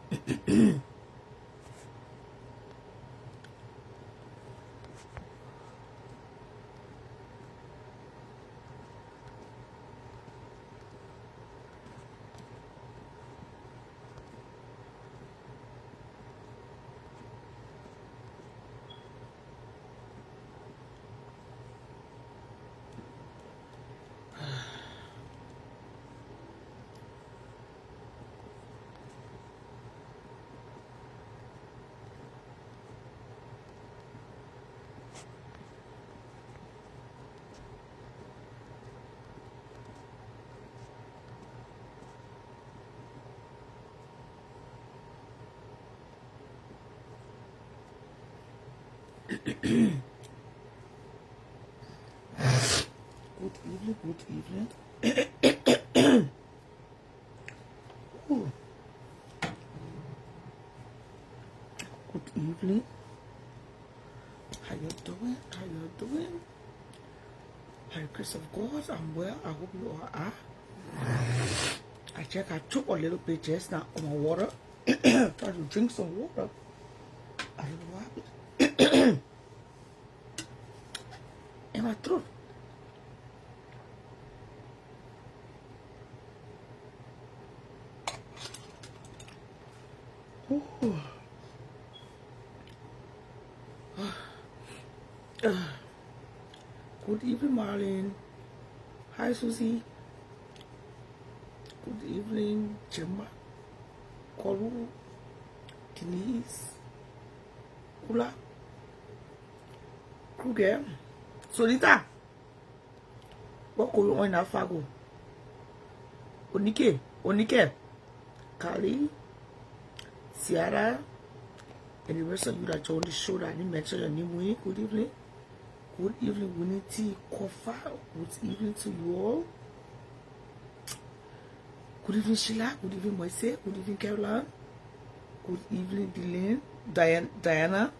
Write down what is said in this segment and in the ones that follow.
Good evening, good evening. Ooh. Good evening. How you doing? How you doing? By the grace of God, I'm well. I hope you all are. I took a little bit just now on my water. Try to drink some water. I don't know what happened. In my throat. Ooh. Good evening, Marlene. Hi, Susie. Good evening, Gemma. Kolu. Denise. Kula. Kruger. Solita. What go on in Alfago? Onike. Kali. Sierra. And the rest of you that joined the show that I didn't mention your name, Winnie. Good evening. Good evening, Winnie Kofa. Good evening to you all. Good evening, Sheila. Good evening, Moise. Good evening, Caroline. Good evening, Dylan. Diana.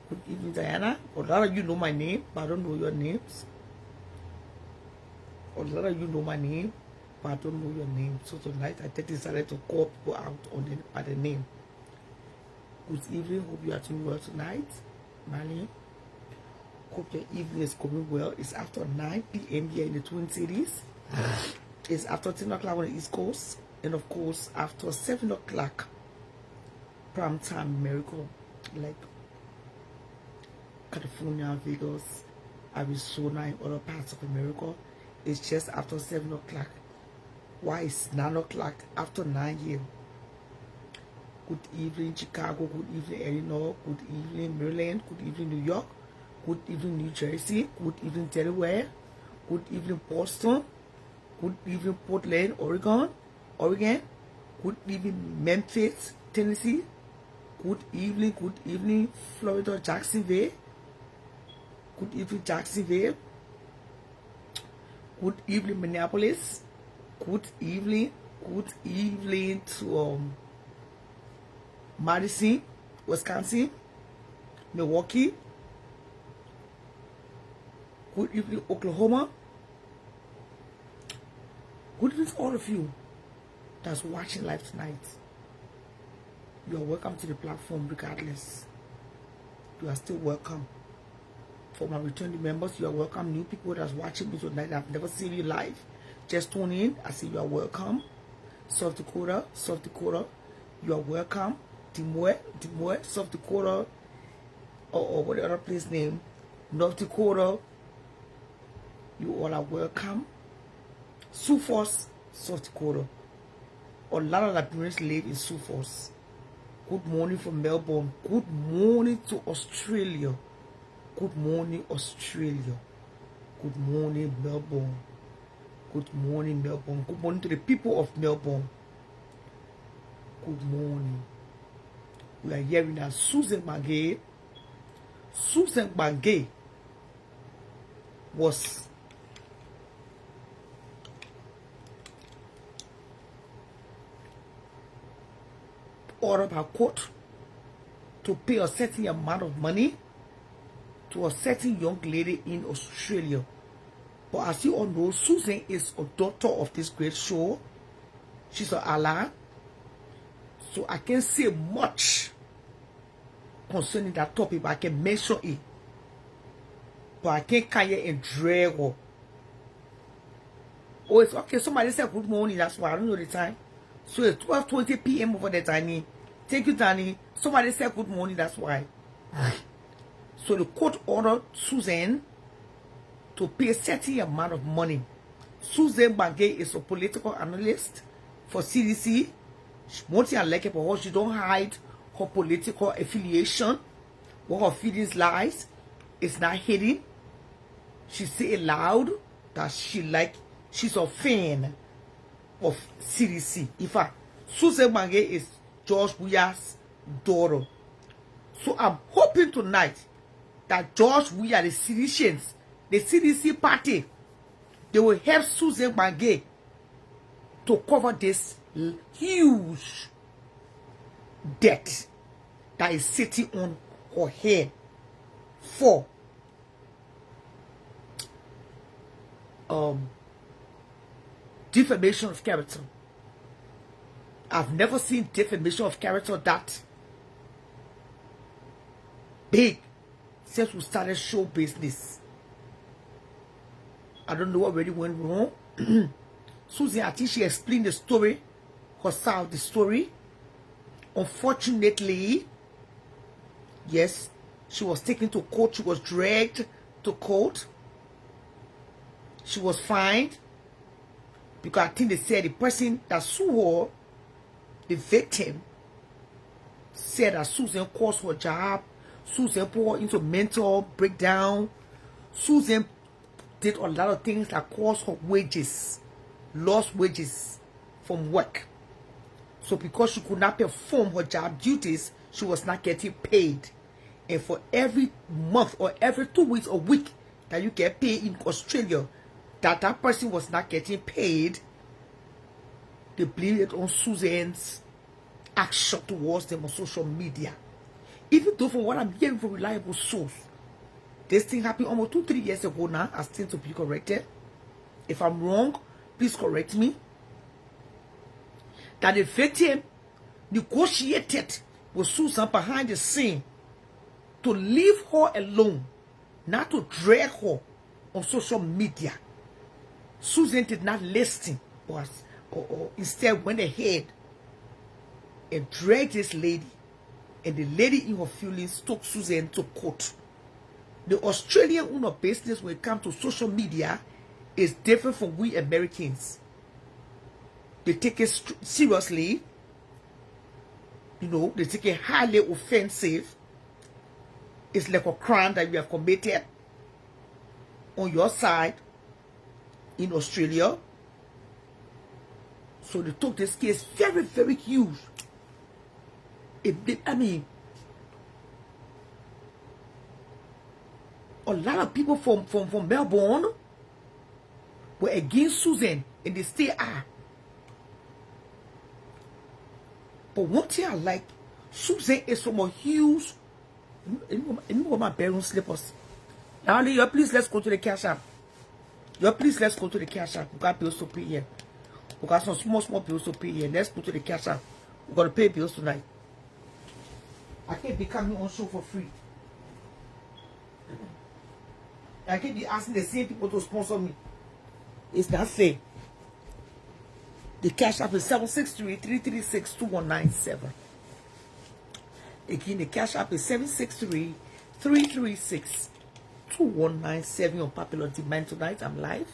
Good evening, Diana. A lot of you know my name, but I don't know your names. A lot of you know my name, but I don't know your name. So tonight I decided to call people out by the name. Good evening. Hope you are doing well tonight, Marlene. Hope your evening is going well. It's after 9 p.m. here in the Twin Cities. It's after 10 o'clock on the East Coast. And of course, after 7 o'clock prime time America, like California, Vegas, Arizona, and other parts of America. It's just after 7 o'clock. Why it's 9 o'clock after 9 here? Good evening, Chicago. Good evening, Illinois. Good evening, Maryland. Good evening, New York. Good evening, New Jersey. Good evening, Delaware. Good evening, Boston. Good evening, Portland, Oregon. Good evening, Memphis, Tennessee. Good evening, Florida, Jacksonville. Good evening, Jacksonville. Good evening, Minneapolis. Good evening to Madison, Wisconsin, Milwaukee. Good evening, Oklahoma. Good evening to all of you that's watching live tonight. You are welcome to the platform regardless. You are still welcome. For my returning members, you are welcome. New people that's watching me tonight, I've never seen you live. Just tune in. I say you are welcome. South Dakota, you are welcome. Demoy, South Dakota, or what the other place name, North Dakota, you all are welcome. Sioux Falls, South Dakota. A lot of Liberians live in Sioux Falls. Good morning from Melbourne. Good morning to Australia. Good morning, Australia. Good morning, Melbourne. Good morning, Melbourne. Good morning to the people of Melbourne. Good morning. We are hearing that Susan Magay was ordered by court to pay a certain amount of money to a certain young lady in Australia. But as you all know, Susan is a daughter of this great show. She's an ally. So I can't say much concerning that topic, but I can mention it. But I can't come here and drag her. Oh, it's okay. Somebody said good morning. That's why I don't know the time. So it's 12:20 p.m. over there, Danny. Thank you, Danny. Somebody said good morning. That's why. So the court ordered Susan to pay a certain amount of money. Susan Bangay is a political analyst for CDC. Monty and like it, but she don't hide her political affiliation. What her feelings lies is not hidden. She say it loud that she's a fan of CDC. In fact, Susan Bangay is George Weah's daughter. So I'm hoping tonight that George Weah, the CDCians, the CDC party, they will help Susan Bangay to cover this huge debt that is sitting on her head for defamation of character. I've never seen defamation of character that big since we started show business. I don't know what really went wrong. Susan, I think she explained the story, herself, the story. Unfortunately, yes, she was taken to court. She was dragged to court. She was fined because I think they said the person that sued her, the victim, said that Susan caused her job. Susan put her into mental breakdown. Susan did a lot of things that caused her wages, lost wages from work. So because she could not perform her job duties, she was not getting paid. And for every month or every 2 weeks or week that you get paid in Australia, that person was not getting paid, they blamed it on Susan's action towards them on social media. Even though from what I'm hearing from reliable source, this thing happened almost 2-3 years ago now. I still to be corrected. If I'm wrong, please correct me. That the victim negotiated with Susan behind the scene to leave her alone, not to drag her on social media. Susan did not listen, or instead went ahead and dragged this lady, and the lady in her feelings took Susan to court. The Australian owner business when it comes to social media is different from we Americans. They take it seriously. You know, they take it highly offensive. It's like a crime that you have committed on your side in Australia. So they took this case very, very huge. I mean, a lot of people from Melbourne were against Susan, and they still are. But one thing I like, Susan is from a huge. You know my bedroom slippers. Now, please let's go to the cash app. Please let's go to the cash app. We got bills to pay here. We got some small bills to pay here. Let's go to the cash app. We're gonna pay bills tonight. I can't be coming on show for free. I can't be asking the same people to sponsor me. It's not fair. The cash app is 763-336-2197. Again, the cash app is 763-336-2197 on popular demand tonight. I'm live.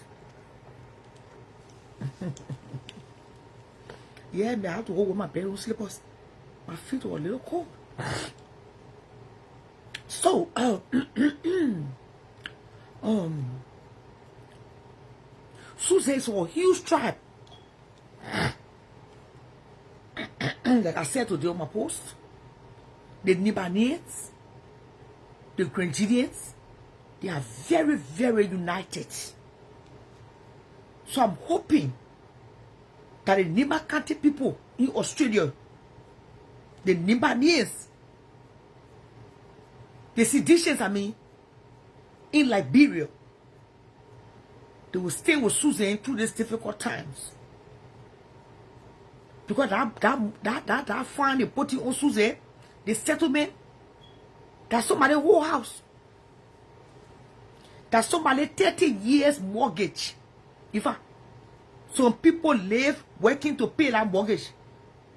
Yeah, I have to go with my bedroom slippers. My feet were a little cold. So, Susan is a huge tribe. Like I said today on my post, the Nibanians, the Grenadians, they are very, very united. So I'm hoping that the Nimba County people in Australia, the Nibanians, the Seditians, in Liberia, they will stay with Susan through these difficult times. Because that fine they put on Susan, the settlement, that's somebody whole house. That's somebody 30 years mortgage. Some people live working to pay that mortgage.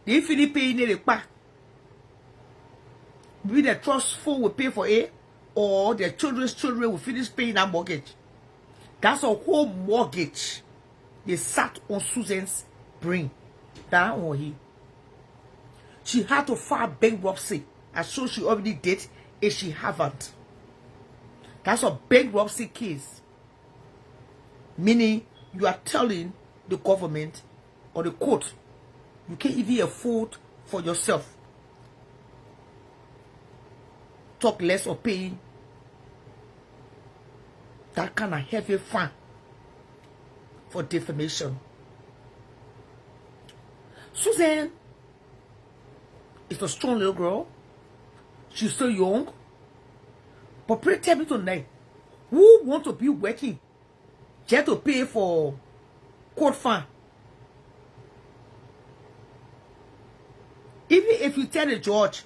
They finish paying it back. Maybe the trust fund will pay for it, or their children's children will finish paying that mortgage. That's a whole mortgage they sat on Susan's brain. That on here. She had to file bankruptcy. As so she already did, if she haven't. That's a bankruptcy case. Meaning you are telling the government or the court you can't even afford for yourself. Talk less of paying that kind of heavy fine for defamation. Susan is a strong little girl. She's still young. But pray tell me tonight, who want to be working just to pay for court fine? Even if you tell the judge,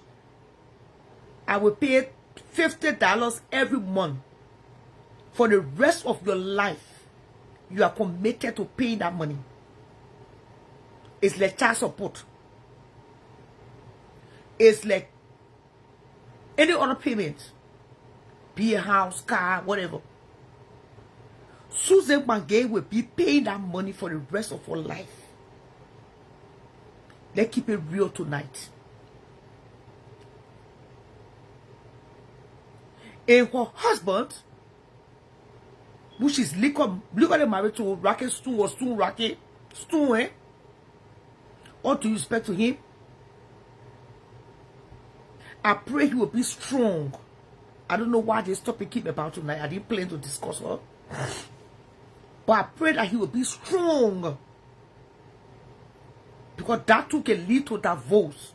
I will pay $50 every month for the rest of your life, you are committed to paying that money. It's like child support. It's like any other payment. Be a house, car, whatever. Susan Mangay will be paying that money for the rest of her life. Let's keep it real tonight. And her husband, which is legally married to Racket Stone or Stone Racket Stone, eh? All due respect to him, I pray he will be strong. I don't know why this topic came about tonight. I didn't plan to discuss her. But I pray that he will be strong. Because that too can lead to divorce.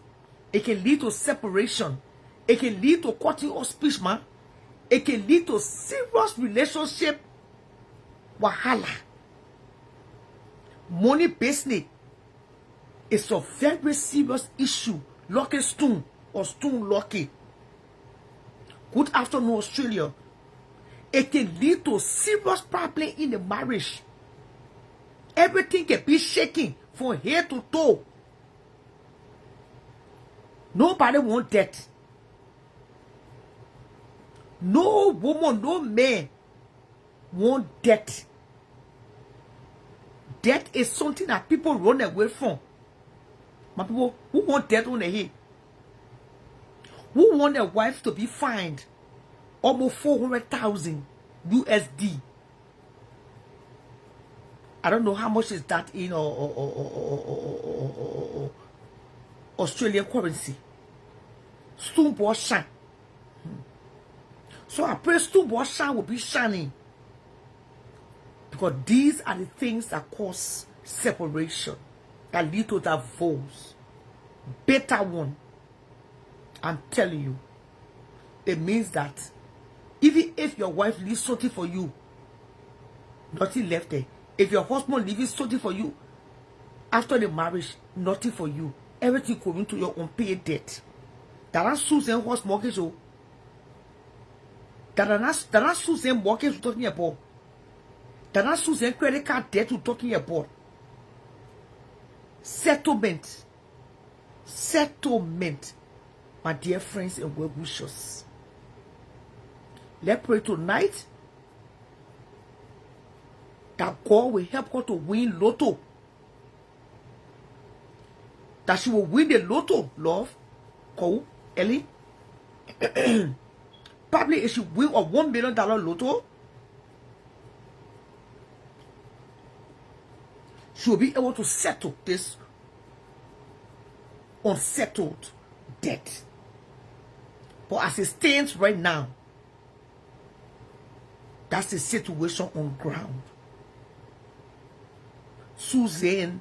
It can lead to separation. It can lead to cutting off speech, man. It can lead to serious relationship wahala. Money business is a very serious issue. Lucky Stone or Stone Lucky. Good afternoon, Australia. It can lead to serious problem in the marriage. Everything can be shaking from head to toe. Nobody wants that. No woman, no man want debt. Debt is something that people run away from. My people, who want debt on the head? Who want a wife to be fined almost 400,000 USD? I don't know how much is that in Australian currency. Stone boy shine. So I pray Stone boy shine will be shining. Because these are the things that cause separation, that lead to divorce. Better one. I'm telling you. It means that even if your wife leaves something for you, nothing left there. If your husband leaves something for you, after the marriage, nothing for you. Everything going to your unpaid debt. That's Susan house mortgage. That's Susan mortgage we're talking about. That's Susan credit card debt we're talking about. Settlement. Settlement. My dear friends and well wishers. Let's pray tonight that God will help her to win lotto. That she will win the lotto, love. Cole, Ellie. Probably if she win a $1 million lotto, she will be able to settle this unsettled debt. But as it stands right now, that's the situation on ground. Susan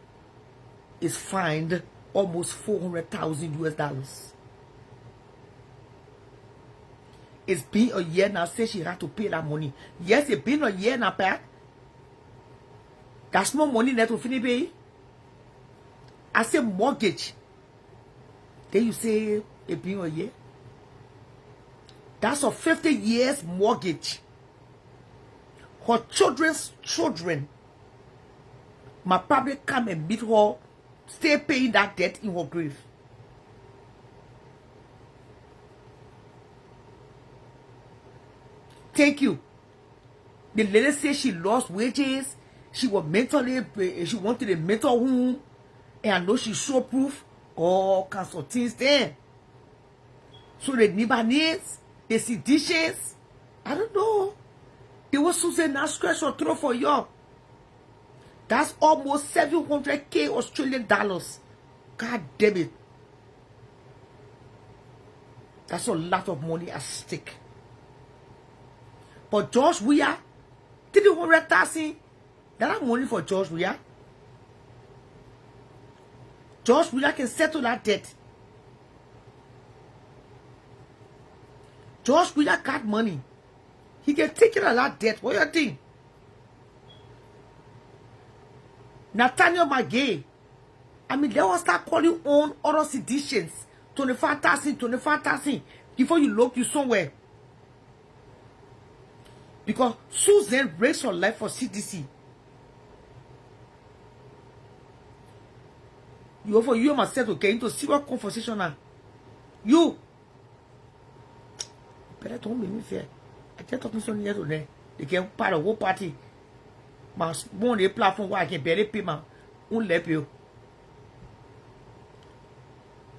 is fined almost 400,000 US dollars. It's been a year now since she had to pay that money. Yes, it's been a year now back. That's more money that to finish pay. I say mortgage. Then you say a billion a year. That's a 50 years mortgage. Her children's children might probably come and meet her, stay paying that debt in her grave. Thank you. The lady said she lost wages. She was mentally, she wanted a mental home. And I know she show proof. All kinds of things there. So the Libanese, the seditions, I don't know. They were Susan now scratch or throw for you. That's almost 700K Australian dollars. God damn it. That's a lot of money at stake. But George Weah, 300,000. That's money for George Weah. George Weah can settle that debt. George Weah got money. He can take care of that debt. What do you think? Nathaniel McGay. I mean, they will start calling on other seditions. 25,000. Before you look, you somewhere. Because Susan raised her life for CDC. You offer you myself to get into serious conversation now. You better don't make me fair. I just talking something here today. They can part of whole party. My one day platform where I can barely pay my own you.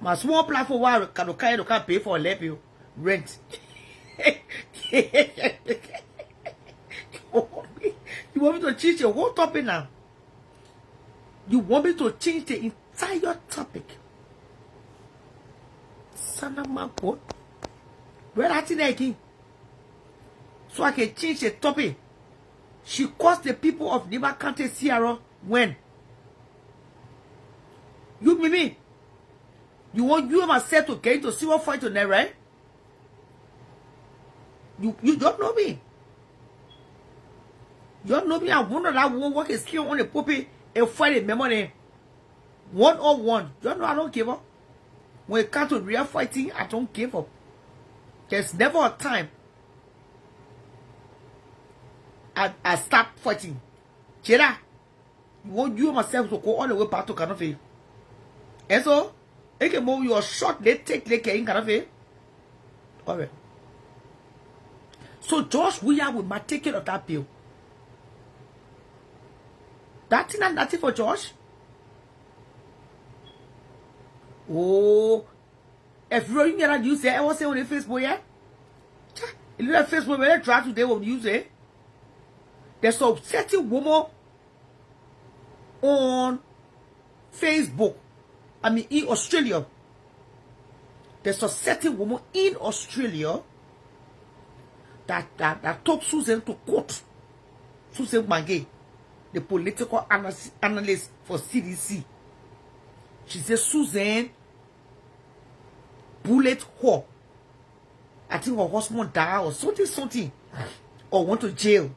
My small platform where I can pay for you rent. You want me to change the whole topic now? You want me to change the entire topic? Sanamako. Where are you again? So I can change the topic. She caused the people of Nima County, Sierra, when? You, Mimi? You want you and myself to get into civil fight on that, right? You don't know me. You don't know me. I wonder that one work is skill on the puppy and fight a memory. 1-on-1. You don't know I don't give up. When it comes to real fighting, I don't give up. There's never a time I stop fighting. Chera, you want you and myself to go all the way back to Canafe. And so, you can move your short, they take in Canafe. Alright. So George Weah will take care of that bill. That's not nothing for George. Oh, if you're going to use it, I was saying on the Facebook, yeah? If you have Facebook, when they try to, they will use it. There's a certain woman on Facebook. I mean, in Australia. There's a certain woman in Australia that took Susan to court. Susan Mange, the political analyst for CDC. She said Susan bullet her. I think her husband died or something. Or went to jail.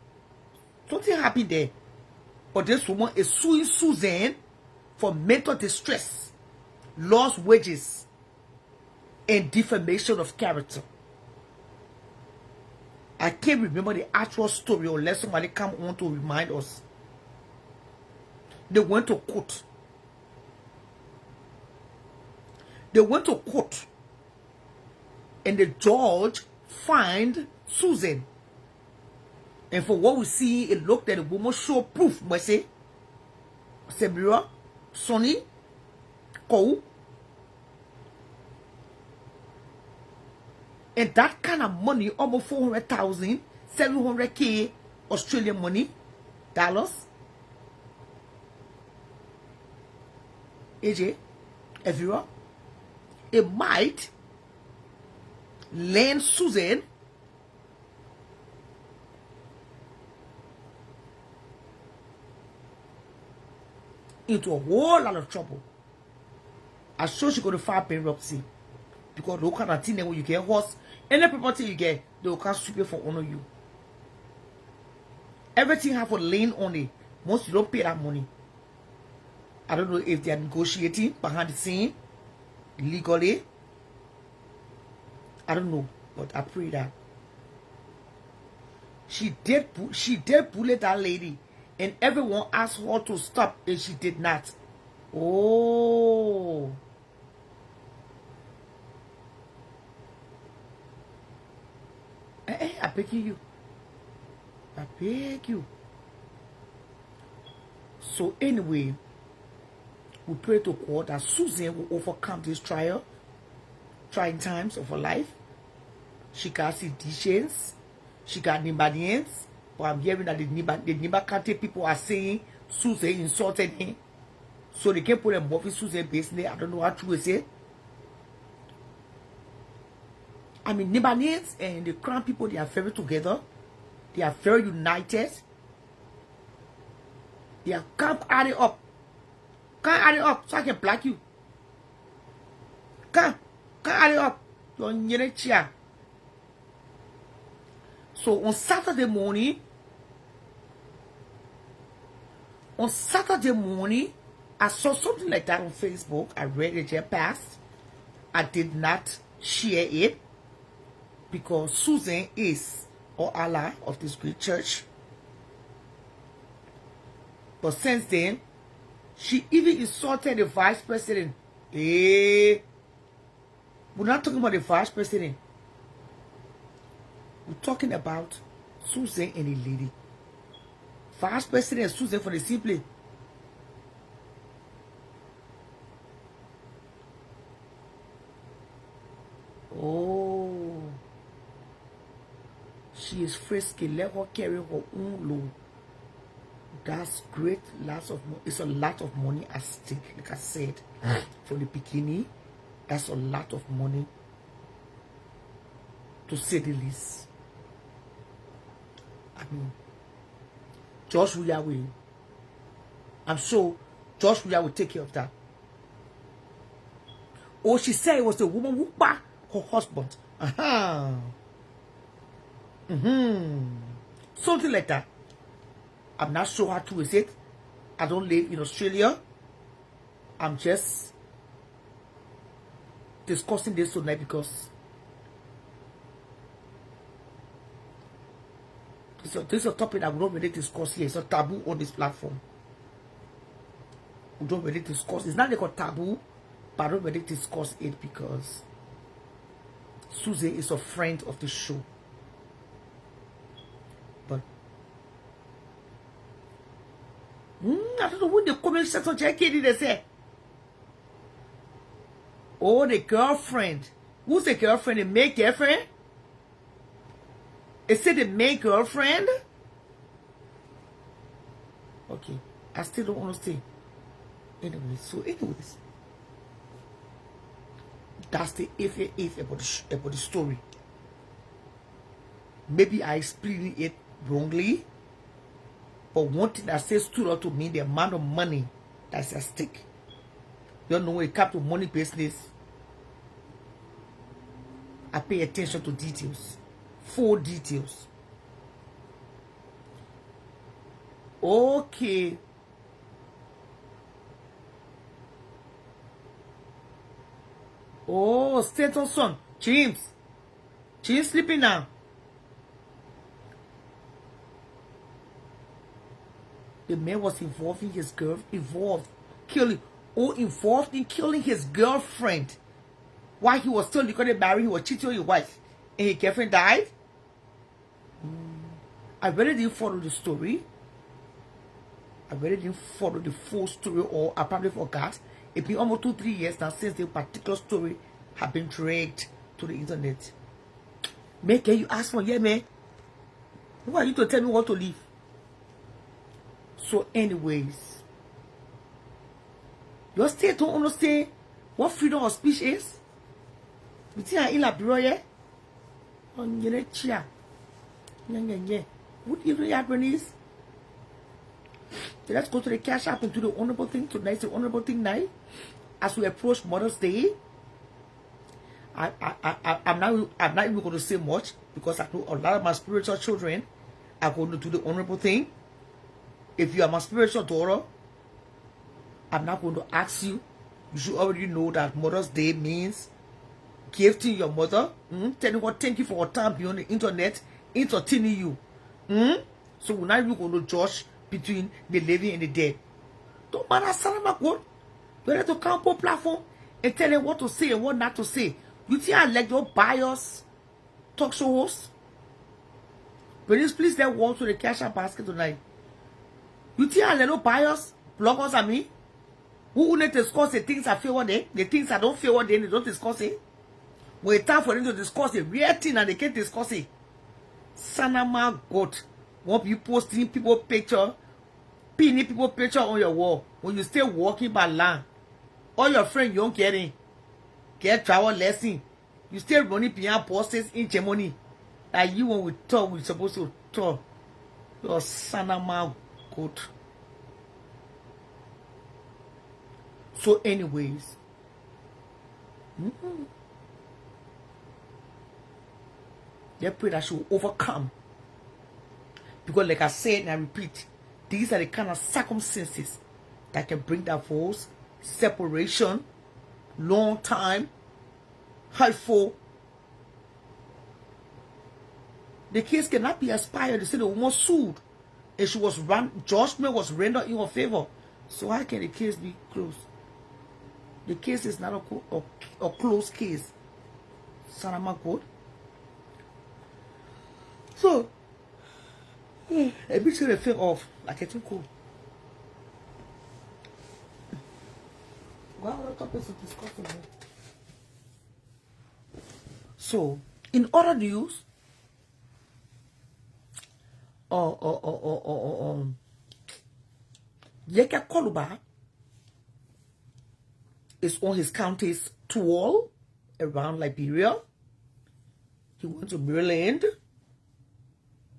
Something happened there. But this woman is suing Susan for mental distress, lost wages, and defamation of character. I can't remember the actual story unless somebody come on to remind us. They went to court. And the judge fined Susan. And for what we see, it looked at the woman show proof. I say, Sebira, Sonny, Kou. And that kind of money, almost 400,000, 700K Australian money, dollars. AJ, everyone, it might land Susan into a whole lot of trouble. I'm sure she's going to file bankruptcy. Because those kind of thing when you get horse, any property you get, they will come sweep it for honor you. Everything have a lien on it. Once you don't pay that money. I don't know if they are negotiating behind the scene legally. I don't know, but I pray that she did bully that lady, and everyone asked her to stop, and she did not. Oh. I beg you. I beg you. So anyway, we pray to God that Susan will overcome this trying times of her life. She got seditions, she got Nibanians, but I'm hearing that the Nibakante people are saying Susan insulted him. So they can put a movie Susan basically. I don't know how true is it. I mean, Nibanians and the Crown people, they are very together. They are very united. They are can't add it up. Can't add it up so I can block you. Can't add it up. You're in your chair. So on Saturday morning, I saw something like that on Facebook. I read it just past. I did not share it because Susan is or Allah of this great church. But since then, she even insulted the vice president. We're not talking about the vice president. We're talking about Susan and the lady. Vice president and Susan for the simple. Oh. She is frisky. Let her carry her own load. That's great. It's a lot of money at stake. Like I said, from the beginning, that's a lot of money, to say the least. I mean, Josh Yahweh, I'm sure Josh Yahweh will take care of that. Oh, she said it was the woman who bought her husband. Something like that. I'm not sure how true is it. I don't live in Australia. I'm just discussing this tonight because this is a topic that we don't really discuss here. It's a taboo on this platform. We don't really discuss. It's not like a taboo, but I don't really discuss it because Susie is a friend of the show. But I don't know what the comment section checking they say. Oh, the girlfriend. Who's the girlfriend? The main girlfriend? Is it the main girlfriend? Okay. I still don't understand. Anyways. That's the if about the story. Maybe I explained it wrongly. But one thing that says stood out to me, the amount of money that's at stake. You know, when it comes to money business, I pay attention to details. Full details. Okay. Oh, Stanton's son, James. James sleeping now. The man was involved in killing his girlfriend. While he was still legally married, he was cheating on his wife. And his girlfriend died. I really didn't follow the story. I really didn't follow the full story, or I probably forgot. It's been almost 2-3 years now since the particular story have been dragged to the internet. Man, can you ask for, yeah, man? Who are you to tell me what to leave? So anyways, you still don't understand what freedom of speech is? In Liberia, on your chair. What even happen is, so let's go to the cash app and do the honorable thing tonight. The honorable thing night, as we approach Mother's Day. I'm not even going to say much because I know a lot of my spiritual children are going to do the honorable thing. If you are my spiritual daughter, I'm not going to ask you. You should already know that Mother's Day means gifting your mother. Telling her thank you for her time beyond the internet, entertaining you. So we're not even going to judge between the living and the dead. Don't matter, Salama God. You have to come on platform and tell them what to say and what not to say. You think I like your bias talk show host? Please let walk to the cash out basket tonight. You think I let no bias bloggers and me? Who will not discuss the things I favor them, the things I don't favor them, they don't discuss it. When it's time for them to discuss the real thing and they can't discuss it. Sanama God. Won't be posting people picture, pinning people picture on your wall. When you stay walking by land, all your friends you don't get travel lesson. You still running behind posters in Germany. Like you when we talk, we're supposed to talk. Your Sanama God. So anyways, they pray that she will overcome. Because like I said and I repeat, these are the kind of circumstances that can bring divorce, separation, long time, hurtful. The case cannot be expired. They say the woman sued and she was judgment was rendered in her favor. So how can the case be closed? The case is not a closed case. Sanama God. So, a bit of a thing off, like I think cool. What other topics to discuss today? So, in other news, Yeka Koluba is on his county's tour around Liberia. He went to Maryland.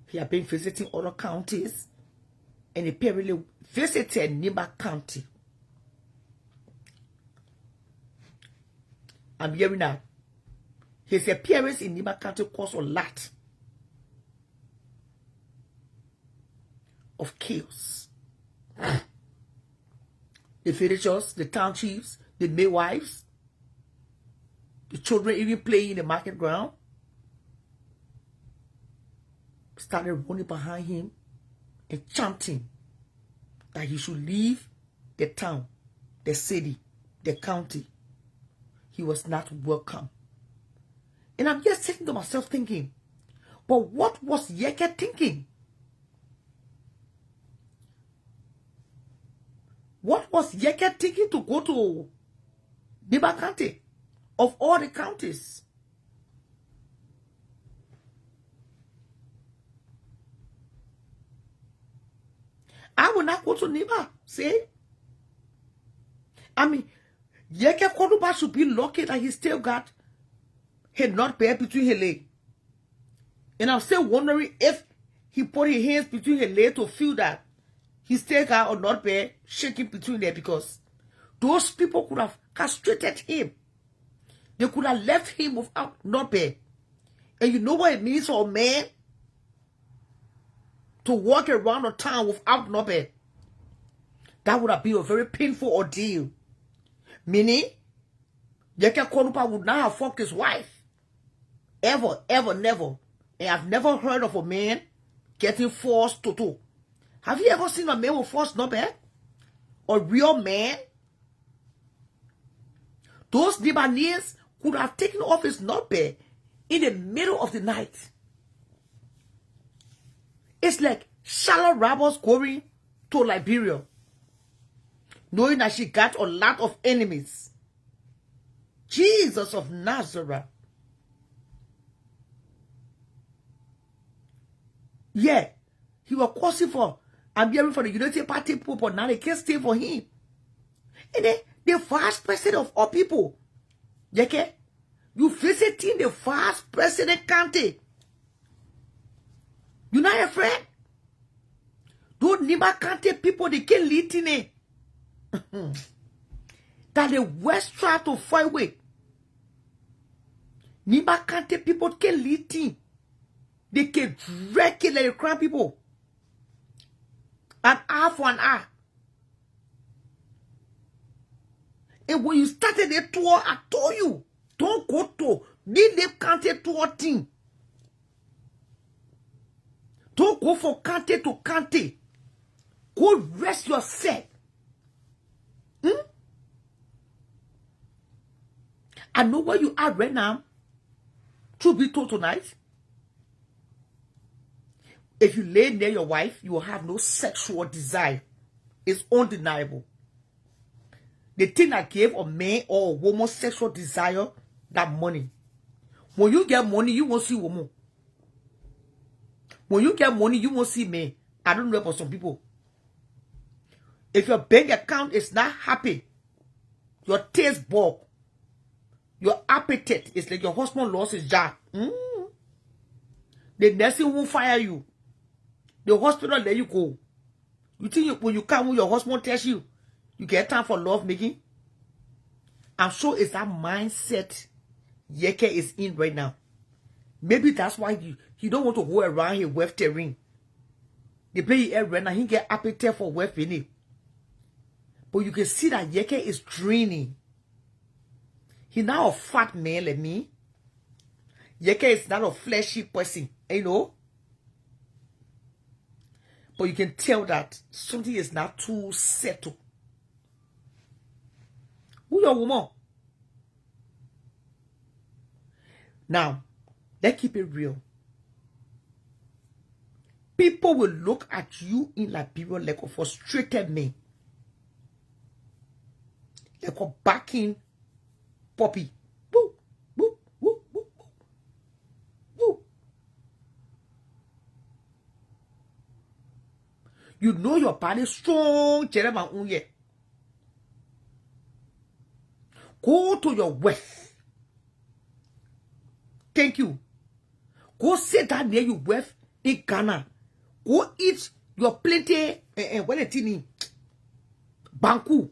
He had been visiting other counties, and he apparently visited Niba County. I'm hearing that his appearance in Niba County caused a lot of chaos. The villagers, the town chiefs, the midwives, the children even playing in the market ground started running behind him and chanting that he should leave the town, the city, the county. He was not welcome. And I'm just sitting to myself thinking, but what was Yeke thinking? What was Yeke thinking to go to Niba County of all the counties? I will not go to Niba. See? I mean, Yeke Koduba should be lucky that he still got his not bare between his legs. And I'm still wondering if he put his hands between his legs to feel that he still got or not bare shaking between there, because those people could have castrated him. They could have left him without not bare. And you know what it means for a man to walk around the town without not bare? That would have been a very painful ordeal. Meaning, Yeke Konupa would not have fucked his wife. Ever, ever, never. And I've never heard of a man getting forced to do. Have you ever seen a man with forced not bad? A real man? Those Lebanese could have taken off his not bad in the middle of the night. It's like Charlotte Roberts going to Liberia, knowing that she got a lot of enemies. Jesus of Nazareth. Yeah, he was causing for, I'm hearing for the United Party people, but now they can't stay for him. And then the vice president of all people, Yeke, you visiting the vice president county. You not afraid? Those Niba County people, they can't lead in it. That the West try to fight with. Niba County people can't lead in. They can drag it like the crime people. An eye for an eye. And when you started the tour, I told you, don't go to the county tour thing. Don't go for county to county. Go rest yourself. I know where you are right now. Truth be told tonight, if you lay near your wife, you will have no sexual desire. It's undeniable. The thing that gave a man or a woman sexual desire, that money. When you get money, you won't see woman. When you get money, you won't see me. I don't know about some people. If your bank account is not happy, your taste bug, your appetite is like your husband lost his job. The nursing won't fire you. The hospital let you go. You think when you come, when your husband tells you, you get time for love making? I'm sure it's that mindset Yeke is in right now. Maybe that's why he don't want to go around here with the ring. The play he right now, he get appetite for wealth in it. But you can see that Yeke is draining. He now a fat man like me. Yeke is not a fleshy person, you know. But you can tell that something is not too settled. Who your woman? Now, let's keep it real. People will look at you in Liberia like a frustrated man. Like a backing puppy. Woo, woo, woo, woo, woo, woo. You know your body strong, Jeremiah. Go to your wife. Thank you. Go sit down near your wife in Ghana. Go eat your plenty, what is it? Banku.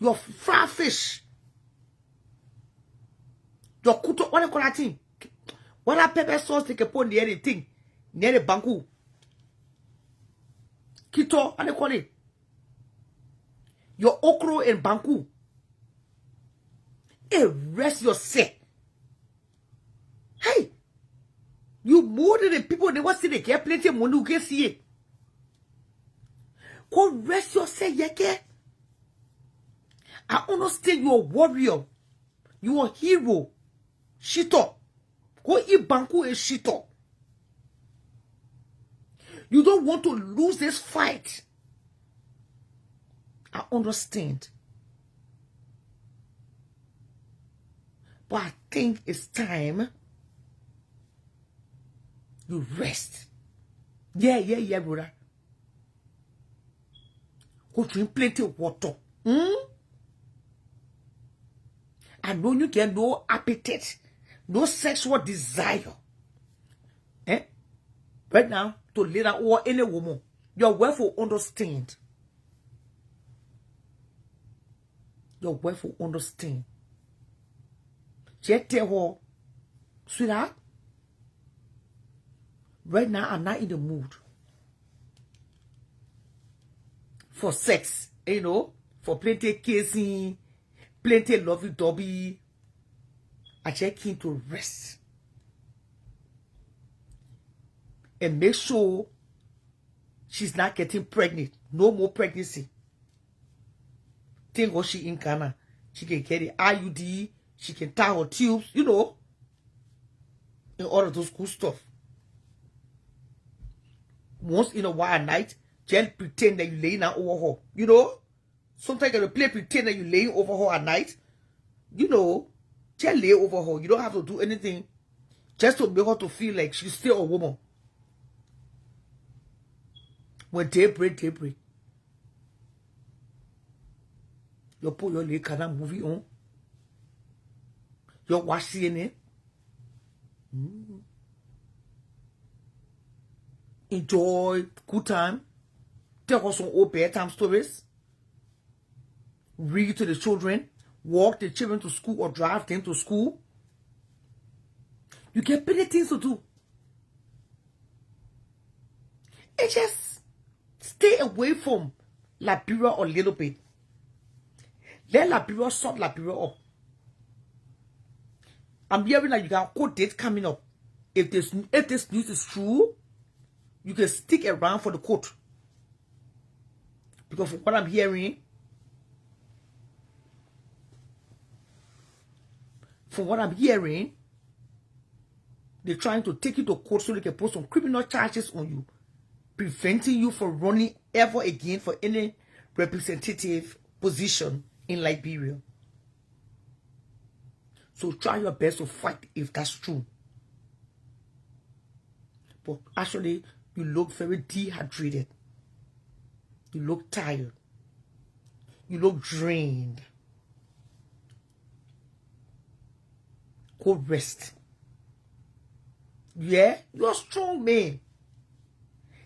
Your fried fish. Your kuto, what do you call that thing? What that pepper sauce they can put near the thing? Near the banku. Kito, what do you call it? Your okro and banku. Hey, rest yourself. Hey, you more than the people they want to see they get plenty of money you can see it. Go rest yourself, Yeke. I understand you're a warrior. You're a hero. Shito. Go eat banku and shito. You don't want to lose this fight. I understand. But I think it's time you rest. Yeah, brother. Go drink plenty of water. I know you get no appetite, no sexual desire. Right now, to later or any woman, your wife will understand. Your wife will understand. Just tell her, sweetheart, right now I'm not in the mood for sex, you know, for plenty kissing, plenty lovey-dovey. I just came to rest. And make sure she's not getting pregnant. No more pregnancy. Think what she in Ghana. She can get the IUD. She can tie her tubes, you know. And all of those cool stuff. Once in a while at night, just pretend that you're laying out over her. You know? Sometimes you play pretend that you're laying over her at night. You know, just lay over her. You don't have to do anything. Just to make her to feel like she's still a woman. When daybreak. You put your leg kind of movie on. You watch CNN. Enjoy good time. Tell us some old bedtime stories. Read to the children. Walk the children to school or drive them to school. You get plenty things to do. And just stay away from Liberia a little bit. Let Liberia sort Liberia up. I'm hearing that you got a court date coming up. If this news is true, you can stick around for the court. Because from what I'm hearing, they're trying to take you to court so they can put some criminal charges on you, preventing you from running ever again for any representative position in Liberia. So try your best to fight if that's true. But actually, you look very dehydrated. You look tired. You look drained. Go rest. Yeah, you're a strong man.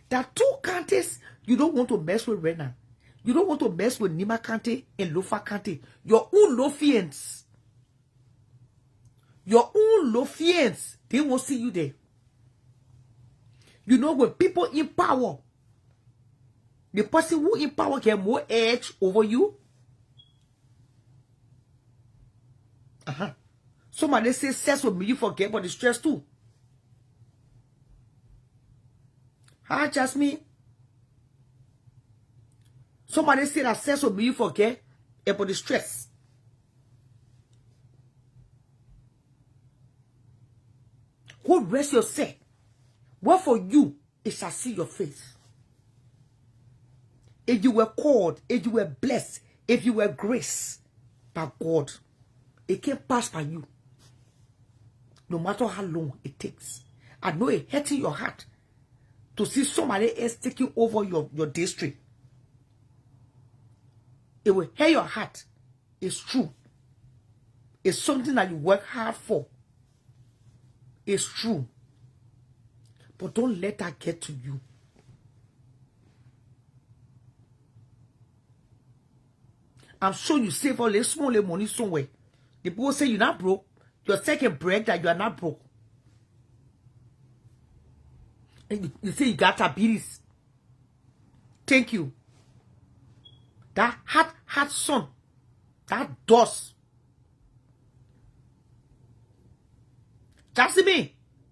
There are two counties you don't want to mess with right now. You don't want to mess with Nima County and Lofa County. Your own Lofians. Your own Lofians. They won't see you there. You know, when people in power, the person who in power get more edge over you. Somebody say sex will make you forget about the stress too. Huh, Jasmine? Somebody say that sex will make you forget about the stress. Who rest yourself? What for you, it shall see your face. If you were called, if you were blessed, if you were graced by God, it can't pass by you. No matter how long it takes. I know it hurting your heart to see somebody else taking over your district. It will hurt your heart. It's true. It's something that you work hard for. It's true. But don't let that get to you. I'm sure you save all this small money somewhere. The people say you're not broke. You're taking break that you are not broke. And you say you got diabetes. Thank you. That hot sun. That dust. Jasmine,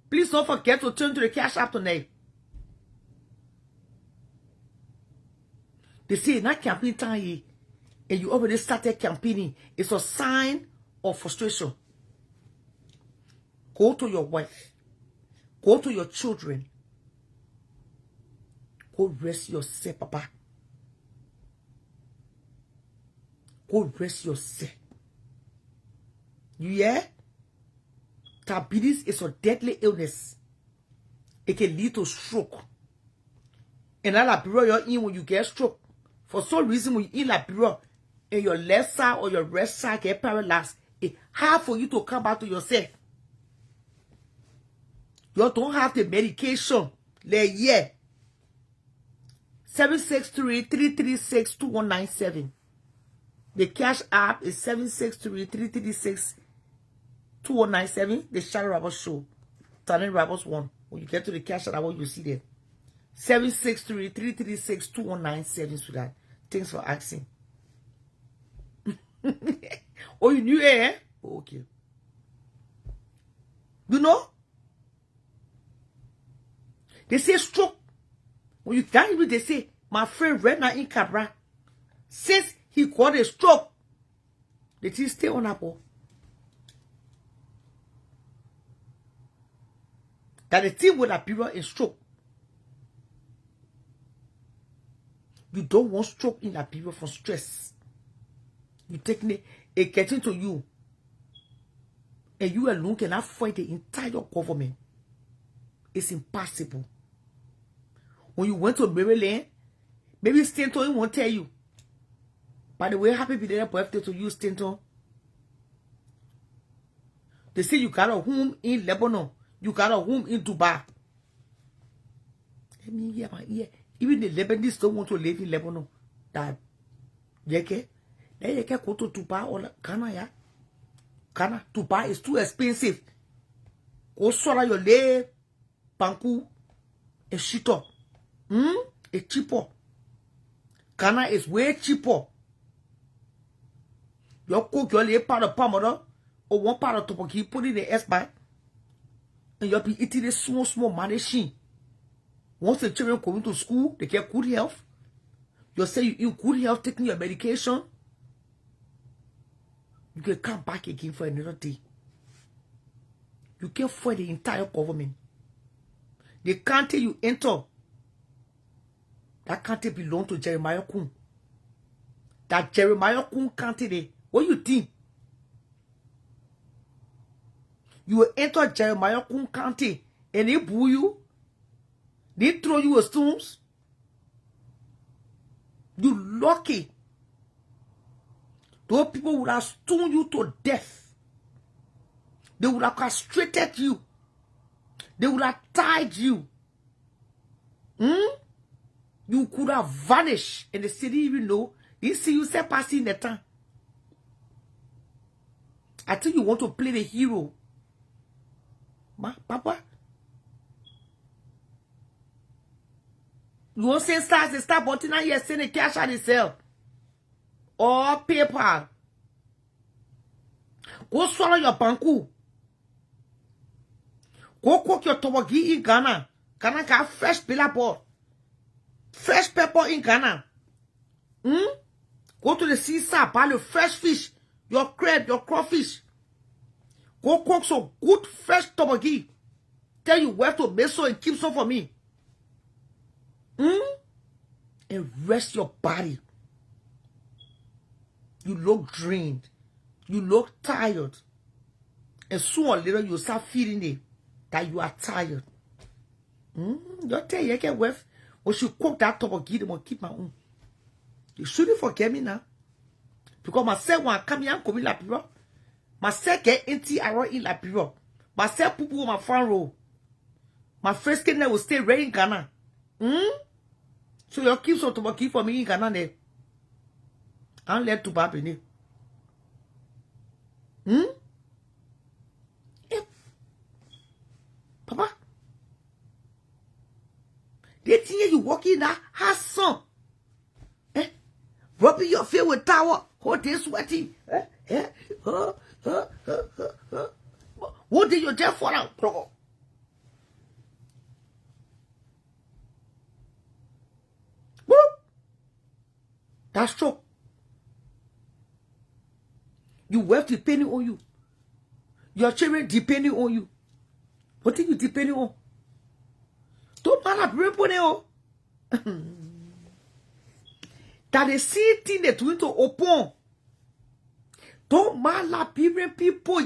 please don't forget to turn to the cash app tonight. They say in that campaign time, and you already started campaigning, it's a sign of frustration. Go to your wife. Go to your children. Go rest yourself, Papa. Go rest yourself. You hear? Diabetes is a deadly illness. It can lead to stroke. And that Liberia you're in when you get stroke. For some reason, when you're in Liberia, and your left side or your right side get paralyzed, it's hard for you to come back to yourself. You don't have the medication. Like, yeah. 763-336-2197. The cash app is 763-336-2197. The Shadow Rabbit Show. Talent Rabbits 1. When you get to the cash app, you see there. 763-336-2197, sweetheart. Thanks for asking. Oh, you knew it, eh? Oh, okay. You know? They say stroke. When you die, they say, my friend right now in Cabra, since he got a stroke, the thing stay on Apple. That the thing will appear in stroke. You don't want stroke in a period from stress. You take it getting to you. And you alone cannot fight the entire government. It's impossible. When you went to Maryland, maybe Stanton won't tell you. By the way, happy birthday to you, Stanton. They say you got a home in Lebanon. You got a home in Dubai. Let me hear my ear. Even the Lebanese don't want to live in Lebanon. That yeke, they go to Dubai or Ghana, yeah. Ghana, Dubai is too expensive. Go swallow your leg, banku, a shito, a cheaper. Ghana is way cheaper. You cook your lay part of pomodoro or one part of topoki, put it in the S-bag, and you'll be eating a small machine. Once the children go into school, they get good health. You say you eat good health, taking your medication. You can come back again for another day. You can fight the entire government. The country you enter, that country belong to Jeremiah Kun. That Jeremiah Kun country there. What you think? You will enter Jeremiah Kun country and they boo you. They throw you a stones. You lucky. Those people would have stoned you to death. They would have castrated you. They would have tied you. You could have vanished in the city, even though you see you say passing the time. I think you want to play the hero. Papa. You want to say stars, the star button, and you're saying the cash at the sale. Or PayPal. Go swallow your banku. Go cook your toboggi in Ghana. Ghana got fresh billboard. Fresh pepper in Ghana. Go to the seaside, buy the fresh fish. Your crab, your crawfish. Go cook some good fresh toboggi. Tell you where to make some and keep some for me. And rest your body. You look drained. You look tired. And sooner or later you start feeling it that you are tired. Don't tell you get worth. When she cook that toboggi, they must keep my own. You shouldn't forget me now. Because myself when I come here, come in la period. Myself get empty arrow in la period. Myself people my front row. My first kid will stay right in Ghana. So you keep some toboggi for me in Ghana there. I'll let to Babini. Yep. Papa. They think you walk in that has some. Rubbing your face with towel. Hold this sweating. What did you tell for out, bro? That's true. You wealth depending on you. Your children depending on you. What are you depending on? Don't matter, people. That the same thing they're doing to open. Don't matter, people.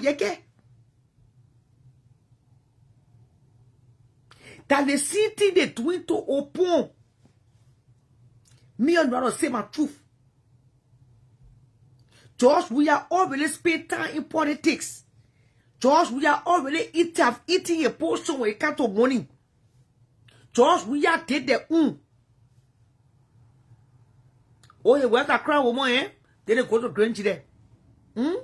That the same thing they're doing to open. Me and brother say my truth. George, we are already spent time in politics. George, we are already eating a portion when it comes to money. George, we are dead the Oh, you work a crowd woman, eh? Then they go to Grange there. Go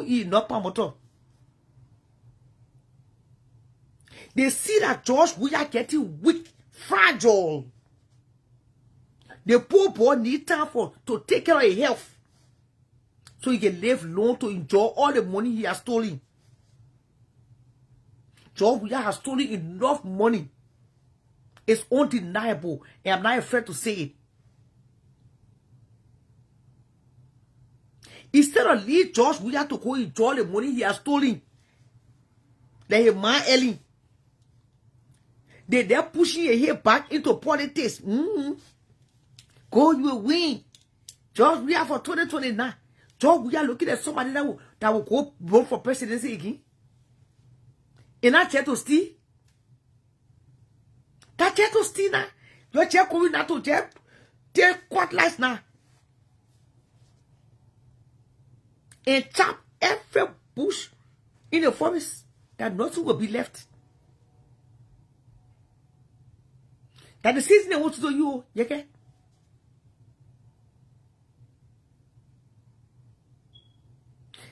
eat not motor. They see that George, we are getting weak, fragile. The poor boy need time to take care of his health. So he can live long to enjoy all the money he has stolen. George Weah has stolen enough money. It's undeniable. And I'm not afraid to say it. Instead of leave George Weah to go enjoy the money he has stolen, like a man Ellie, they're pushing your head back into politics. Go, you will win. George Weah for 2029. George Weah looking at somebody that will go vote for presidency again. And that chair to steal. That chair to steal now. Your chair coming now to jail. Take court lights now. And chop every bush in the forest. That nothing will be left. That the season they want to do you, okay?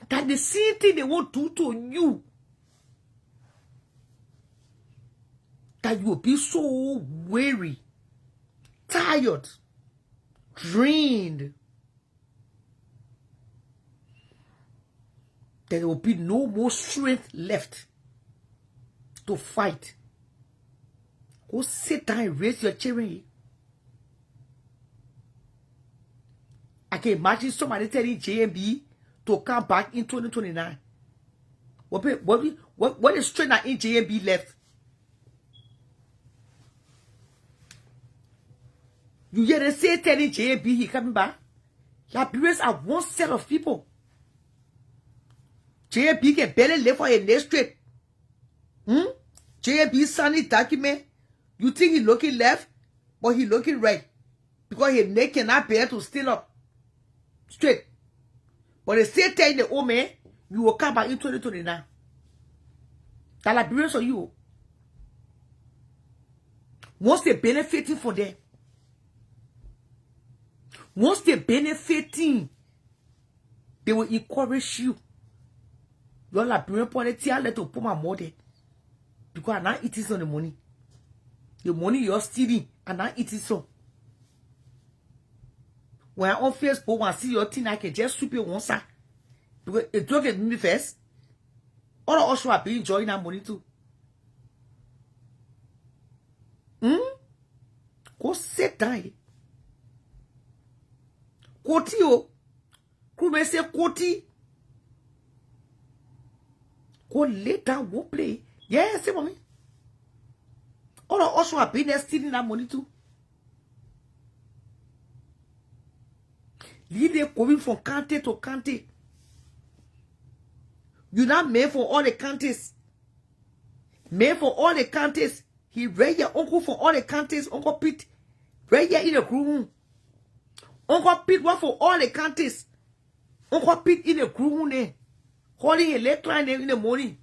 That the same thing they want to do to you, that you will be so weary, tired, drained. There will be no more strength left to fight. Go sit down and raise your children. I can imagine somebody telling JMB to come back in 2029. What is strength that in JMB left? You hear they say telling JMB he coming back? Liberians are one set of people. JMB can barely live for a next straight. JMB signing document. You think he looking left, but he looking right. Because his neck cannot bear to stand up straight. But they say telling the old man, you will come back in 2029. That Liberians on you. Once they're benefiting for them. Once they're benefiting, they will encourage you. Your Liberian politics are let to put my money. Because I'm not eating some of the money. The money you're stealing, and not eating some. When I'm on Facebook, when I see your thing, I can just sweep it once. Because it don't get me first. All of us have been enjoying that money too. Go sit down. Koti o. Kume say Koti. Go lay down, go play. Yeah, say mommy. All of us have been there stealing that money too. Leave them going from county to county. You're not made for all the counties. Made for all the counties. He read your uncle for all the counties. Uncle Pete. Right here in the room. Uncle Pete work for all the counties. Uncle Pete in the room. Holding a electron in the morning.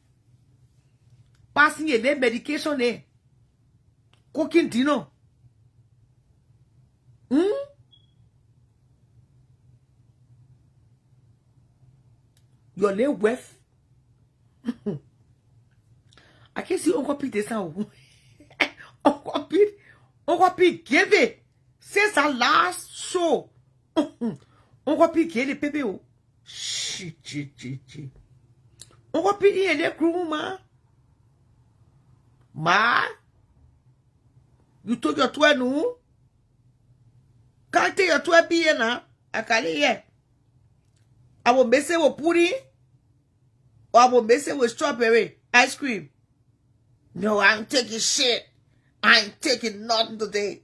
Passing a medication there. Cooking dinner. Your name worth. I can see Uncle Pete this now. Uncle Pete gave it since our last show. Uncle Pete gave the paper. Shit. Uncle Pete in the room, ma. You took your 12 no? Can't take your 12 p.m. now. I can't hear. I will mess it with pudding. Or I will mess it with strawberry ice cream. No, I ain't taking shit. I ain't taking nothing today.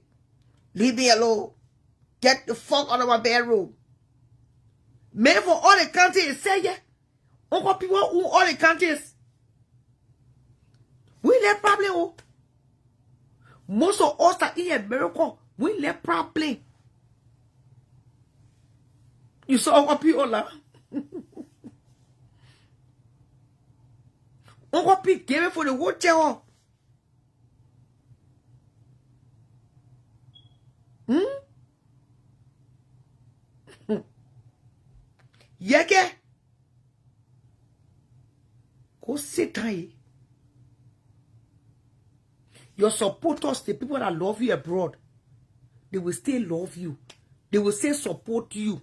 Leave me alone. Get the fuck out of my bedroom. Made for all the countries, say yeah. Uncle people who all the countries. We let problem. Oh. Most of us that in America, we let problem. You saw Uncle people lah. Uncle Pete gave it for the hotel. Yeke. Go sit down. Your supporters, the people that love you abroad, they will still love you. They will still support you.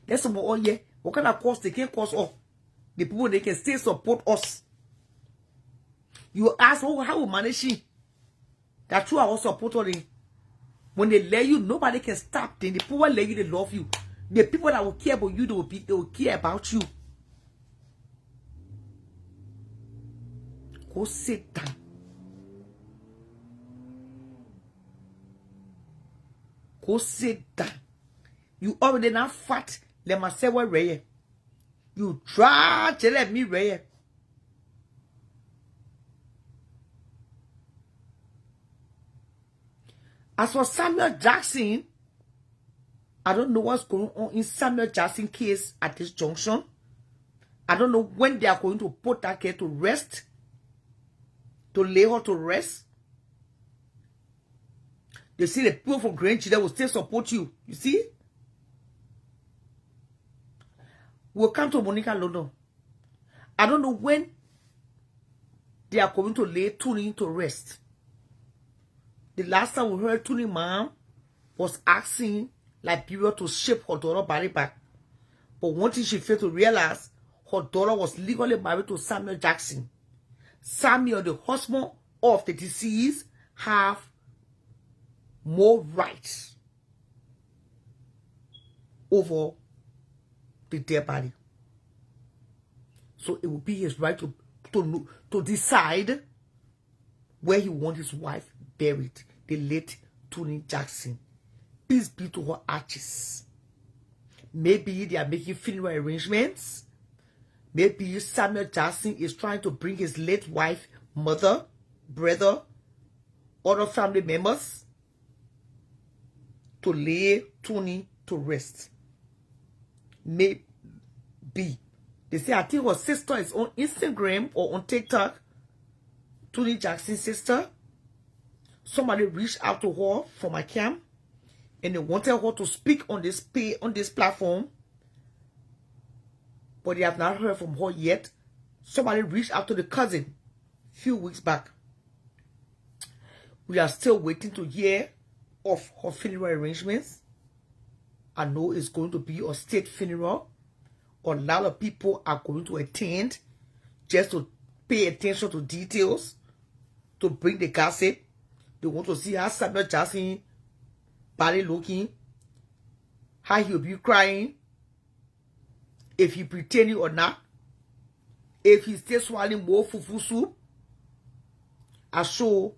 That's what all yeah. What kind of cost they can cost off? The people they can still support us. You ask, oh, how we manage it? That's who I was supporting. When they let you, nobody can stop them. The people that let you, they love you. The people that will care about you, they will care about you. Go sit down. Go sit down. You already not fat. Let me say what rare. You try to let me rare. As for Samuel Jackson, I don't know what's going on in Samuel Jackson case at this junction. I don't know when they are going to put that case to rest. To lay her to rest. They see the people from Grand Chile will still support you. You see? We'll come to Monica London. I don't know when they are going to lay Tuni to rest. The last time we heard Tuni mom was asking Liberia to ship her daughter body back. But one thing she failed to realize, her daughter was legally married to Samuel Jackson. Samuel, the husband of the deceased, have more rights over the dead body. So it will be his right to decide where he wants his wife buried, the late Tony Jackson. Peace be to her ashes. Maybe they are making funeral arrangements. Maybe Samuel Jackson is trying to bring his late wife, mother, brother, other family members to lay Tony to rest. Maybe. They say, I think her sister is on Instagram or on TikTok. Tony Jackson's sister. Somebody reached out to her from my camp, and they wanted her to speak on this platform, but they have not heard from her yet. Somebody reached out to the cousin a few weeks back. We are still waiting to hear of her funeral arrangements. I know it's going to be a state funeral. A lot of people are going to attend just to pay attention to details, to bring the gossip. They want to see how Samuel Jackson body looking, how he'll be crying, if he pretending or not, if he's still swallowing more fufu soup. I'm sure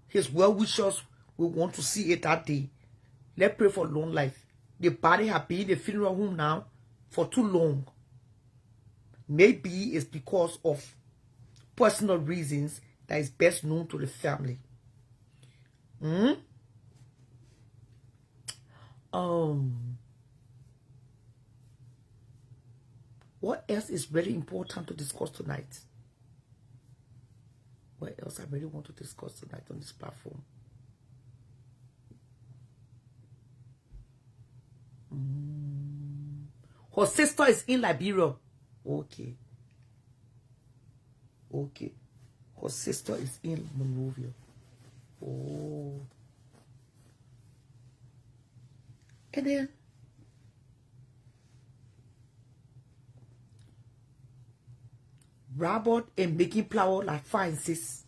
his well-wishers will want to see it that day. Let's pray for long life. The body has been in the funeral home now for too long. Maybe it's because of personal reasons that is best known to the family. What else is very important to discuss tonight? What else I really want to discuss tonight on this platform? Her sister is in Liberia. Okay. Her sister is in Monrovia. Oh. And then Robert and making flour like 5 and 6.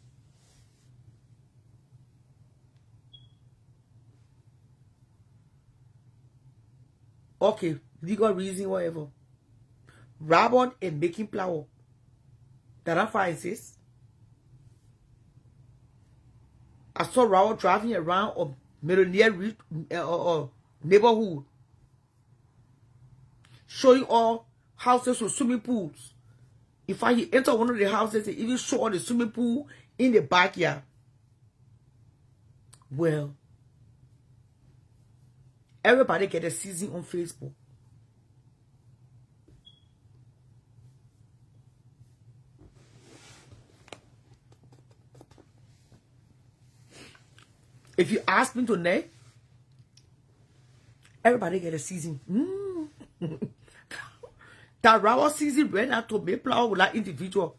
Okay, legal reason, whatever. Robert and making flour. That are 5 and 6. I saw Robert driving around a millionaire neighborhood, showing all houses with swimming pools. In fact, he entered one of the houses and even saw the swimming pool in the backyard. Well, everybody get a season on Facebook. If you ask me tonight, everybody get a season. That Rawa season ran out to make flower with that individual.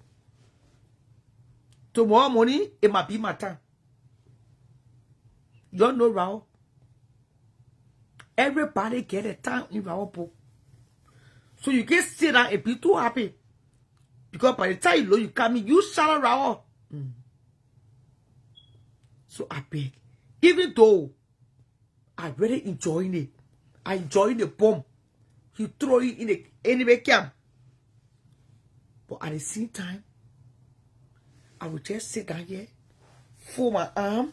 Tomorrow morning, it might be my time. You don't know Rawa. Everybody get a time in Rawa book. So you can sit down and be too happy. Because by the time you know you come in, you shout Rawa. So I beg. Even though I really enjoying it. I enjoy the bomb. He throw it in the enemy camp. But at the same time, I will just sit down here, fold my arm.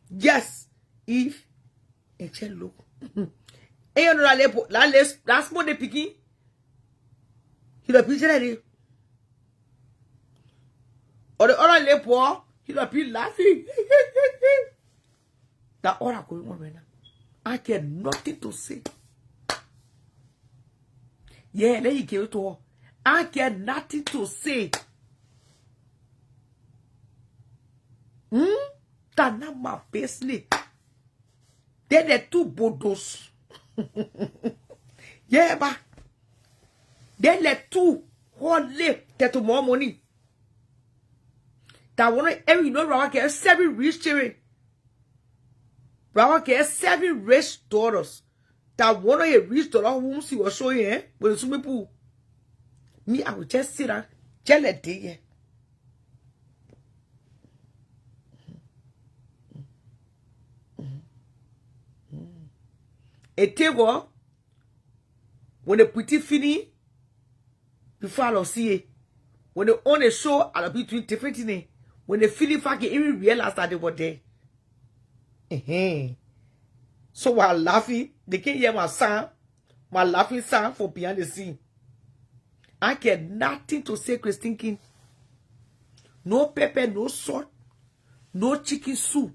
Yes, if and just look. And you know that small de picking. He the picture ready. Or the other lepo, he the be laughing. That all are going on right now. I get nothing to say. Yeah, let you give it to her. I get nothing to say. That's not my business. They're the two bodos. Yeah, but they're the two whole live that tomorrow morning. That one every you know Rawa get 7 rich children. Rawa get 7 rich daughters. That one of a rich daughter whom she was showing with the swimming pool. Me, I would just sit down, jelly. A table when the pretty fini before I'll see it. When they own a show, I'll be doing different things. When they feel it, I can even realize that they were there. So while laughing, they can't hear my sound, my laughing sound from behind the scene. I get nothing to say, Christine King. No pepper, no salt, no chicken soup.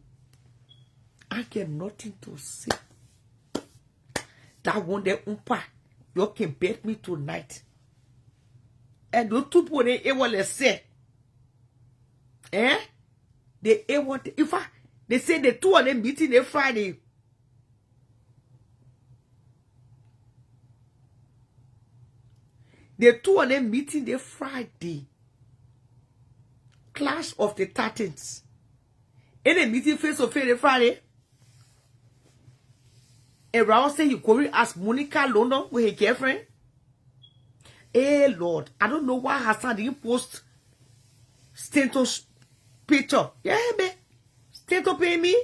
I get nothing to say. That one day, you can bet me tonight. And the two people they able say, they able to, in fact, they say the two of them meeting on Friday. The two of them meeting the Friday. Clash of the 13th. And they meeting face to face the Friday. And Raul say you going ask Monica London with her girlfriend. Hey Lord, I don't know why Hassan didn't post status picture. Yeah, man. Status pay me.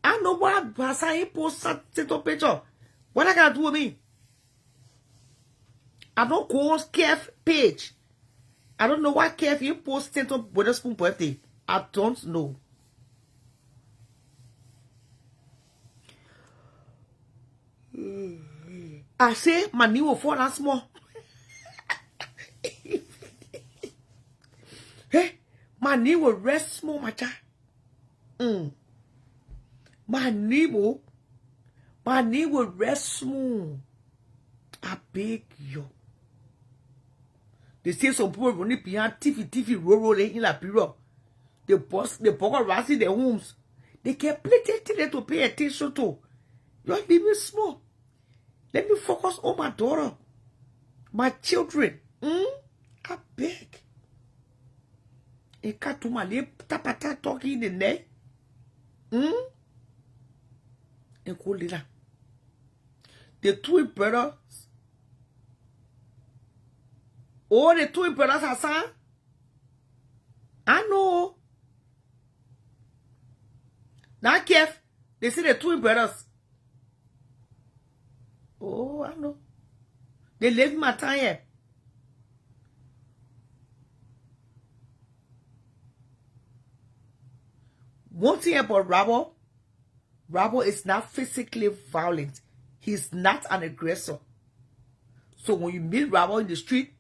I know why Hassan didn't post status picture. What I gotta do with me? I don't go on Kev page. I don't know why Kev you post status Witherspoon birthday. I don't know. I say my knee will fall and small. Hey, my knee will rest small, my child. My knee will rest small. I beg you. They say some people running behind TV rolling in Liberia. The boss around in their homes. They can play it to pay attention to. You're living small. Let me focus on my daughter, my children. I beg. A cat to my lip, tapata talking in the neck. And cool leader. The twin brothers. Oh, the twin brothers are son. I know. Now, Kev, they say the twin brothers. Oh, I know. They live my time here. One thing about Rabo is not physically violent. He's not an aggressor. So when you meet Rabo in the street,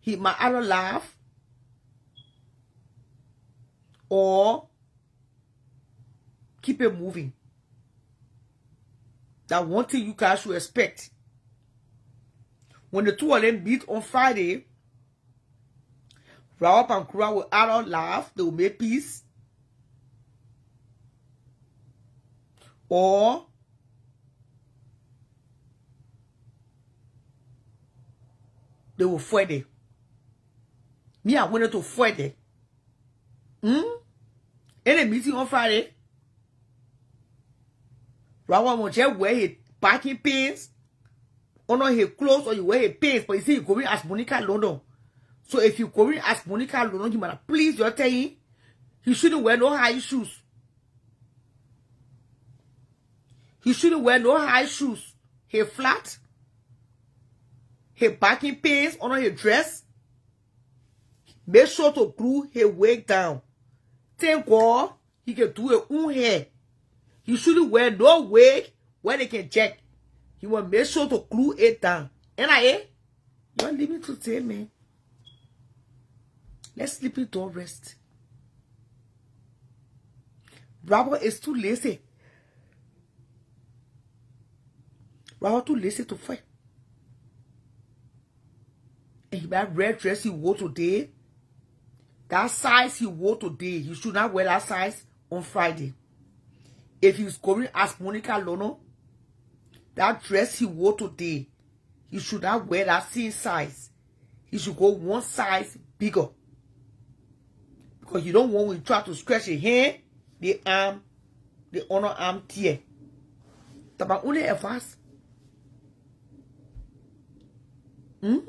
he might either laugh or keep it moving. That one thing you guys should expect. When the two of them meet on Friday, Rabo and Kura will either laugh, they will make peace, or they will fight it. Me, I wanted to fight it. In a meeting on Friday, Rabo will just wear his backing pants, or not his clothes, or you wear his pants, but you see, you go in as Monica London. So if you go in as Monica London, you might please, you're telling he shouldn't wear no high shoes. He shouldn't wear no high shoes. He flat. He backing pants on his dress. Make sure to glue his wig down. Thank God he can do his own hair. He shouldn't wear no wig where they can check. He will make sure to glue it down. And you're leaving to tell me. Let's sleep it to rest. Rabo is too lazy. Rabo too lazy to fight. And he that red dress he wore today, that size he wore today, he should not wear that size on Friday. If he's going as Monica Lono, that dress he wore today, he should not wear that same size. He should go one size bigger. Because you don't want when you try to scratch your hand, the honor arm tear. Taba only advice. When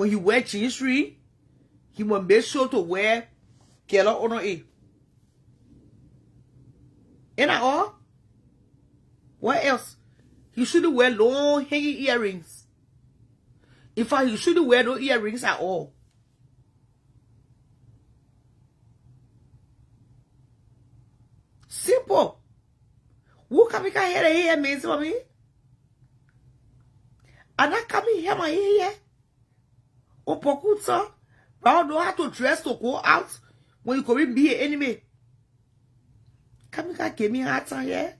you wear jeans, he must make sure to wear color honor a. And all. What else? He shouldn't wear long hanging earrings. In fact, he shouldn't wear no earrings at all. Simple. Who can make a hair here, means for me? And I come here, my hair. Oh, Pokuta. But I don't know how to dress to go out when you can be an enemy. Can you give me hard time here?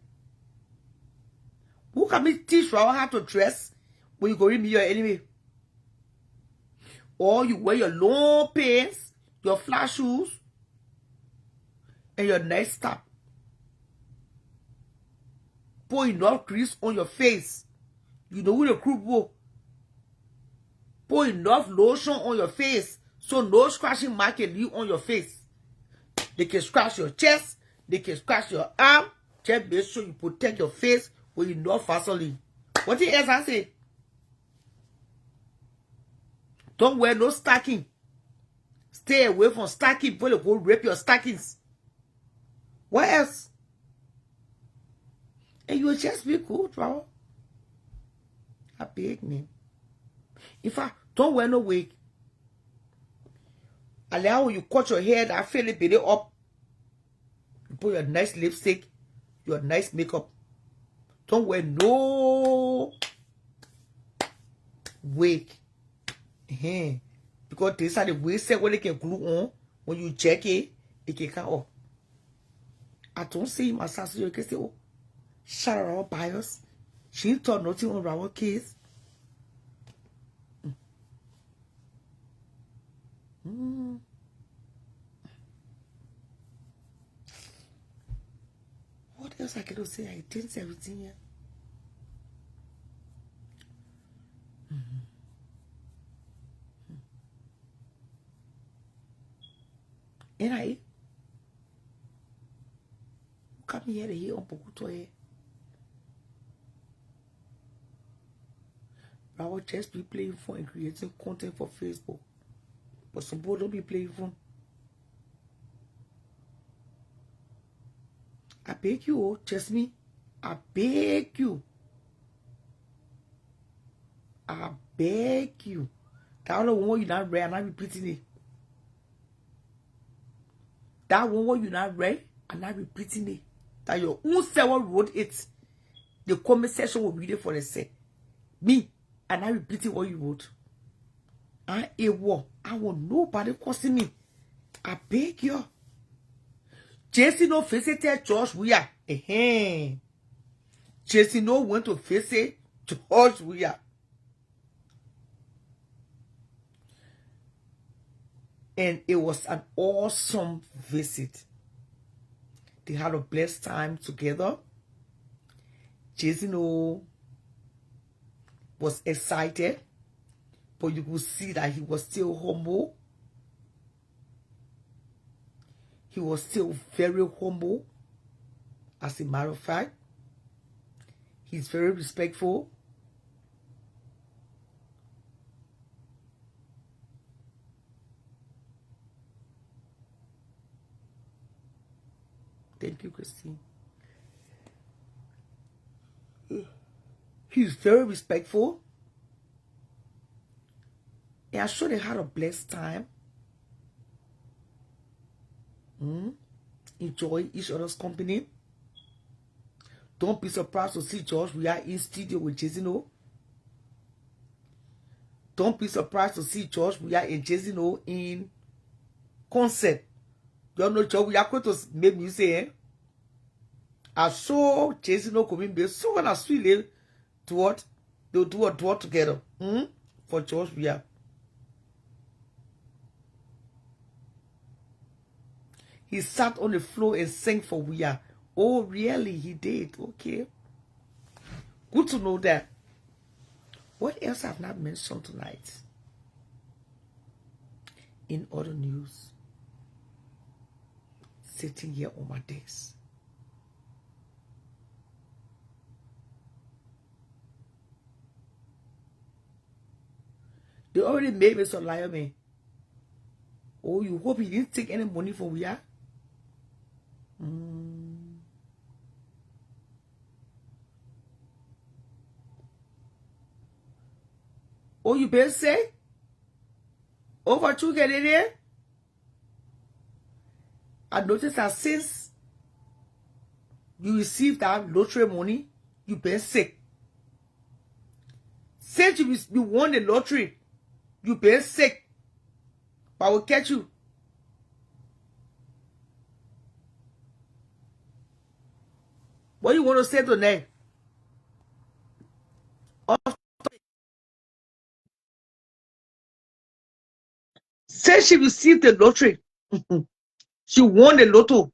Who can me teach you how to dress when you go to be your enemy? Or you wear your long pants, your flat shoes, and your nice top. Put enough grease on your face. You know who the group will. Put enough lotion on your face so no scratching mark can leave on your face. They can scratch your chest, they can scratch your arm. Just make sure you protect your face with enough Vaseline. What else I say? Don't wear no stocking. Stay away from stocking before you go rape your stockings. What else? And you will just be good, bro. A big name. In fact, don't wear no wig. Allow you cut your hair that feel it up. You put your nice lipstick, your nice makeup. Don't wear no wig. Because these are the ways that when they can glue on, when you check it, it can come off. I don't see my sister, you can say, oh, shout out our bias. She ain't taught nothing on our kids. What else I can say? I didn't say everything here. And I come here to hear on Pokuto here. I will just be playing phone and creating content for Facebook. But some people don't be playing phone. I beg you, oh, just me. I beg you. I beg you. That one you not read, I'm not repeating it. That one you not read, I'm not repeating it. That your own self wrote it. The comment section will read it for themselves. Me, I'm not repeating what you wrote. I want nobody cursing me. I beg you. Jesse no visited George Weah. Jesse no went to visit George Weah. And it was an awesome visit. They had a blessed time together. Jesse no was excited, but you could see that he was still humble. He was still very humble. As a matter of fact, he's very respectful. Thank you, Christine. He's very respectful. And I'm sure they had a blessed time. Enjoy each other's company. Don't be surprised to see George. We are in studio with Jezino. Don't be surprised to see George. We are in Jezino in concert. You know, George, we are going to make music. I saw Jezino coming back. So when I sweet to what they'll do a tour together. For George. We are. He sat on the floor and sang for We Are. Oh, really? He did. Okay. Good to know that. What else I've not mentioned tonight? In other news. sitting here on my desk. They already made me some liar, man. Oh, you hope he didn't take any money from we are? Oh, you better say? Over two get in there? I noticed that since you received that lottery money, you been sick. Since you won the lottery, you been sick. But I will catch you. What you want to say tonight? Since she received the lottery, she won the lotto.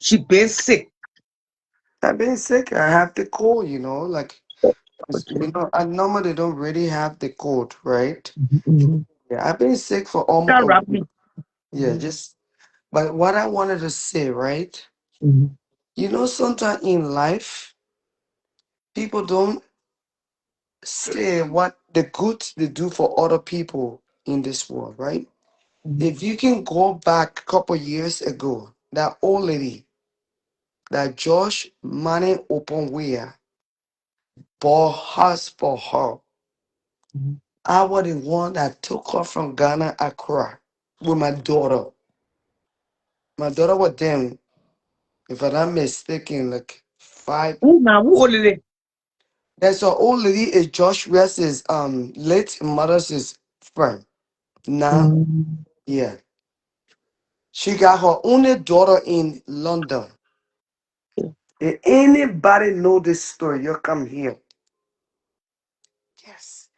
She been sick. I've been sick. I have the cold, like, Okay. I normally don't really have the cold, right? Mm-hmm. Yeah, I've been sick for almost That a wrap week. me. Yeah, Mm-hmm. just, but what I wanted to say, right? Mm-hmm. Sometimes in life, people don't say what the good they do for other people in this world, right? Mm-hmm. If you can go back a couple years ago, that old lady, that Josh Money Openwear bought house for her. Mm-hmm. I was the one that took her from Ghana, Accra, with my daughter. My daughter was then, if I'm not mistaken, like five. Who now? Who hold it? There's an old lady is Josh West's late mother's friend. Now, Mm-hmm. yeah. She got her only daughter in London. If anybody know this story, you come here. Yes.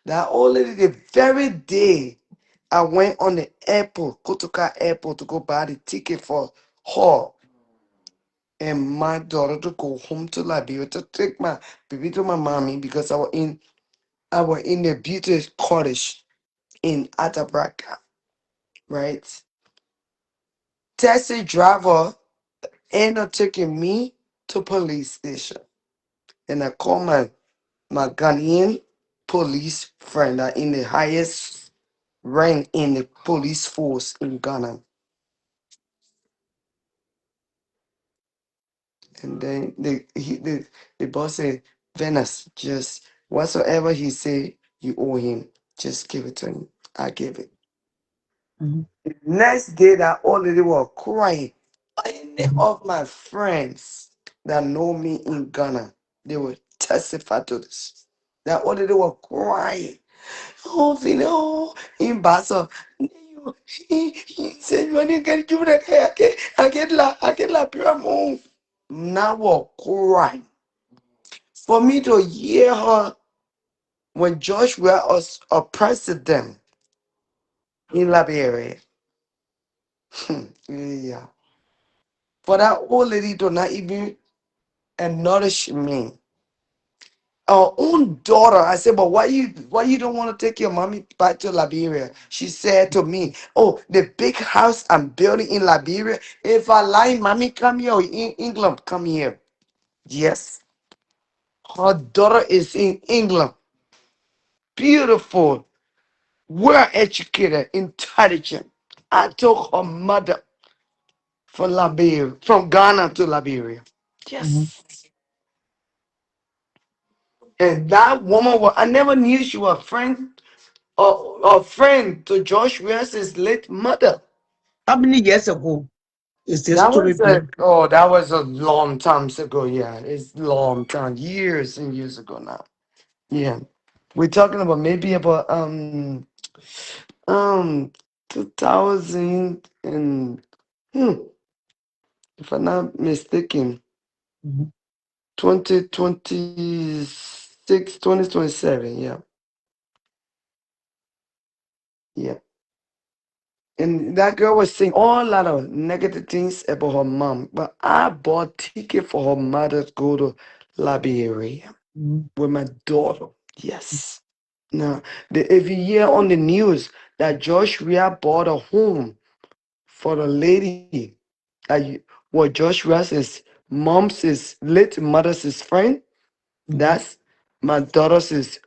That old lady, the very day I went on the airport, Kotoka airport, to go buy the ticket for her and my daughter to go home to Liberia to take my baby to my mommy because I was in the beauty cottage in Atabraka, right? Taxi driver ended up taking me to police station. And I called my Ghanaian police friend that in the highest rank in the police force in Ghana. And then the boss said, Venice, just whatsoever he say you owe him, just give it to him. I give it. Mm-hmm. Next day that old lady was crying. Any Mm-hmm. of my friends that know me in Ghana, they will testify to this. That old lady was crying. Oh, Vino, in Basso. He said, when you get you, I get la pure move. Now, was crying. For me to hear her when George was a president in Liberia. Yeah. For that old lady to not even acknowledge me. Our own daughter, I said, but why you don't want to take your mommy back to Liberia? She said to me, oh, the big house I'm building in Liberia. If I lie, mommy, come here. Or in England, come here. Yes. Her daughter is in England. Beautiful, well educated, intelligent. I took her mother from Liberia, from Ghana to Liberia. Mm-hmm. Yes. And that woman was, I never knew she was a friend to Josh West's late mother. How many years ago is this That story was being? a long time ago. Yeah, it's long time, years and years ago now. Yeah, we're talking about maybe about um 2000 and if I'm not mistaken, Mm-hmm. 2026, 2027. Yeah, yeah. And that girl was saying all a lot of negative things about her mom. But I bought ticket for her mother to go to Liberia Mm-hmm. with my daughter. Yes. Now, if you hear on the news that Josh Ria bought a home for the lady that what Joshua's mom's late mother's friend. That's my daughter's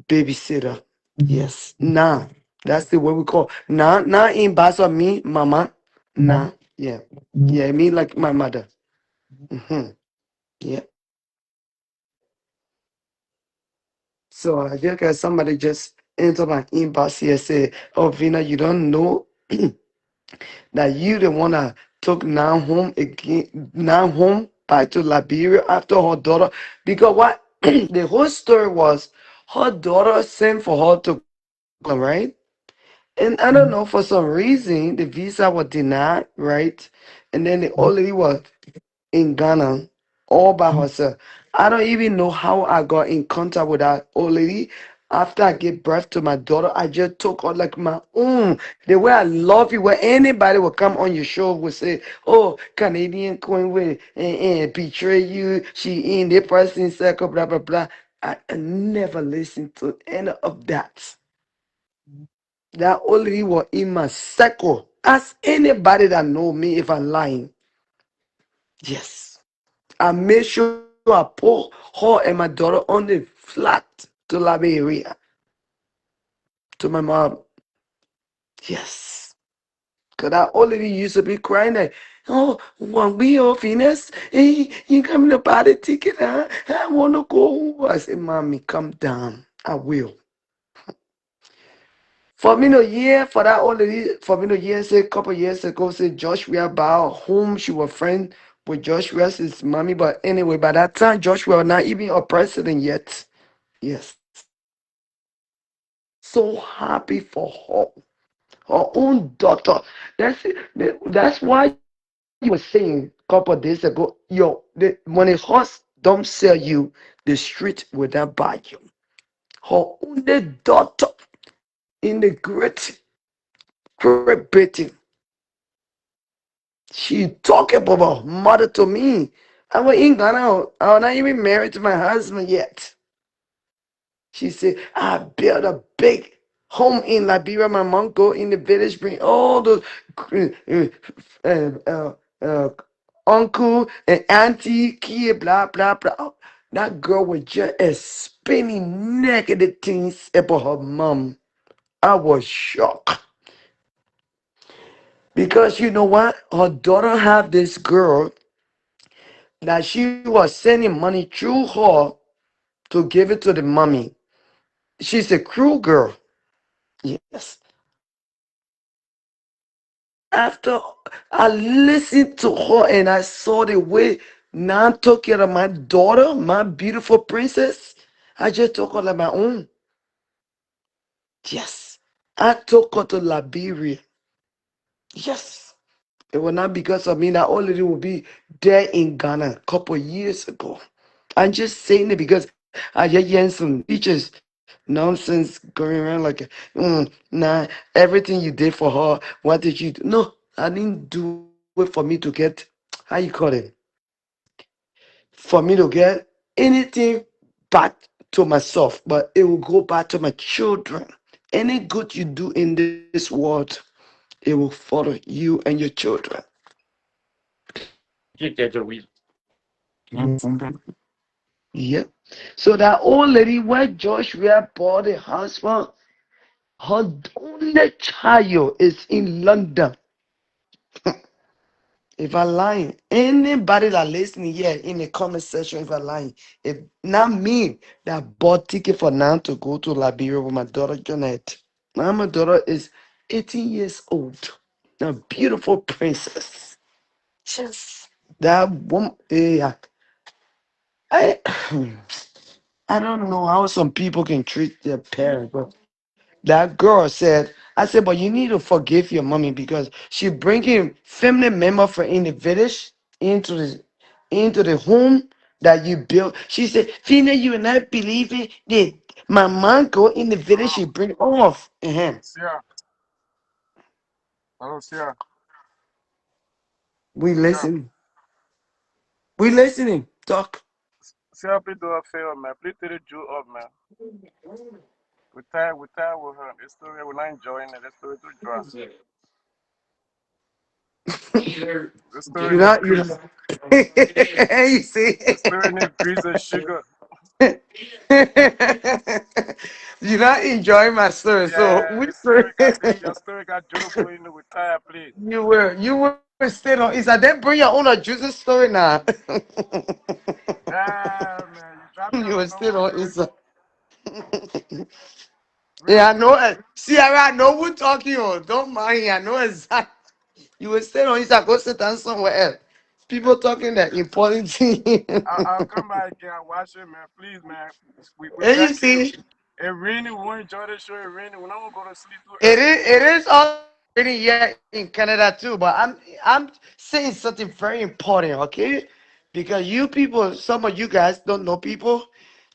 babysitter. Yes. Nah. That's the way we call. Nah in Basa me, mama. Nah. Yeah. Yeah, me like my mother. Mm-hmm. Yeah. So I just got somebody just enter my inbox here say, oh Vina, you don't know that you the one that took now home again, now home back to Liberia after her daughter. Because what the whole story was, her daughter sent for her to go to England, right? And I don't know, for some reason the visa was denied, right? And then the old lady was in Ghana all by herself. I don't even know how I got in contact with that old lady. After I gave birth to my daughter, I just took her like my own. The way I love you, where anybody will come on your show will say, oh, Canadian queen will betray you. She in the person circle, blah, blah, blah. I never listened to any of that. That old lady was in my circle. Ask anybody that know me if I'm lying. Yes. I made sure I put her and my daughter on the flat to Liberia to my mom. Yes. Because that old lady used to be crying like, oh, when we all Venus, hey, you coming to buy the ticket, huh? I want to go. I said, Mommy, calm down. I will. For me, no year, for that old lady, for me, no year, say, a couple years ago, say, Joshua about whom she was friend with Joshua's mommy. But anyway, by that time, Joshua was not even a president yet. Yes. So happy for her own daughter. That's why you were saying a couple of days ago, yo, when a horse don't sell you, the street will not buy you. Her only daughter in the Great Britain, she talk about her mother to me. I was in Ghana. I was not even married to my husband yet. She said, I built a big home in Liberia. My mom go in the village, bring all those uh, uh, uh, uh, uncle and auntie, kid, blah, blah, blah. Oh, that girl was just spinning negative things about her mom. I was shocked. Because you know what? Her daughter have this girl that she was sending money through her to give it to the mommy. She's a cruel girl. Yes. After I listened to her and I saw the way Nan took care of my daughter, my beautiful princess, I just took her like my own. Yes. I took her to Liberia. Yes. It was not because of me that old lady will be there in Ghana a couple years ago. I'm just saying it because I just hearing some teachers nonsense going around like, nah, everything you did for her, what did you do? No, I didn't do it for me to get, how you call it, for me to get anything back to myself, but it will go back to my children. Any good you do in this world, it will follow you and your children. Yep. So that old lady where Joshua bought a house for, her only child is in London. If I lying, anybody that listening here in the comment section, if I lying, if not me that bought ticket for now to go to Liberia with my daughter Janet. Now my daughter is 18 years old, a beautiful princess. Yes. That woman, I, I don't know how some people can treat their parents, but that girl said, I said, but you need to forgive your mommy because she bringing family member from in the village into the home that you built. She said, Fina, you are not believing that my mom go in the village, she bring off. Sia, hello, Sia, We Sia, listen. We listening. Talk. Sia, please do a favor, man. Please take the Jew up, man. We tired with her. This story, we're not enjoying it. This story too dry. The You story need know, you grease. know. You see. The story need grease and sugar. You're not enjoying my story, so Yeah, which story? your story got Jollof in it with tire plate. You were still on. Is that then bring your own juicy story now? Yeah, man, you drop me You on were the number, still on bro. Insta. Real Yeah, I know. quick. Sierra, I know who talking on. Don't mind. I know exactly. You were still on Insta. Go sit down somewhere else. People talking that important thing. I'll come back again and watch it, man. Please, man. We And you back here. see, It raining. We want to enjoy the show. It raining. We're not going to go to sleep too it early. is. It is also raining here in Canada too. But I'm saying something very important, okay? Because you people, some of you guys don't know people.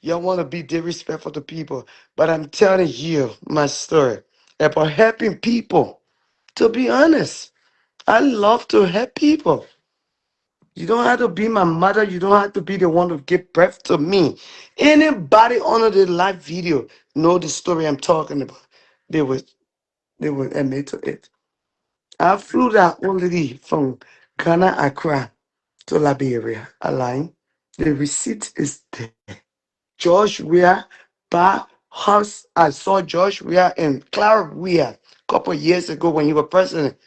Y'all want to be disrespectful to people. But I'm telling you my story about helping people. To be honest, I love to help people. You don't have to be my mother. You don't have to be the one to give birth to me. Anybody under the live video know the story I'm talking about. They were they will admit to it. I flew that only from Ghana, Accra to Liberia. Align. The receipt is there. George Weah, by house. I saw George Weah and Clara Weah a couple of years ago when he was president.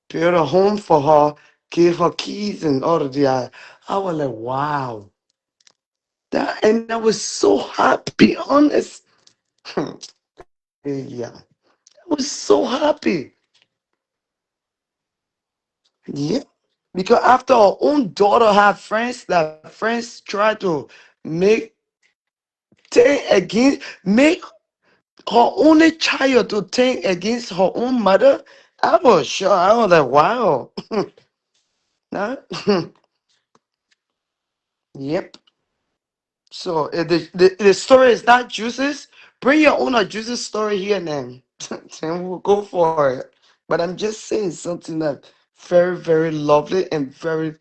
Built a home for her, gave her keys and all of that. I was like, wow. That and I was so happy, honest. Yeah. I was so happy. Yeah. Because after our own daughter had friends, that friends tried to make take against make her only child to take against her own mother. I was sure. I was like, wow. Nah. Yep. So the story is not juices. Bring your own juices story here, then. Then we'll go for it. But I'm just saying something that very, very lovely and very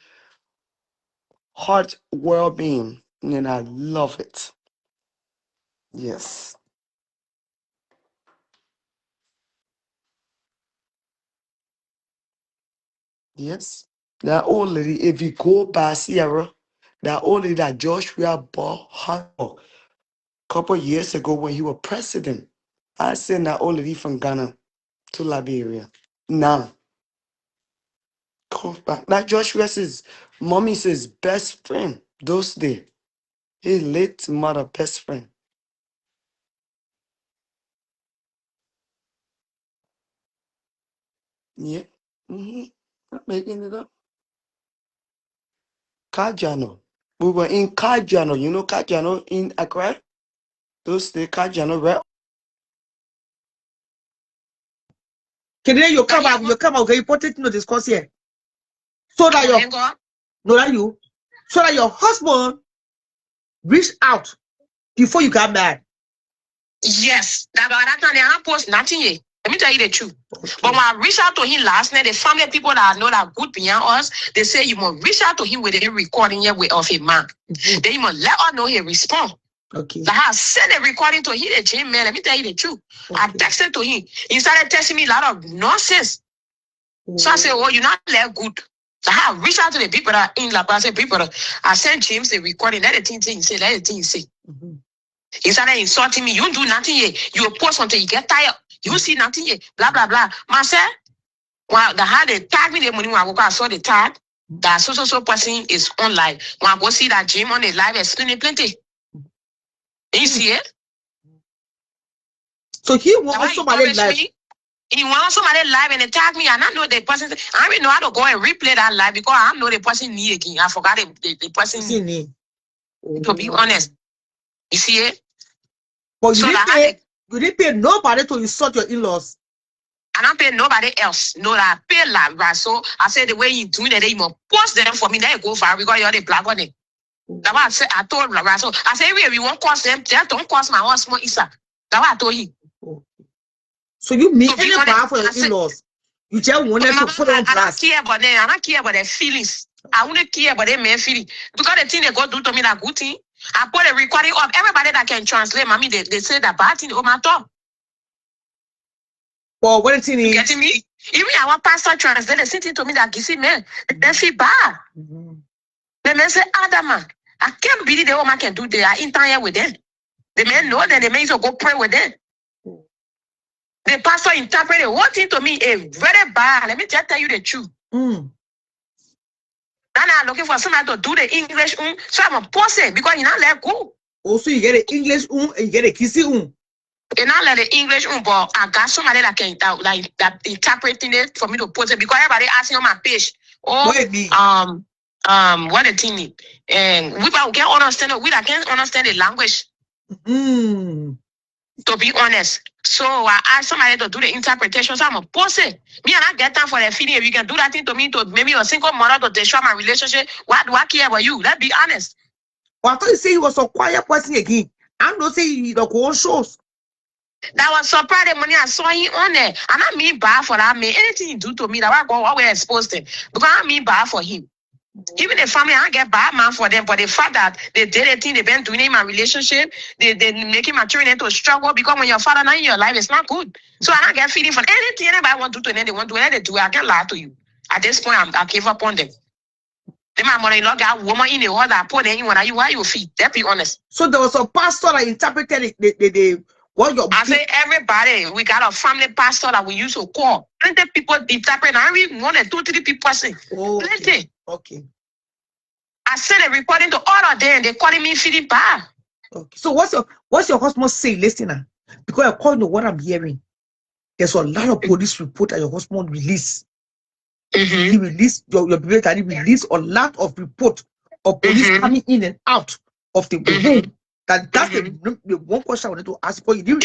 heart well-being. And I love it. Yes. Yes. That old lady, if you go by Sierra, that old lady that Joshua bought her a couple years ago when he was president. I sent that old lady from Ghana to Liberia. Now, come back. That Joshua's his mommy's his best friend those days. His late mother best friend. Yeah. Mm-hmm. Not making it up. Kajano. We were in Kajano. You know Kajano in Accra? Those days, Kajano, right? Today you come out, okay, you put it in the discourse here. So that your no that you so that your husband reached out before you got married. Yes, that time they have post nothing yet. Let me tell you the truth. Okay. But when I reached out to him last night, the family people that I know that are good beyond us, they say you must reach out to him with a recording here with of a man. Mm-hmm. Then you must let us know he respond. Okay. Like I sent a recording to him, the Jane man. Let me tell you the truth. Okay. I texted to him. He started texting me a lot of nonsense. Mm-hmm. So I said, "Oh, you're not that good." So I reached out to the people that are in La Paz. I said, "People, I sent James the recording. Let the thing say. Let the thing say." Mm-hmm. He started insulting me. You don't do nothing here. You post until you get tired. You see nothing here. Blah, blah, blah. Myself, well, the how they tag me the money when I saw the tag. That so person is on live. When I go see that Jim on the live, explaining plenty. You see it? So he wants somebody live. He wants somebody live and they tag me, and I know the person. I don't even know how to go and replay that live because I know the person need again. I forgot the person need. To be honest. You see it? But you didn't pay nobody to insult your in-laws. I don't pay nobody else. No, I pay right. So I said the way you doing it, you must post them for me. Then you go far because you're the black on it. That's why I said I told right. So I said we won't cost them. They don't cost my house more Isa. That's why I told him. So you mean any power for your in-laws? You just want them to put on blast. I don't care about their feelings. I wouldn't care about their men feeling. Because the thing they go do to me that good thing. I put a recording of everybody that can translate. Mommy, they say that bad thing on my top. But what the thing is, you getting me? Even our pastor translated sitting to me that you see, man, they feel bad. The man say, Adama, I can't believe the woman can do that. I intern with them. The man know that the man to go pray with them. The pastor interpreted one thing to me is very bad. Let me just tell you the truth. Now I'm looking for somebody to do the English, so I'm a person because you not let go. Also, you get the English and you get the kissy You not let the English, but I got somebody that can that interpreting it for me to post it because everybody asking on my page. Oh, what the thing is, and we can't understand it. We can't understand the language. To be honest, so I asked somebody to do the interpretation. So I'm a person. Me and I get time for the feeling. If you can do that thing to me, to maybe a single mother to destroy my relationship, what do I care about you? Let's be honest. Well, I thought you say he was a quiet person again. I'm not saying he don't go on shows. That was surprised the money I saw him on there. And I mean bad for that man. Anything he do to me, that I go always exposed him. Because I mean bad for him. Even the family, I get bad man for them, but the fact that they did a thing, they've been doing in my relationship, they making my children to struggle because when your father not in your life, it's not good. So I don't get feeling for anything anybody want to do to them, they want to do it, they do it. I can't lie to you. At this point, I give up on them. Then my mother-in-law got a woman in the hall that put them in when you are your feet. Let's be honest. So there was a pastor that interpreted what your I say everybody, we got a family pastor that we used to call. Plenty people interpret. I read more than 2-3 people say. Plenty. Okay. I sent a recording to all of them. They calling me feeling bad. Okay. So what's your husband say, listener? Because according to what I'm hearing, there's a lot of police report that your husband released. He released your baby daddy released a lot of report of police coming in and out of the home. That's the one question I wanted to ask for you.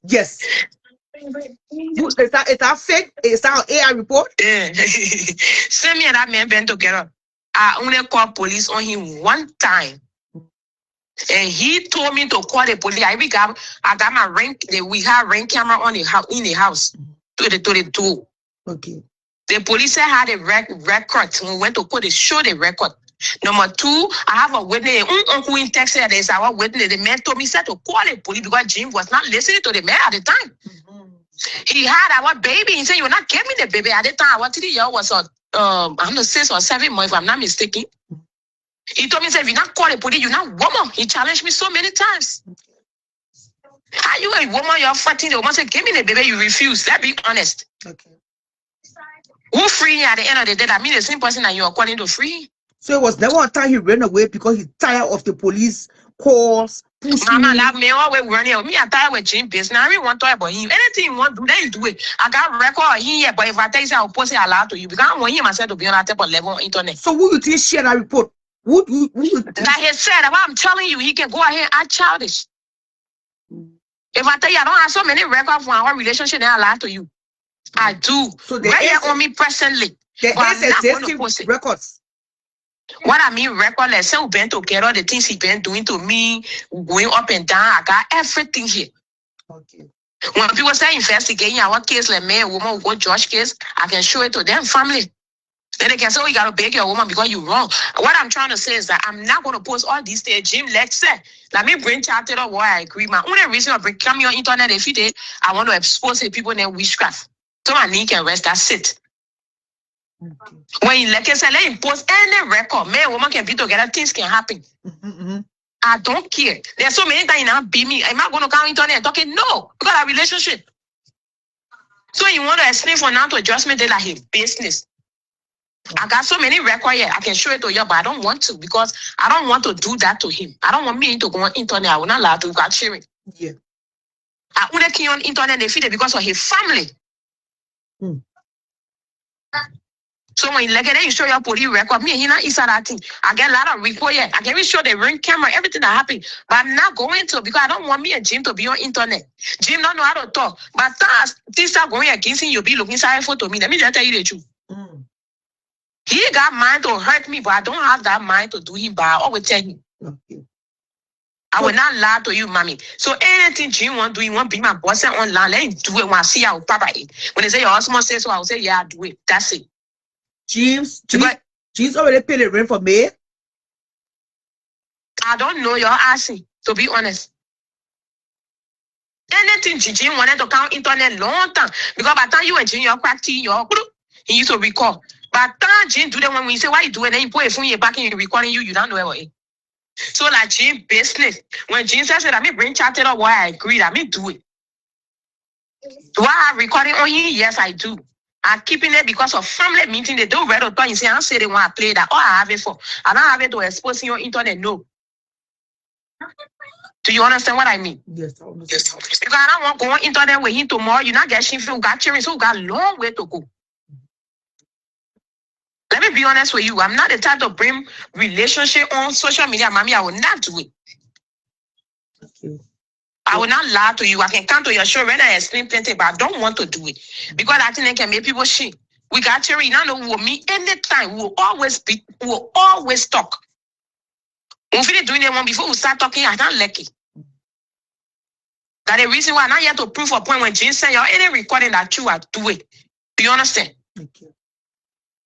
Yes. Is that fake? Is that an AI report? Send me and that man been together. I only called police on him one time. And he told me to call the police. I got my ring. We have ring camera on in the house to the door. Okay. The police had a record. When we went to court, they showed the record. Number 2, I have a witness. Uncle in Texas, there's our witness. The man told me said to call the police because Jim was not listening to the man at the time. He had our baby. He said, "You're not giving me the baby." At the time, our 3-year-old was I'm not 6 or 7 months, if I'm not mistaken. He told me, "If you're not calling the police, you're not woman." He challenged me so many times. How you a woman? You're 14. The woman said, "Give me the baby." You refuse. Let's be honest. Okay. Who free at the end of the day? That means the same person that you are calling to free. So it was never a time he ran away because he's tired of the police calls. Mama, that me always running. Me, I'm tired with Jim business. I really want to talk about him. Anything you want to do, then you do it. I got record here, but if I tell you, I'll post it aloud to you because I want him myself to be on that type of level on internet. So who you think share that report? Who you think? Like he said, what I'm telling you, he can go ahead and act childish. If I tell you, I don't have so many records for our relationship, then I lie to you. I do. So right here on me presently. The records. What I mean, record, let's say we been together, the things he been doing to me, going up and down, I got everything here. Okay. When people say investigating our case, like man, woman, will go judge case, I can show it to them, family. Then they can say, "Oh, you gotta beg your woman because you're wrong." What I'm trying to say is that I'm not gonna post all these things. Jim, let's say, let me bring charted up what I agree. My only reason I bring coming on internet every day, I want to expose the people in witchcraft. So my knee can rest, that's it. Okay. When you like I said, let him post any record, man, woman can be together, things can happen. I don't care. There's so many times now be me. Am I gonna come internet and talking? No, because our relationship. So you want to explain for now to adjustment, they like his business. I got so many records here. I can show it to you, but I don't want to because I don't want to do that to him. I don't want me to go on internet. I will not allow to go sharing. Yeah. I only came on internet they feed it because of his family. So when you look at it, you show your police record. Me and he not inside that thing. I get a lot of report here. I can even show the ring camera, everything that happened. But I'm not going to because I don't want me and Jim to be on internet. Jim don't know how to talk. But things start going against him, you'll be looking inside for to me. Let me just tell you the truth. He got mind to hurt me, but I don't have that mind to do him bad. I always tell him. Okay. I will not lie to you, mommy. So anything Jim want to do, you want to be my boss online, let him do it when I see how Papa is. When they say your husband says so, I will say, yeah, do it. That's it. James already paid the rent for me. I don't know, you're asking, to be honest. Anything Gigi wanted to count internet long time. Because by the time you were doing your practice, he used to record. But time Gene do that when we say why you do it, then you put a phone in your back and you're recording you don't know it. So like Gene business. When Gene says that I mean bring chatted up why I agree, I mean do it. Why I recording on here? Yes, I do. I'm keeping it because of family meeting. They don't read or you say I say they want to play that. All I have it for. I don't have it to expose your internet. No. Do you understand what I mean? Yes, I understand. Because I don't want to go on internet with him tomorrow. You're not getting you got cheering, so you got a long way to go. Let me be honest with you. I'm not the type to bring relationship on social media, mommy. I will not do it. Okay. I will not lie to you. I can come to your show when I explain plenty, but I don't want to do it. Because I think it can make people shit. We got cheering. You know, with me anytime. We'll always talk. When we finish doing it one before we start talking, I don't like it. That's the reason why I'm not yet to prove a point when Jane said, you're any recording that you are doing. Do you understand? Thank you.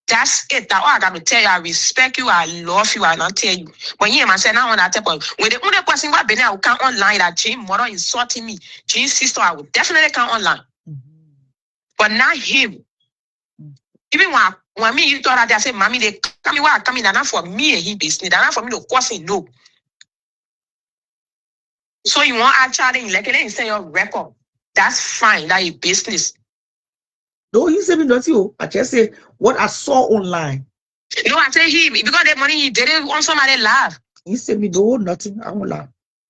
That's it. That's all I got to tell you. I respect you. I love you. I not tell you. But yeah, man, say now on that type of when the only person who I will come online that Jane mother insulting me, Jane's sister, I will definitely come online. But not him. Even when me you thought that I said, mommy, they come in where I come in, they're not for me and him business. They're not for me to course him, no. So you want actually like it instead your record. That's fine. That's a business. No, you say me nothing. I just say what I saw online. No, I say him because the money he did it on somebody live. You say me no nothing. I won't lie.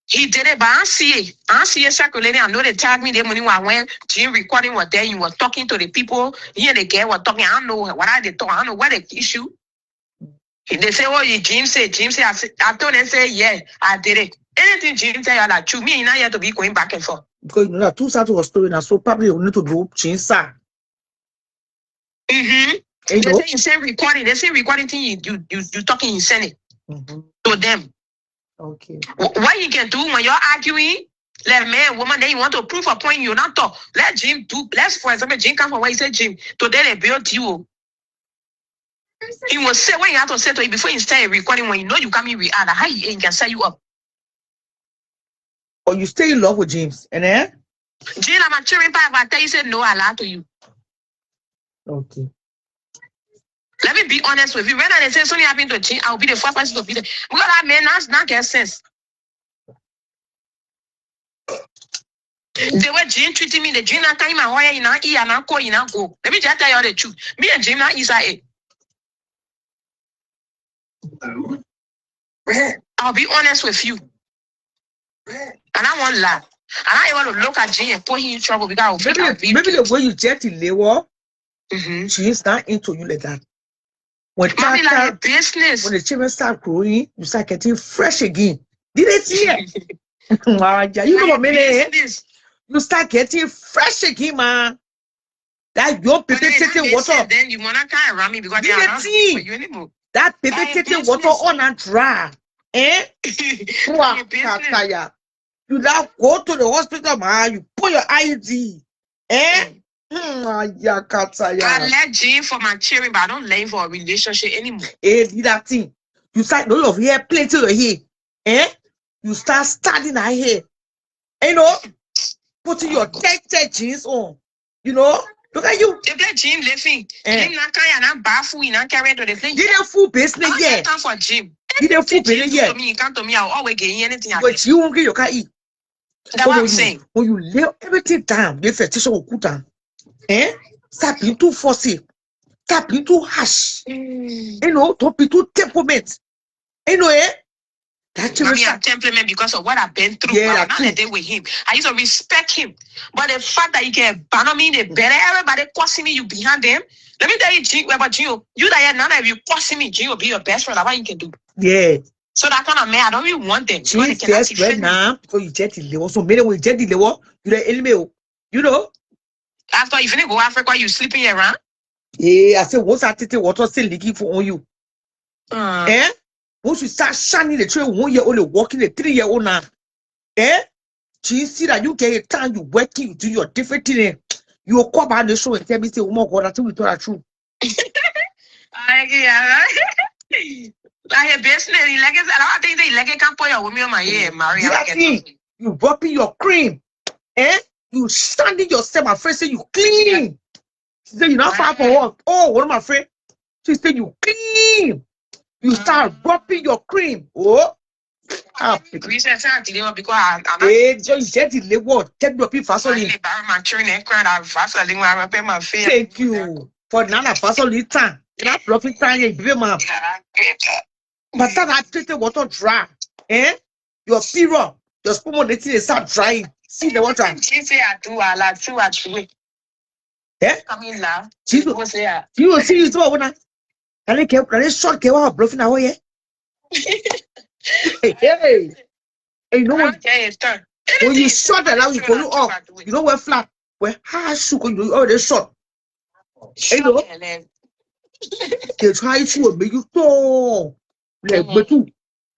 He did it, but I see it. I see it circulating. I know they tagged me the money when I went. Jim recording was there. You were talking to the people. He and the girl were talking. I don't know what I did talk. I don't know what the issue. They say, oh, Jim said. I told them, say, yeah, I did it. Anything Jim said, like, to me, not yet to be going back and forth. Because you know that two sides of a story now, so probably you need to do change side. They say you say recording. They say recording thing you talking, you send it to them. Okay. What you can do when you're arguing, like man, woman, then you want to prove a point, you not talk. Let Jim do. Let's for example, Jim come from where he said Jim. Today they built you. He will say when you have to say to you before you start recording when you know you come in react, how he can set you up. Or you stay in love with James, and then Jim, I'm a cheering part, but he said no, I lie to you. okay. Let me be honest with you. When I say something happened to Jim, I'll be the first person to be there. Because that man that's not get sense. The way Jim treating me, the Jim not carry my wire in and eat and I call in and go. Let me just tell you the truth. Me and Jim not inside it. I'll be honest with you. And I won't lie. And I want to look at Jim and put him in trouble because maybe the way you jet in Lewa, she's not into you like that. When mommy like a business. When the children start growing, you start getting fresh again. Did it see? You know what I mean? You start getting fresh again, man. That your paper taking water. Then you wanna kind around me because they are not for you anymore. That paper taking water on and dry. Eh? You now go to the hospital, man. You put your ID. Eh? I let Jim for my cheering, but I don't let him for a relationship anymore. Eh, do that thing. You start no of hair, plenty of hair. Eh? You start studying our hair. You know, putting your tech jeans on. You know, look at you. If that Jim living, Jim not carry and bafu, not carry to the thing. Did a full business yet? Come for Jim. Did a full business yet? Come to me, I'll always get anything. But you won't get your car eat. That's what I'm saying. When you lay everything down, you say teacher will cool down. Eh? Stop being too fussy. Stop being too harsh. You know, don't be too temperament. You know, eh? That's I'm temperament because of what I've been through. Yeah, I'm not there with him. I used to respect him. But the fact that you can ban me, the better everybody cursing me, you behind them. Let me tell you, Gio, you that none of you cursing me, Gio will be your best friend. What you can do. Yeah. So that kind of man, I don't even want them. She's best friend now because you jet the level. So maybe when you jet the level, you're the enemy. You know? After if you go Africa, you sleeping around? Yeah, I said, what's that water still leaking for on you? Eh? Once you start shining the trail, 1 year old walking the 3-year-old now. Eh? Do you see that you get a time you working, you do your different thing? You will come out the show and tell me, say, oh my God, I think we told that true. Like a business, I don't think they like it can't put your woman on my ear, Maria. You dropping your cream. You standing yourself, my friend say you clean. She said you not far for work. Oh, what my friend? She said you clean. You start rubbing your cream. Oh. Recent time today because I'm Just get the label. Take your people fasolin. my training crowd. I'm fastening my pay my face. Thank you for nana fasolin time. That profit time you be man. But that I treated water dry. Your period, your sperm they start drying. See the water. She say I do I like two at the way. Come in now. You will see you to one. Can I short get out bluffing away? Hey. You know what? When you short that out, you pull it off. You know where flat? Where how should you already short? You know? They try to make you tall. But you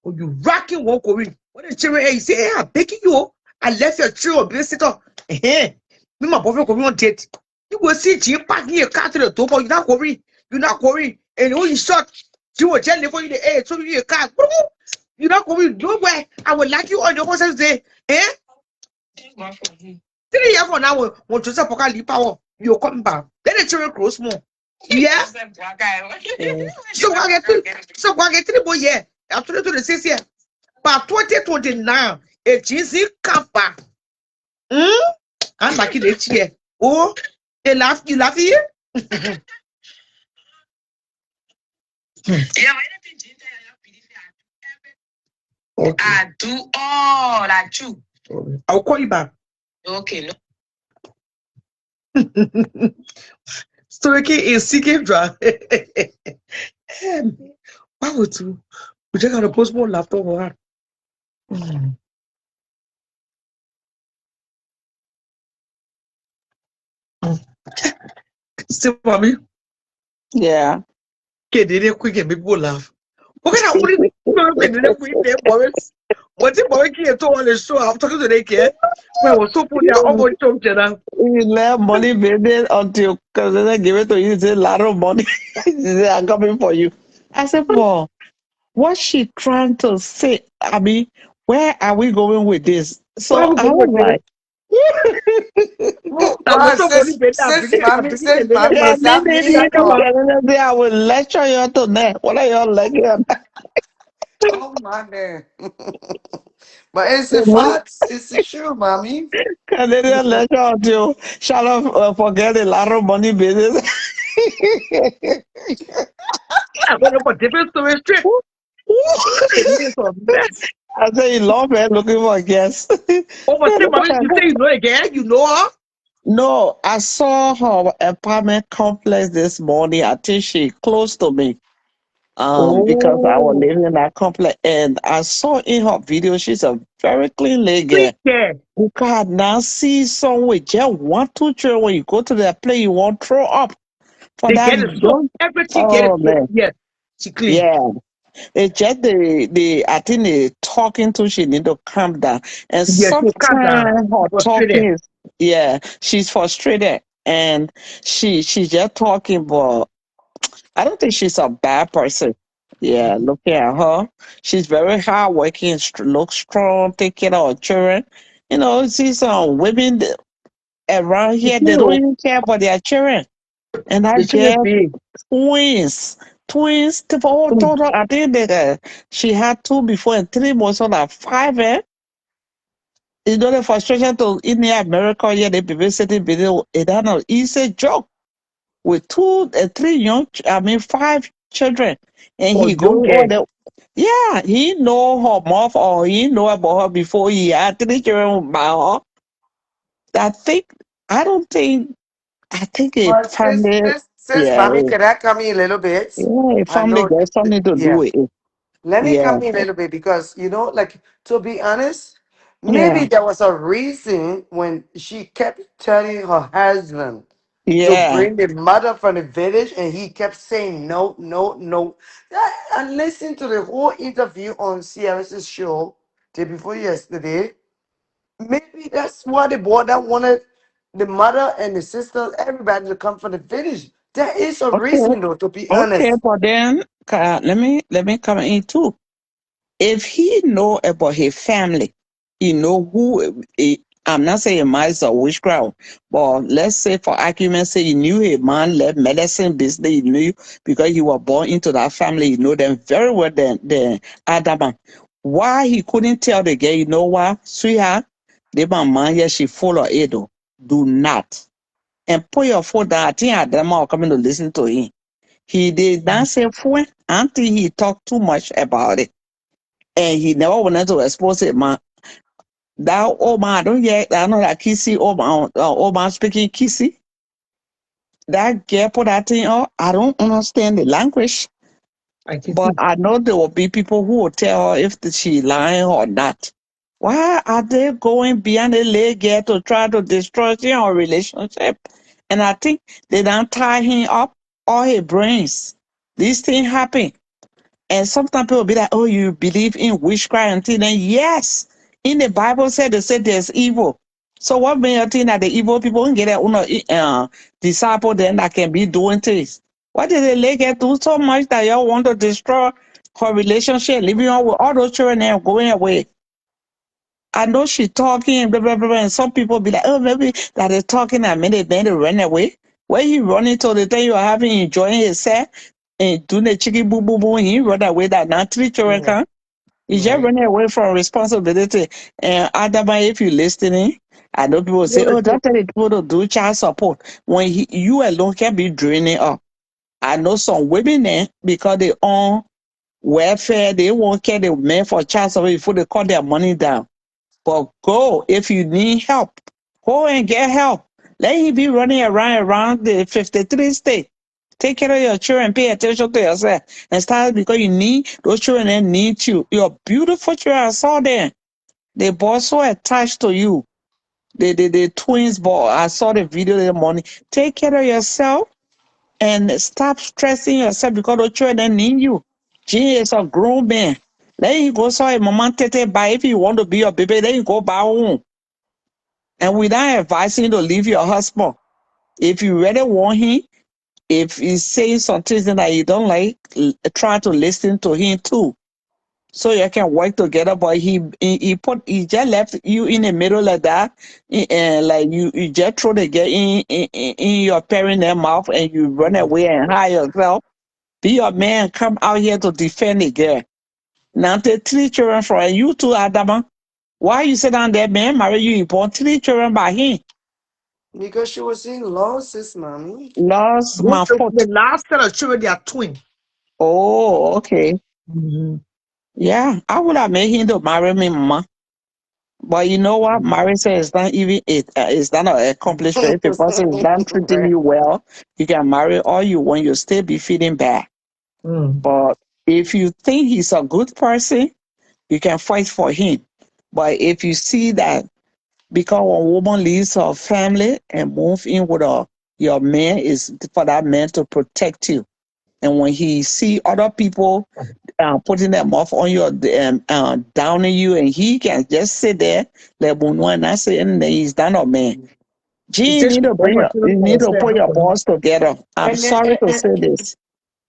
when you rocking walk away. When the children hey say, hey, I'm taking you. I left your children visitor. Me my boyfriend coming on date. You will see Jim parking your car to the door, but you're not worried. You're not worried. And when you shot, you will tell for you the air, so you a car. You're not going nowhere. I will like you on your horses day. 3 years from now, when you say Poka power, you come back. Then the children grow small. Yeah. So I get 3 boy, yeah. After the 6 years. But 2029, it is in Kappa. I'm back in the year. Oh, you laugh here? Okay. I do all I do. I'll call you back. Okay, no. Story is seeking drive. Why would you? We just got a postpone laptop or what? Still, mommy? Yeah. Okay, they didn't quick and people laugh. Okay, now what is it? What's it boy here to on the show? I'm talking to the kid. Well, was so put there almost choked you now. You left money baby until because they give it to you. It's a lot of money. They are coming for you. I said, well, what's she trying to say? I mean, where are we going with this? So I was like, Mommy said, yeah, is that me? I will lecture you tonight. What are y'all lecturing? Oh my man. But it's the facts. It's the truth, mommy. Canadian lecture until shall not forget a lot of money business. I'm going to put different stories straight. I say, love man looking for a guest. Oh, but say, mommy, you say you know again? You know her? No, I saw her apartment complex this morning. I think she close to me. Because I was living in that complex, and I saw in her video she's a very clean lady. You can now see some with just 1, 2 children. When you go to that place, you won't throw up. For they that, get it so everything get it. Man. Yes, she clean. Yeah. It's just the I think the talking to she need to calm down. And sometimes her talking is she's frustrated and she's just talking, but I don't think she's a bad person. Yeah, looking at her, she's very hardworking, looks strong, take care of her children. You know, see some women around here, they don't even care about their children. And I just twins. Total, I think that she had 2 before and 3 more, so like 5. You know the frustration to in the America here, they babysitting video. It's not an easy job with 2 and 3 5 children, and he go on the. Yeah, he know her mom or he know about her before he had 3 children by her. I think it family. Mommy, can I come in a little bit? Yeah, family got something to do with it. Let me come in a little bit because, like, to be honest, maybe there was a reason when she kept telling her husband to bring the mother from the village and he kept saying no, no, no. I listened to the whole interview on CRS's show day before yesterday. Maybe that's why the boy that wanted the mother and the sister, everybody to come from the village. There is a reason, though, to be honest. Okay, but then let me come in too. If he know about his family, he know who I'm not saying mice or witchcraft, but let's say for argument's sake, you knew a man left medicine business, you knew because he was born into that family, you know them very well than Adam. Why he couldn't tell the girl, you know what, sweetheart, the man here, she full of it, though. Do not. And put your foot down. I think Adam are coming to listen to him. He did not say fool until he talked too much about it. And he never wanted to expose it, man. That old man, I don't get, I know that Kissy, old man speaking Kissy. That girl put that thing on. I don't understand the language, but I know there will be people who will tell her if she lying or not. Why are they going beyond the leg girl to try to destroy your relationship? And I think they don't tie him up all his brains. These things happen. And sometimes people be like, oh, you believe in witchcraft and then yes, in the Bible they said there's evil. So what made you think that the evil people can get their disciple then that can be doing things? What did they like get do so much that y'all want to destroy her relationship, living on with all those children and going away? I know she talking, blah, blah, blah, blah, and some people be like, oh, maybe that is talking and made they run away. Where you running to the thing you are having, enjoying yourself, and doing the chicken boo boo boo, and you run away that now 3 children come. You just running away from responsibility. And Adama, if you're listening, I know people say, oh, don't tell the people to do child support. When you alone can be draining up. I know some women there, because they own welfare, they won't care the men for child support before they cut their money down. But go, if you need help, go and get help. Let him be running around the 53 state. Take care of your children, pay attention to yourself. And start because you need, those children that need you. Your beautiful children, I saw them. They both so attached to you. The twins, boy, I saw the video this morning. Take care of yourself and stop stressing yourself because those children that need you. Gene is a grown man. Let him go saw a mama tete buy. If you want to be your baby, let him go buy home. And without advising you to leave your husband. If you really want him, if he's saying something that you don't like, try to listen to him too. So you can work together, but he just left you in the middle like that, and like you just throw the girl in your parent mouth and you run away and hide yourself. Be your man, come out here to defend the girl. Now take 3 children from you too, Adama. Why you sit down there, man, marry you, you born 3 children by him? Because she was in losses, mommy. Lost my foot. The last set of children, they are twin. Oh, okay. Mm-hmm. Yeah, I would have made him to marry me, mama. But you know what? Marriage is not even it's not an accomplishment. If a person is not treating you well, you can marry all you want, you still be feeling bad. But if you think he's a good person, you can fight for him. But if you see that because a woman leaves her family and move in with your man is for that man to protect you. And when he see other people putting their mouth on you, downing you, and he can just sit there, like when I say anything, he's not a man. Gee, you need to put your balls together. I'm sorry to say this.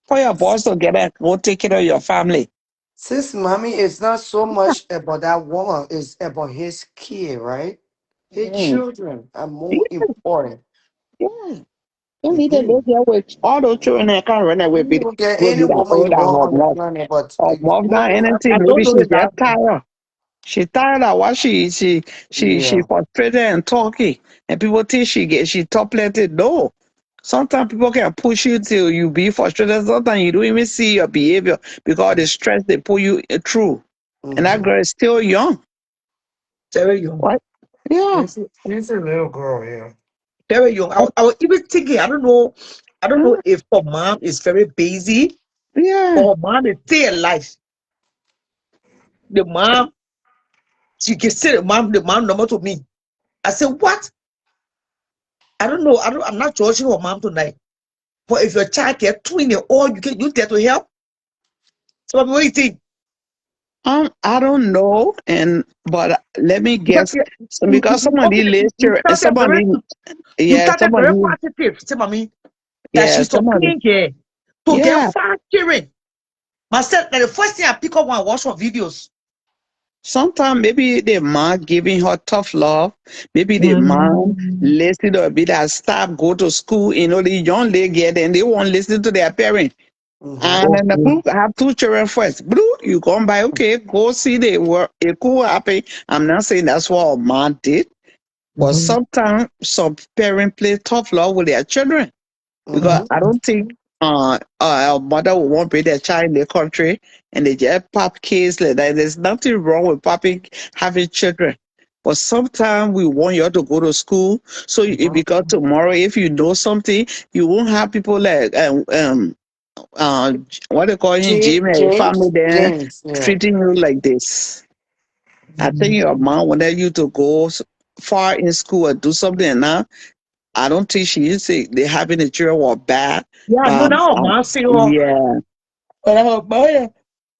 Put your balls together and go take care of your family. Sis, mommy, it's not so much about that woman, it's about his kid, right? His children are more important. Yeah. You need to live there with all those children that can't run away. You don't get Will be any that woman old you that want her on the mouth. planet, but Or you mouth not know, anything. I Maybe don't know she if just that. tired. She tired of what she yeah. frustrated and talking. And people think she top-plated. No. Sometimes people can push you till you be frustrated. Sometimes you don't even see your behavior because the stress they put you through. And that girl is still young. Very young. What? Yeah. She's a little girl, yeah. Very young. I was even thinking, I don't know if her mom is very busy Yeah. or her mom is still alive. The mom, she can say the mom number to me. I said, what? I don't know. I'm not judging her mom tonight. But if your child get twin or you there to help. So what do you think? I don't know, but let me Because guess. So because somebody you later, started very somebody, you yeah, started very somebody, positive, say mommy, that yeah, she's so somebody, clean here to get yeah. 5 children. Myself, now the first thing I pick up when I watch her videos. Sometimes maybe the mom giving her tough love. Maybe the mom listen to a bit that stop, go to school. The young lady get and they won't listen to their parents. And then the Okay. group have 2 children first. Blue, you come by, okay, go see the work. It cool happy. I'm not saying that's what a mom did, but sometimes some parents play tough love with their children. Because I don't think a mother will want to bring their child in the country and they just pop kids like that. There's nothing wrong with popping having children. But sometimes we want you to go to school. So because tomorrow, if you know something, you won't have people like uh what they call him, Jim and family there James, yeah. treating you like this. I think your mom wanted you to go far in school and do something, and now I don't think she used to they having the children were bad. Yeah, no, Um, no, um man, see you. yeah,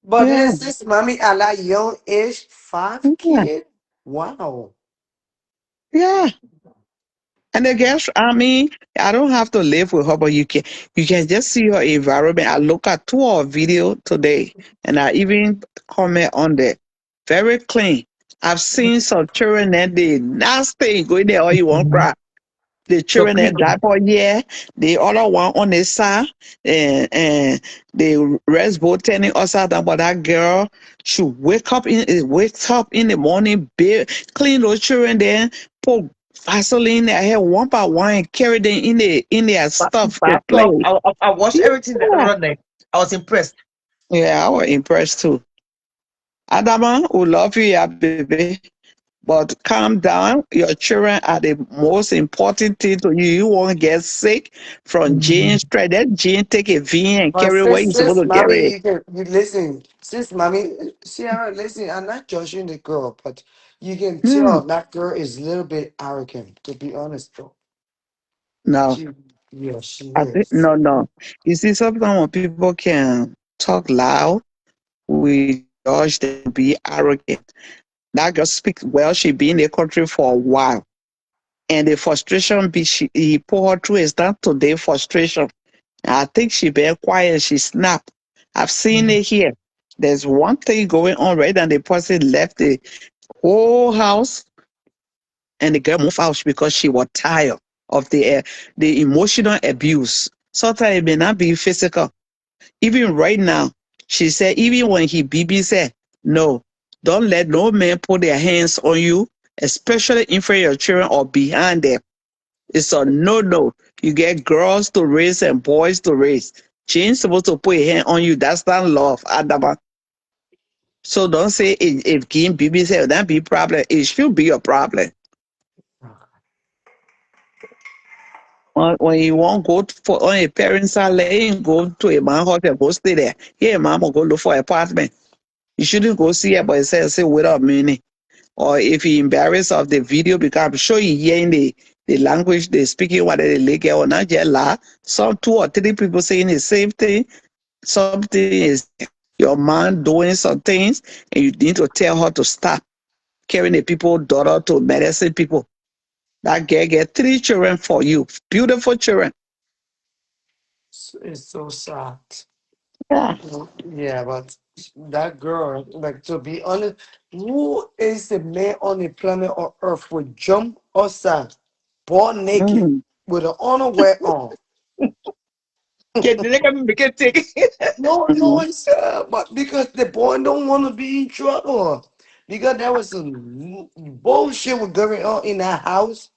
But yeah, this mommy at that young age, 5 yeah, kid. Wow. yeah. And I guess I mean I don't have to live with her, but you can just see her environment. I look at 2 video today, and I even comment on that. Very clean. I've seen some children that they nasty go in there or you won't cry. The So children that clean. die for yeah, the other one on the side, and the rest both telling us that about that girl. She wakes up in the morning, clean those children, then put Vaseline in their hair one by one and carry them in their stuff to So play. I watched everything that Yeah, run there. I was impressed. yeah, I was impressed too. Adama, we love you, yeah, baby. But calm down. Your children are the most important thing to you. You won't get sick from genes. Try that gene, take a V and But carry what you're supposed since to mommy, carry. you listen. Since mommy, Sierra, listen. I'm not judging the girl, but you can Hmm. tell that girl is a little bit arrogant. To be honest, though, No, she, yeah, she I think is. no. You see, sometimes when people can talk loud, we judge them to be arrogant. That girl speaks well. She been in the country for a while, and the frustration he put her through is not today frustration. I think she been quiet. She snapped. I've seen it here. There's one thing going on right, and the person left the whole house, and the girl moved out because she was tired of the emotional abuse. Sometimes it may not be physical. Even right now, she said, even when he BB said, no, don't let no man put their hands on you, especially in front of your children or behind them. It's a no. You get girls to raise and boys to raise. She ain't supposed to put a hand on you. That's not love, Adama. So don't say if Kim Bibi said that be problem. It should be a problem. When you won't go for on a parent's side, let him go to a man house and go stay there. Yeah, mom will go look for apartment. You shouldn't go see it, but it says say without meaning. Or if he embarrassed of the video, because I'm sure he hearing the language they speaking, what they like or not just lie. Some 2 or 3 people saying the same thing. Something is your man doing some things, and you need to tell her to stop carrying the people daughter to medicine people. That girl get 3 children for you, beautiful children. It's so sad. Yeah. Yeah, but that girl, like to be honest, who is the man on the planet on earth would jump outside, born naked, Mm. with an underwear on? Can they can make it take? No, no, Mm. it's but because the boy don't want to be in trouble. Because there was some bullshit was going on in that house.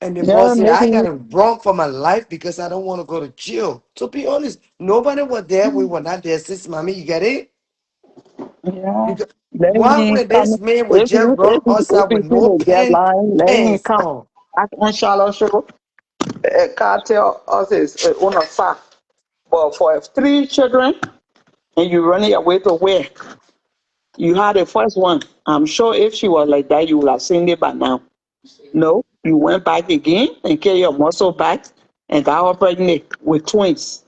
And the boy Yeah, said, I got maybe. to run for my life because I don't want to go to jail. To be honest, nobody was there. We were not there. Since mommy, you get it? Yeah. Because Let why him would come. this man would If just you run if outside with you see no the get line, let him pants come on? back on Charlotte show. Can't tell us his own fact. But for 3 children, and you running away to where? You had the first one. I'm sure if she was like that, you would have seen it by now. No, you went back again and carry your muscle back and got her pregnant with twins.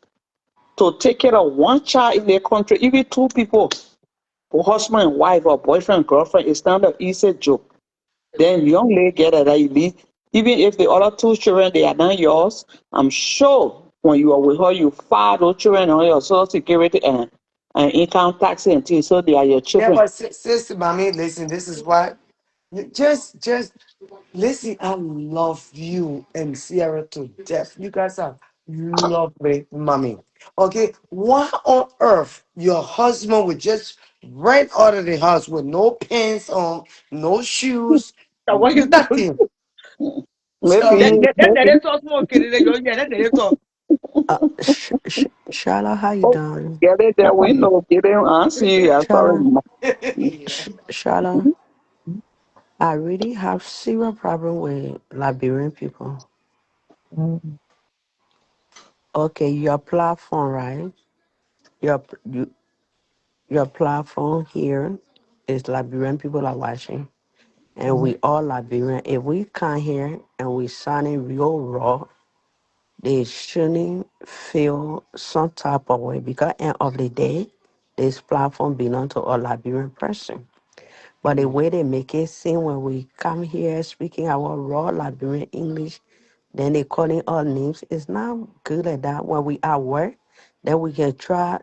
To take care of one child in the country, even 2 people, a husband and wife or boyfriend and girlfriend, is not an easy joke. Then young lady get it that you need. Even if the other 2 children they are not yours, I'm sure when you are with her, you file those children on your social security and income tax and things, so they are your Yeah, children. but sister, mommy, listen, this is what. Just listen. I love you and Sierra to death. You guys are lovely, mommy. Okay, why on earth your husband would just run out of the house with no pants on, no shoes, So what you do? nothing? Maybe, maybe. Charlotte, how you Oh, doing? get it there. We know. Get it. I see. Yeah, sorry. Charlotte, Charlotte, I really have serious problem with Liberian people. Mm. Okay, your platform, right? Your you, your platform here is Liberian people are watching, and we all Liberian. If we come here and we sounding real raw, they shouldn't feel some type of way because end of the day, this platform belong to a Liberian person. But the way they make it seem when we come here speaking our raw Liberian English, then they calling our names. It's not good at that. When we at work, then we can try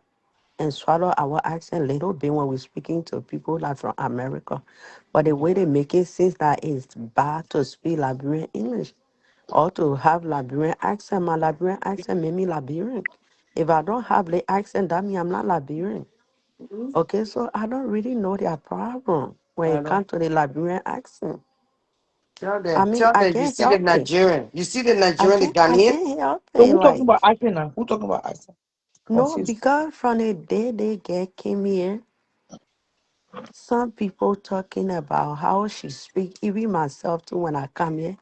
and swallow our accent a little bit when we're speaking to people like from America. But the way they make it seems that it's bad to speak Liberian English or to have Liberian accent. My Liberian accent made me Liberian. If I don't have the accent, that means I'm not Liberian. Okay, so I don't really know their problem when I it know. comes to the Liberian accent. I mean, Tell I them. You can't see the help it. Nigerian. You see the I Nigerian, the can't I Ghanaian. can't help So it. who talking Like, about accent now? Who talking about accent? no, Confused. because from the day they get came here, some people talking about how she speak, even myself too, when I come here,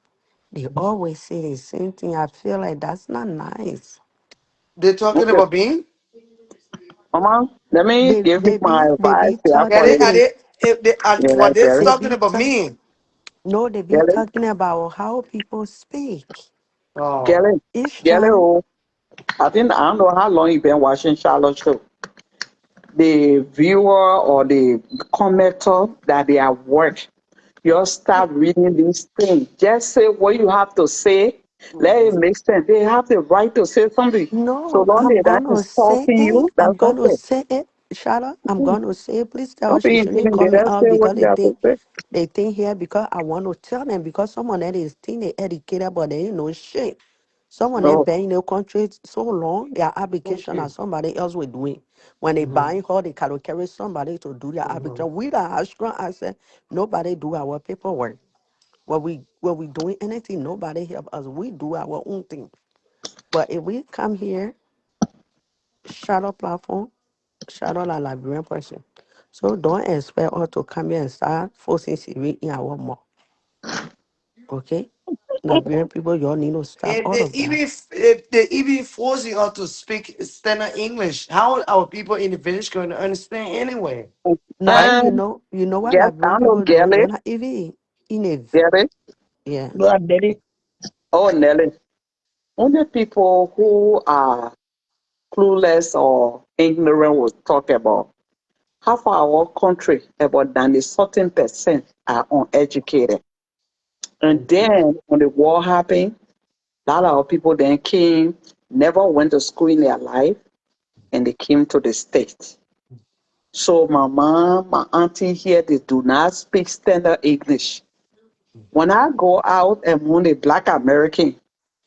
they always say the same thing. I feel like that's not nice. They're talking Okay, about being. Mama, let me They give you they my be they advice be here Are for they? talking Are you. they they? If they are, Yeah, what they're get it, they talking be about talk, me? no, they be get it, talking about how people speak. Oh, get it, Each get it. time, Oh, I think I don't know how long you been watching Charlotte show. The viewer or the commenter that they are work, you start reading these things. Just say what you have to say. Let it make sense. They have the right to say something. So no, long I'm they don't gonna say insulting it. you, I'm that's gonna okay. say it. Shut up. I'm gonna say it. Please tell her Don't she be shouldn't call intimidated. me out Say what because you have to say. they think here because I want to tell them because someone that is think they educated but they ain't no shit. Someone that No. been in the country so long, their application okay. as somebody else will do it. When they Mm-hmm. buying her, they can carry somebody to do their Mm-hmm. application. We that have strong accent, nobody do our paperwork. When we doing anything, nobody help us. We do our own thing. But if we come here, shadow platform, shadow la Liberian person. So don't expect us to come here and start forcing Siri in our mouth. Okay? Liberian people, y'all need to stop If all they of that. even if they even forcing us to speak standard English, how are our people in the village going to understand anyway? No, Right? you know what Get Liberian down or people get doing? They're it, not even in a get it. yeah. No, I did it. Oh, Nelly. Only people who are clueless or ignorant will talk about. Half our country, about 90 certain percent, are uneducated. And then when the war happened, a lot of people then came, never went to school in their life, and they came to the States. So my mom, my auntie here, they do not speak standard English. When I go out and among the Black American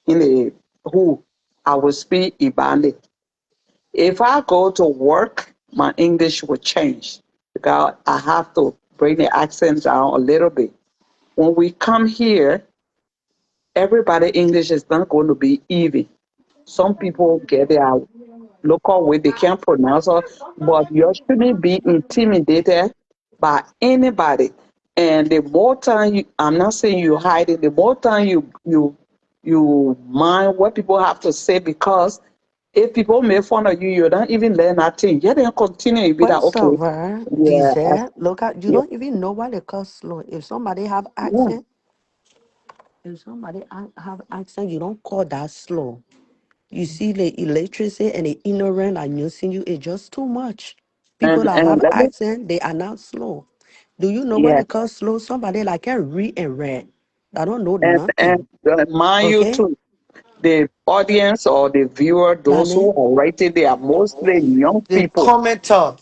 in the who, I will speak Ibani. If I go to work, my English will change because I have to bring the accent down a little bit. When we come here, everybody English is not going to be even. Some people get their local way they can't pronounce it, but you shouldn't be intimidated by anybody. And the more time you, I'm not saying you hide it, the more time you mind what people have to say because if people make fun of you, you don't even learn nothing. You then continue, you be like, First okay, of all, yeah, dessert, look at you yeah, don't even know what they call slow. If somebody have yeah. accent, have accent, you don't call that slow. You see the illiteracy and the ignorant are using you, it's just too much. People that And have let me, accent, they are not slow. Do you know what yeah, they call slow? Somebody like can read and read. That don't know and nothing. mind you Okay? too. the audience or the viewer, those who Dane, are writing, they are mostly young The people. commenter.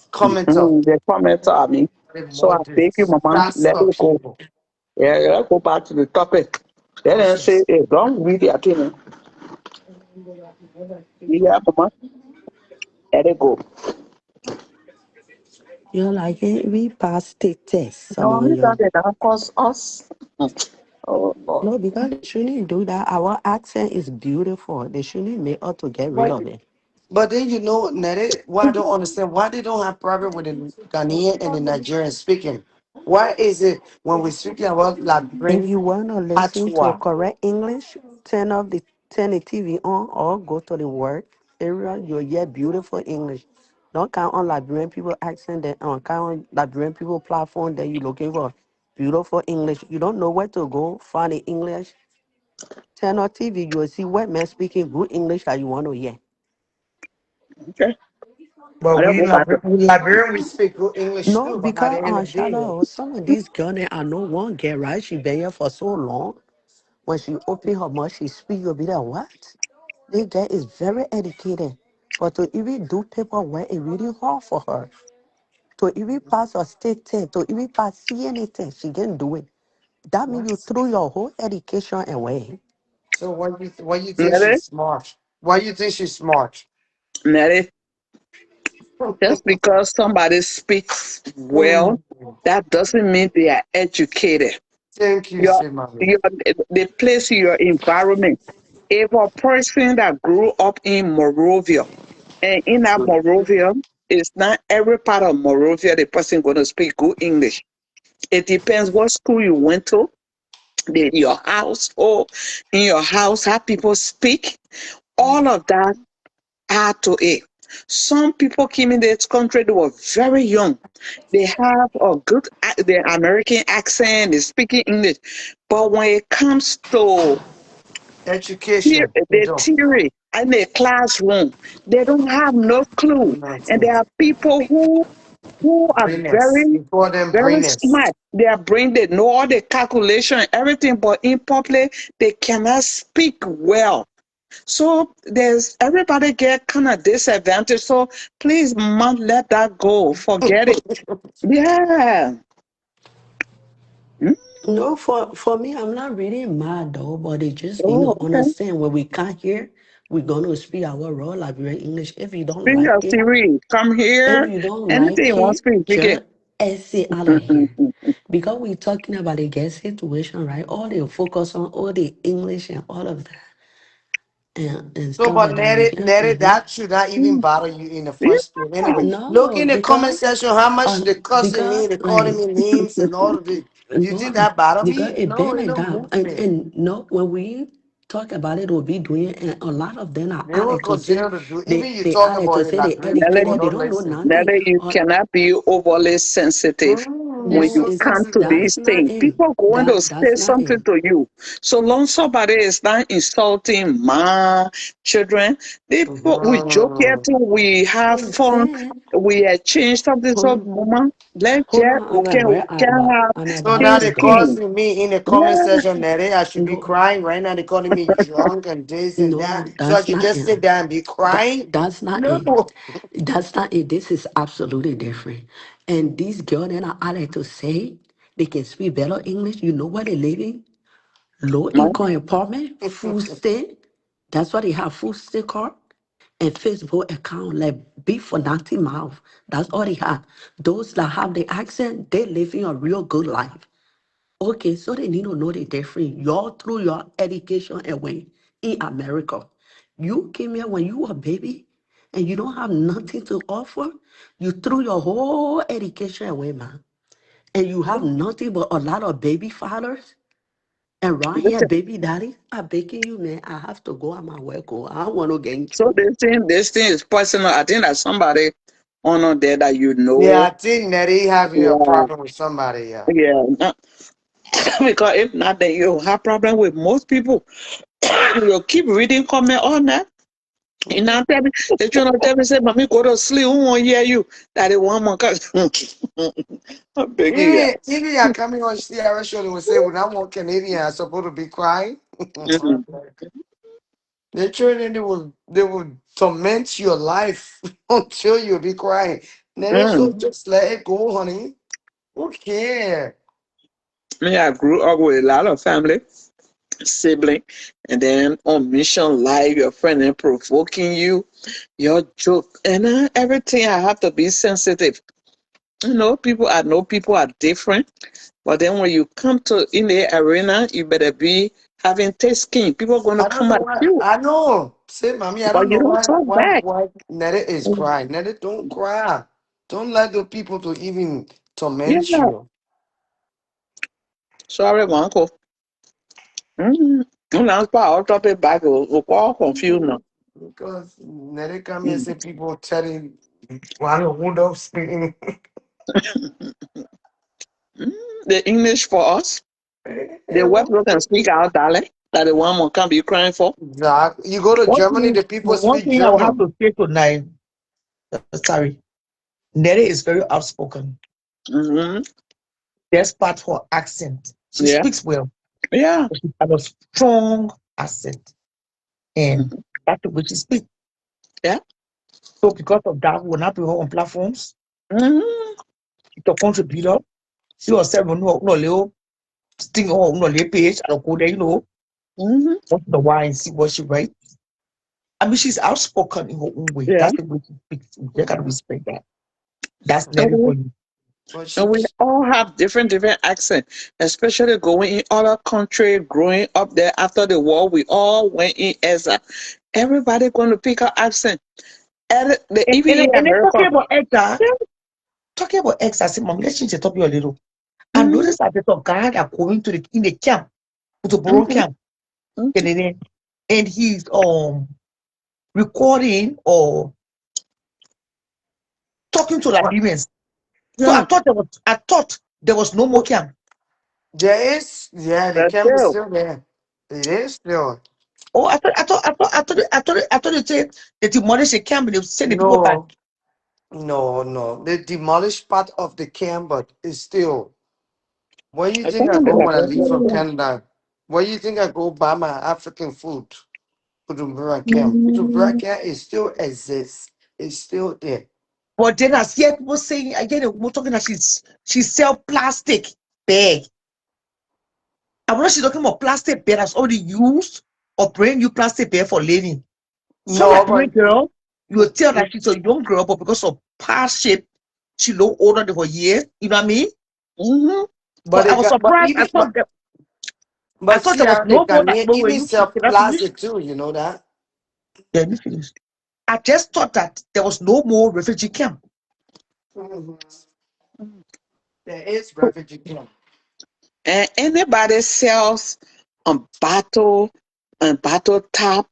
The commenter, I mean. The So I thank you, moderators. Mama. That's Let our it go. people. Yeah, let's go back to the topic. Then I say, Yes. hey, don't read the thing. Yeah, Mama. Let it go. you're like, we passed the test, some No, of we you. got it. Of course, us. Oh, Lord. No, because they shouldn't do that. Our accent is beautiful. They shouldn't make us to get rid But of it. but then you know, Nere, why I don't understand why they don't have problem with the Ghanaian and the Nigerian speaking. Why is it when we're speaking about If Liberian you want to listen to patois? correct English, turn the TV on or go to the work area. You'll hear beautiful English. Don't count on Liberian people accent. That count on Liberian people platform that you looking for beautiful English. You don't know where to go find the English. Turn on TV. You will see white men speaking good English that you want to hear. Okay. But Let's go back to We Liberian we speak good English No, too, but at because the end of the day, Shadow, some of these girls, I know one girl, right? She been here for so long. When she open her mouth, she speak. You'll be like, what? This girl is very educated, but to even do paperwork is really hard for her. To even pass her state test, to even pass CNA test, she can do it. That means you what? threw your whole education away. So why you think Nelly. she's smart? Why you think she's smart? Nelly. Just because somebody speaks well, Mm. that doesn't mean they are educated. Thank you, Your, say mommy. your, the place, your environment. If a person that grew up in Morovia, and in that Morovia, it's not every part of Morovia the person going to speak good English. It depends what school you went to, your house, or in your house, how people speak. All of that add to it. Some people came in this country, they were very young. They have a good the American accent, they speaking English. But when it comes to Education. You the don't. theory in the classroom, they don't have no clue. And there are people who are Brainers. very, You call them very brainers. smart. Their brain, they know all the calculation, everything, but in public, they cannot speak well. So there's everybody get kind of disadvantage. So please, man, let that go. Forget it. Yeah. Mm. No, for me, I'm not really mad though, but they just need Oh, to okay. understand when we can't hear, we're gonna speak our raw Liberian English. If you don't Bring like your it, Siri. Come if here. you don't Anything you like want to it, speak, speak it. just exit out of here. Because we're talking about the gas situation, right? All they focus on all the English and all of that and So, stuff but like that. We can That should not even bother you in the first place. Anyway, look no in the comment section how much they cussing because me, they calling like me names and all of this. You think no that bother because me? it No, been it like don't that move me. and no when we talk about it we'll be doing it and a lot of them are They will added to say continue to do. Even you they talking added about to it, say they like green people Nelly, educated they don't don't know listen. nothing Nelly, you or cannot be overly sensitive when no So you it's come to sensitive. these that's not things. it People going to say that's not something it to you. So long somebody is not insulting my children, they people, we joke here Mhm. too, we have and fun, then we exchange something. So, mama, let's hold get, on we can have I'm So about now to they go thinking. causing me in the comment Yeah. section that I should be no crying right now. They calling me drunk and this and that. no So I that's should not just it sit down and be crying. That's not No. it. That's not it. This is absolutely different. And these girls that are out there to say they can speak better English, you know where they living? Low Man, income apartment, food stamp. That's why they have food stamp card and Facebook account like beef for 90 mouth. That's all they have. Those that have the accent, they living a real good life. Okay, so they need to know the difference. Y'all through your education away in America. You came here when you were a baby and you don't have nothing to offer. You threw your whole education away, man. And you have nothing but a lot of baby fathers. And right here, listen. baby daddy, I'm begging you, man. I have to go on my work. Oh, I don't want to get in So trouble. this thing is personal. I think that somebody on there that you Yeah, know. I think that he having a Yeah, problem with somebody. Yeah. yeah. Because if not, then you'll have problem with most people. You'll keep reading comment on that. You know, tell me, they trying to tell me, say, mommy, go to sleep. Who won't hear you? That is one more. I'm begging you. Even I coming on CRS show, they will say when I'm on Canadian, I'm supposed to be crying. Mhm. The children, they will torment your life until you'll be crying. Then so Mm. just let it go, honey. Who care? Me, I grew up with a lot of family, sibling, and then on mission life, your friend and provoking you, your joke, and everything. I have to be sensitive. I know people are different, but then when you come to in the arena, you better be having thick skin. People are going to I don't come know at why. you, I know. Say, mommy, I but don't you know don't why talk why back. why Netta is crying. Netta, don't cry. Don't let the people to even Yeah, torment you. sorry, my uncle. Now it's part of topic back. We're all confused now. Because Netta come here and Mm. say people telling one who don't speak. Mm. The English for us. The What? web people can speak our dialect that the one more can be crying for. Exactly. You go to One Germany, thing, the people one speak thing I will have German. to say tonight, sorry, Nere is very outspoken. Hmm. Despite her accent, she Yeah, speaks well, yeah. but she has a strong accent, and that's the way she speaks. Yeah. So because of that, we will not be her on platforms. Hmm. It's a contributor. She herself will no little sting her no little page. I'll go there, Hmm. once in a while and see what she writes. I mean, she's outspoken in her own way. Yeah. That's the way she speaks. You gotta respect that. That's And Nere we, for you. But she and we all have different accents, especially going in other country, growing up there after the war. We all went in as everybody going to pick up accent. Even in And then America. Yeah. talking about X, I said, Mom, let's change the topic a little. I Mm-hmm. noticed that there's a guy that going to in the camp, to Borough Mm-hmm. camp, and he's recording or talking to what? Liberians. So Yeah. I thought there was no more camp. There is, yeah, the That's camp is true. still there. It is still. Oh, I thought they said they demolished the camp and they send the people back. No, no. They demolished part of the camp, but it's still. Where you I think think I in the go when I leave from Liberia. Canada? Where you think I go buy my African food? Bujumbura camp. Bujumbura Mm-hmm. camp is still exists. It's still there. But then I see people saying again, we're talking that she sell plastic bag. I wonder she's talking about plastic bag that's already used or brand new plastic bag for lady. Some No, Liberian but girl, you will tell that she's a young girl, but because of past shape, she look older than her year. You know what I mean? Mm-hmm. but But I they was got but surprised. even I but thought see there was how the no more that Ghanaian we were even used to. sell Can I finish? plastic too. You know that? Yeah, let me finish. I just thought that there was no more refugee camp. Mhm. There is So, refugee camp. And anybody sells bottle and bottle top,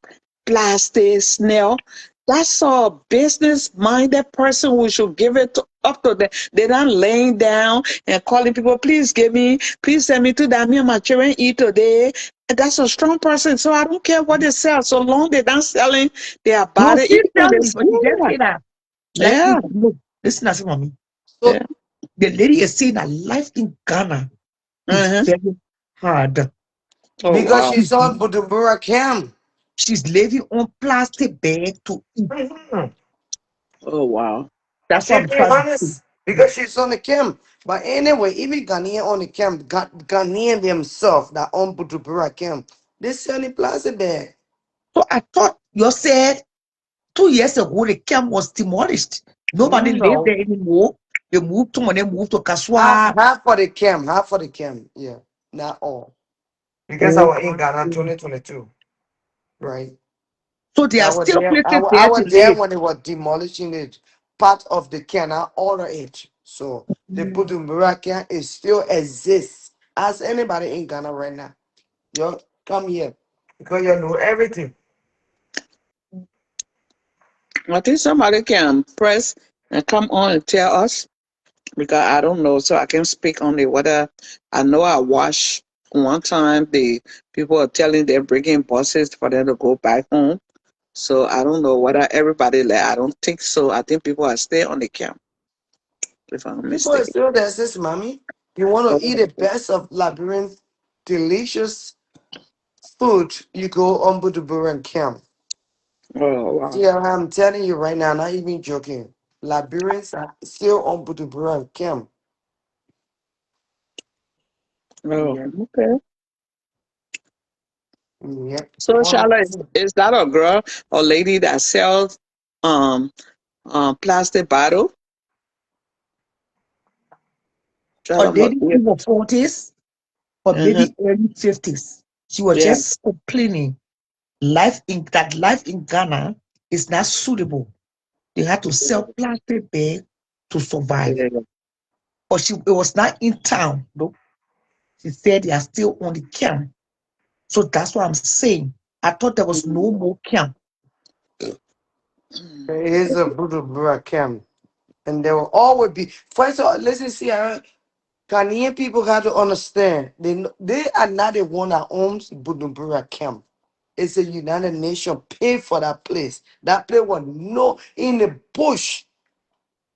plastic, snail, that's a business minded person who should give it up to them. They're not laying down and calling people, please send me to that. Me and my children eat today. And that's a strong person. So I don't care what they sell. So long they're not selling their no, body, she's even if selling, but she just yeah, say that life yeah, in no. Listen, I say, mommy. So yeah. The lady is saying that life in Ghana is Uh-huh. very hard. Oh because wow. she's on Bujumbura camp. She's living on plastic bag to eat. Mhm. Oh wow. That's what She I'm be trying to say. honest because she's on the camp. But anyway, even Ghanaian on the camp, Ghanaian themselves that on Bujumbura camp, they selling plastic bag. So I thought you said 2 years ago the camp was demolished. Nobody lived No. there anymore. They moved to when they moved to Half, Kaswa. half for the camp, half for the camp. Yeah, not all. Because I Oh, was in Ghana 2022, right? so there I are was still there. places I there to was there live. when they were demolishing it, part of the camp, not all of it. So the Mm. Bujumbura camp is still exists. Ask anybody in Ghana right now. You come here because you know everything. I think somebody can press and come on and tell us because I don't know, so I can speak on it. Whether I know I watched one time the people are telling they're bringing buses for them to go back home. So I don't know whether everybody left. I don't think so. I think people are still on the camp, if I'm People are mistaken. still there, sis, mommy. You want to eat Oh, the best of Liberian delicious food, you go on Bujumbura camp. Oh wow. See, I'm telling you right now, not even joking. Liberians are still on Bujumbura camp. Oh, Yep. okay. Yep. So All of Charlotte, is that a girl or lady that sells um plastic bottle? A Charlotte must lady be. in her 40s or Mm-hmm. maybe early 50s. She was Yeah. just complaining life in Ghana is not suitable. They had to sell plastic bag to survive. Yeah. But it was not in town, though. She said they are still on the camp. So that's what I'm saying. I thought there was no more camp. There is a Bujumbura camp. And there will always be. First of all, listen, see, Ghanaian people have to understand. They are not the one that owns Bujumbura camp. It's a United Nations pay for that place. That place was no in the bush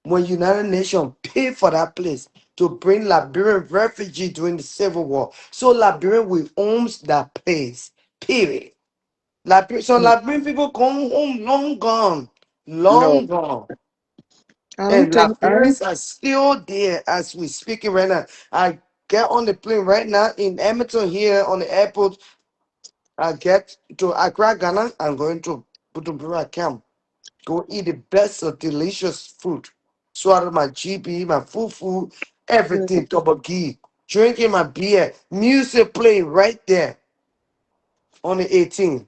when United Nations pay for that place to bring Liberian refugee during the Civil War. So Liberian will owns that place. Period. So Liberian people come home long gone. No, Long gone. I don't And think I don't. Liberians are still there as we speaking right now. I get on the plane right now in Edmonton here on the airport. I get to Accra, Ghana. I'm going to Bujumbura camp. Go eat the best of delicious food. Swallow my GB, my fufu, everything, toboggi. Drinking my beer. Music playing right there on the 18th.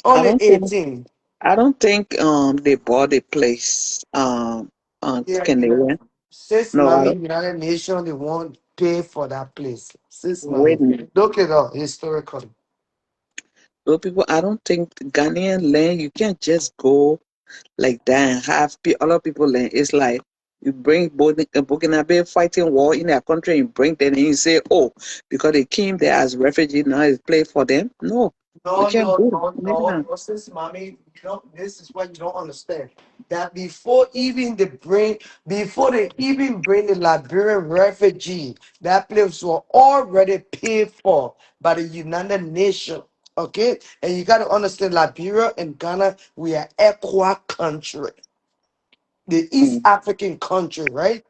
On I the don't think 18th. I don't think they bought a place Yeah, can they win? Sis No, I Mommy, don't. United Nations, they won't pay for that place. Sis Wait Mommy. a minute. Look it up historically. Those people, I don't think Ghanaian land, you can't just go like that and have other people land. It's like you bring Burkina Faso fighting war in their country, you bring them and you say, oh, because they came there as refugees, now it's play for them. No, you No, can't no, do no, no. it. No, sis Mommy, you don't, this is what you don't understand. That before they even bring the Liberian refugee, that place was already paid for by the United Nations. Okay? And you gotta understand Liberia and Ghana, we are equal country. The East Mm. African country, right?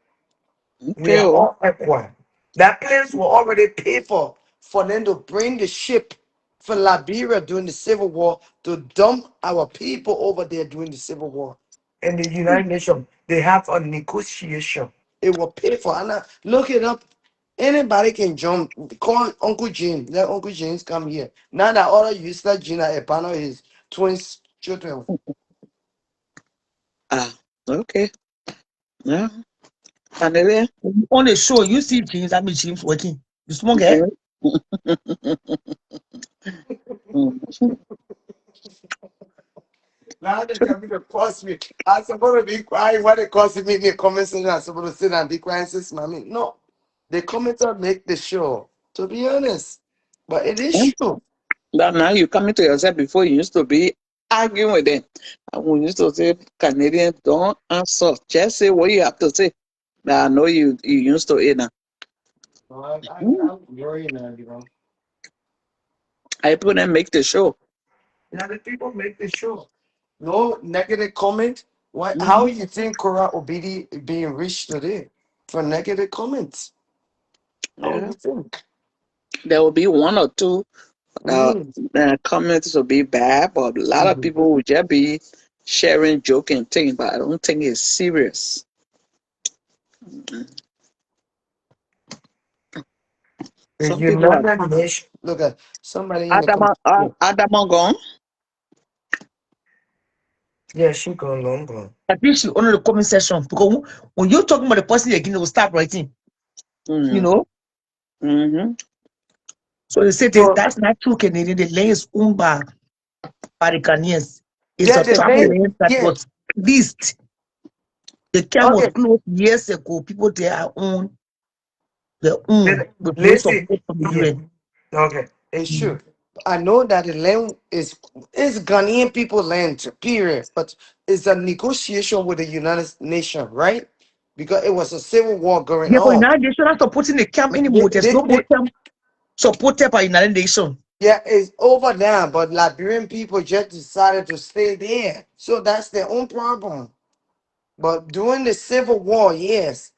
We Okay, are oh. all equal. That place were already paid for them to bring the ship for Liberia during the Civil War to dump our people over there during the Civil War. And the United Nations, they have a negotiation. It will pay for. And look it up. Anybody can jump. Call Uncle James. Let Uncle James come here. Now that all of you start Gina Epano his twins children. Ah, okay. Yeah. And then, On the show, you see James, I mean James working. You smoke it? okay. Mm. Now they tell me to cost me. I'm supposed to be quiet. Why they costing me in the comment section? I'm supposed to sit and be quiet, sis, mommy. No, the commenter make the show. To be honest, but it is true. But now you coming to yourself before you used to be arguing with them. And we used to say, Canadians don't answer. Just say what you have to say. Now I know you used to it now. No, Mm. I'm worried now, you know. I put and make the show. Now the people make the show. No negative comment. Why? How Mhm. you think Cora Obidi being reached today for negative comments? How Yeah. you think? There will be one or two Mm-hmm. comments will be bad, but a lot of Mm-hmm. people will just be sharing, joking things, but I don't think it's serious. The Some people are United Nations. Look at somebody in the comment. Adama gone. Yeah, she gone long gone. I think she only the comment section because when you're talking about the person again, they will start writing. You Mm. know, Mm-hmm. so they say So that's not true. Canadian, the land is owned by the Ghanaians. It's yeah, a the travel name. land that Yeah. was leased. The camp was Okay. closed years ago. People there are own their own with no Listen. support from the Yeah. UN. Okay. It's true. I know that the land is Ghanaian people land, period. But it's a negotiation with the United Nations, right? Because it was a civil war going Yeah, but on. United Nations not supporting the camp They, anymore. There's they, no more they, camp supported by United Nations. Yeah, it's over now, but Liberian people just decided to stay there. So that's their own problem. But during the Civil War, yes,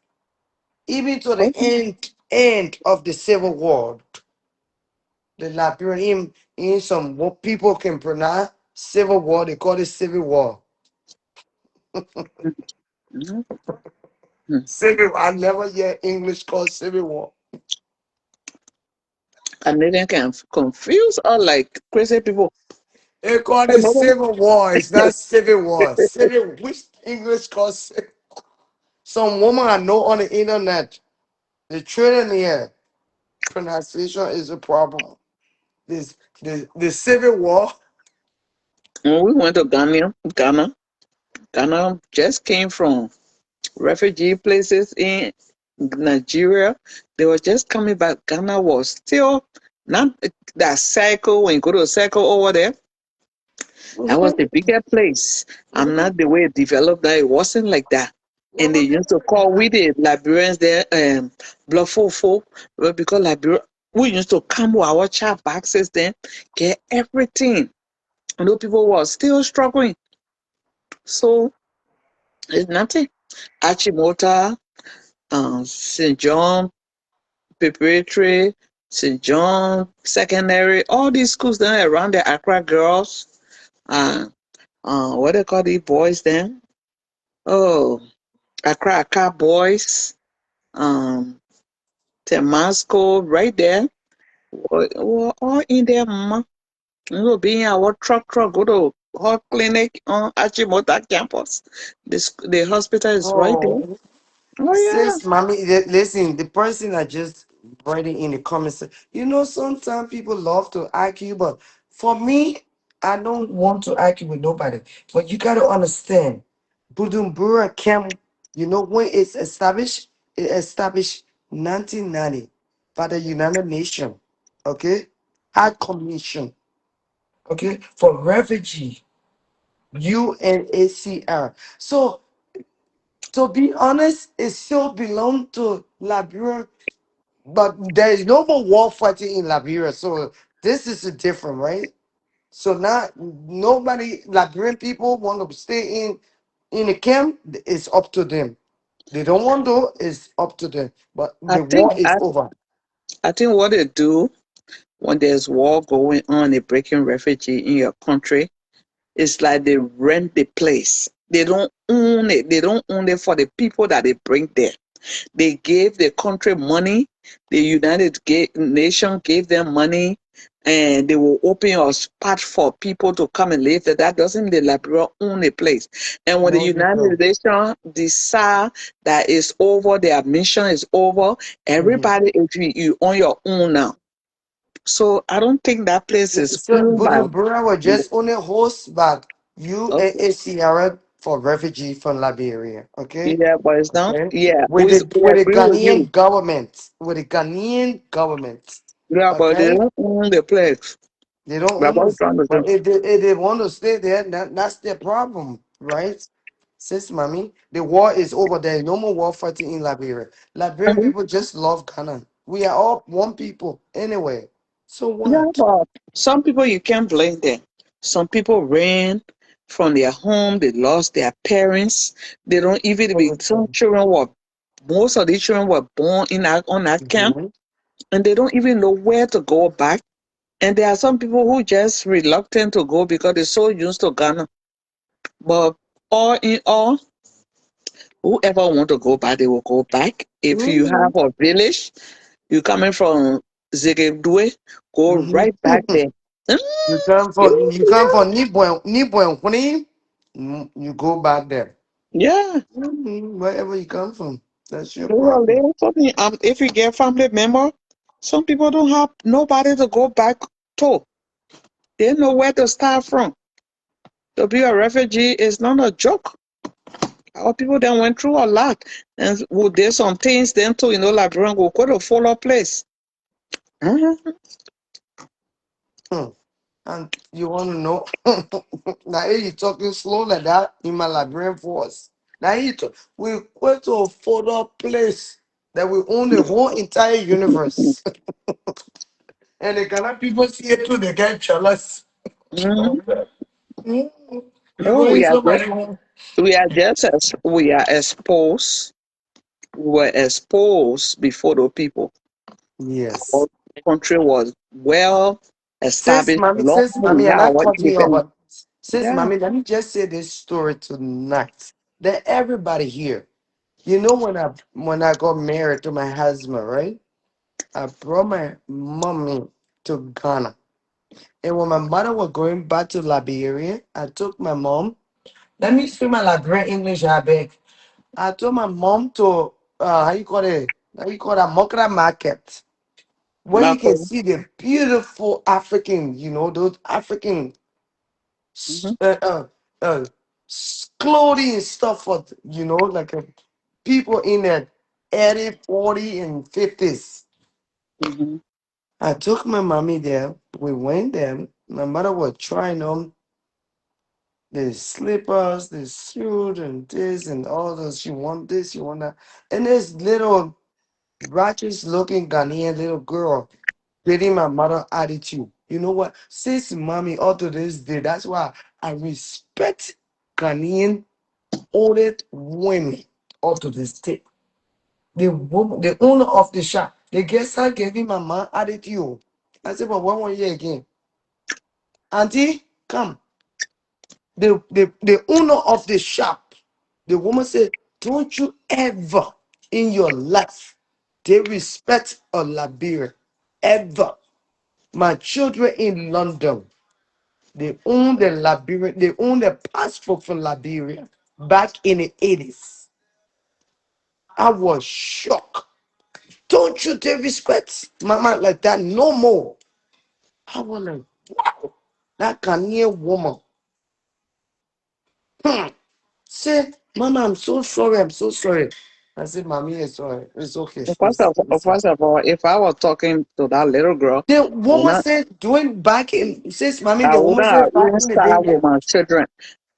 even to the Okay. end of the Civil War, the Liberian in some what people can pronounce Civil War, they call it Civil War. Mhm. Mhm. Civil, I never hear English called Civil War. Canadian can confuse all like crazy people. They call I it know. Civil War. It's not Civil War. Civil, which English called Civil? Some woman I know on the internet. The trillionaire pronunciation is a problem. This the Civil War. When we went to Ghana just came from refugee places in Nigeria. They were just coming back. Ghana was still not that circle. When you go to a circle over there, that was Mhm, the bigger place. I'm mhm, not the way it developed that. It wasn't like that. And they used to call we the Liberians there blood fofo because Liberia we used to come with our chat boxes then, get everything. And those people were still struggling. So it's nothing. Achimota, St. John Preparatory, St. John Secondary, all these schools then around the Accra girls, uh, what they call these boys then? Oh, Accra boys, um, Temasco, right there. We're all in there, mama. You know, being our truck, go to health clinic on Achimota campus. The hospital is right there. mhm. Oh, yeah. Sis, mommy, listen, the person that just writing in the comments, sometimes people love to argue, but for me, I don't want to argue with nobody. But you got to understand, Bujumbura Camp, when it's established, it established 1990 by the United Nations, okay? High Commission, okay, for refugee, UNHCR. So, to be honest, it still belongs to Liberia, but there is no more war fighting in Liberia. So this is a different, right? So now nobody Liberian people want to stay in the camp. It's up to them. They don't want to. It's up to them. But I the think war is I, over. I think what they do when there's war going on, they breaking refugee in your country, it's like they rent the place. They don't own it. They don't own it for the people that they bring there. They gave the country money. The Nation gave them money, and they will open a spot for people to come and live there. That doesn't mean the Liberia own a place. And when the No, they United don't. Nations decide that it's over, their mission is over, Mhm. everybody, if you on your own now. So I don't think that place is So owned by. Bujumbura was just only host but Okay. UNHCR for refugee from Liberia. Okay. Yeah, but it's not. Okay. Yeah, With we the agree with you. Ghanaian government. With the Ghanaian government. Yeah, but they Okay. don't own the place. They don't That's own what we're us. trying to But do. if they want to stay there, that's their problem, right? Sis, mommy, the war is over. There is no more war fighting in Liberia. Liberian Mhm. people just love Ghana. We are all one people anyway. So Yeah, what? but some people you can't blame them. Some people ran from their home, they lost their parents. They don't even be some children were most of these children were born in on that camp Mhm. and they don't even know where to go back. And there are some people who just reluctant to go because they're so used to Ghana. But all in all, whoever want to go back, they will go back. If you have Mhm. a village, you coming from Zegedue, go Mhm. right back there. Mm, You come for Nibwen, you go back there. yeah, Wherever you come from, that's your they will problem. live something. If you get family member, some people don't have nobody to go back to. They know where to start from. To be a refugee is not a joke. Our people then went through a lot. And there's some things then too, Liberian will go to follow place. Mhm. Hmm. And you want to know? Now you talking slow like that in my Liberian voice. Now we went to a photo place that we own the whole entire universe. And the Ghana people see it too, they get jealous. Mhm. Mm. You No, go in somebody home. we are exposed. We were exposed before the people. Our Yes. country was well established long Sis, mommy, and I now. What cut you off, independent? but sis, Yeah. mommy, let me just say this story tonight. That everybody here, you know, when I got married to my husband, right? I brought my mommy to Ghana. And when my mother was going back to Liberia, I took my mom. Let me speak my Liberian English, I beg. I took my mom to how you call it? How you call that Mokra market, where you can Okay. see the beautiful African, those African Mm-hmm. uh, uh, uh, clothing and stuff for like people in the 80, 40, and 50s. Mm-hmm. I took my mommy there. We went there. My mother was trying on the slippers, the suit, and this and all those. She want this, she want that. And this little righteous looking Ghanaian little girl getting my mother attitude. You know what? Since mommy up to this day, that's why I respect Ghanaian old women up to this day. The woman, the owner of the shop, the guest are giving my mom attitude. I said, but one more year again. Auntie, come. The owner of the shop, the woman said, don't you ever in your life they respect a Liberia. Ever. My children in London, they own the Liberia, they own the passport for Liberia back in the 80s. I was shocked. Don't you dare respect mama like that no more. I was like, wow, that Ghanaian woman. Hmm. Say, Mama, I'm so sorry. I'm so sorry. I said, Mommy, it's sorry. It's okay. First of all, if I was talking to that little girl, The I would woman not, said, doing back in, says, Mommy, I the would woman not said back even in the day. start with my children.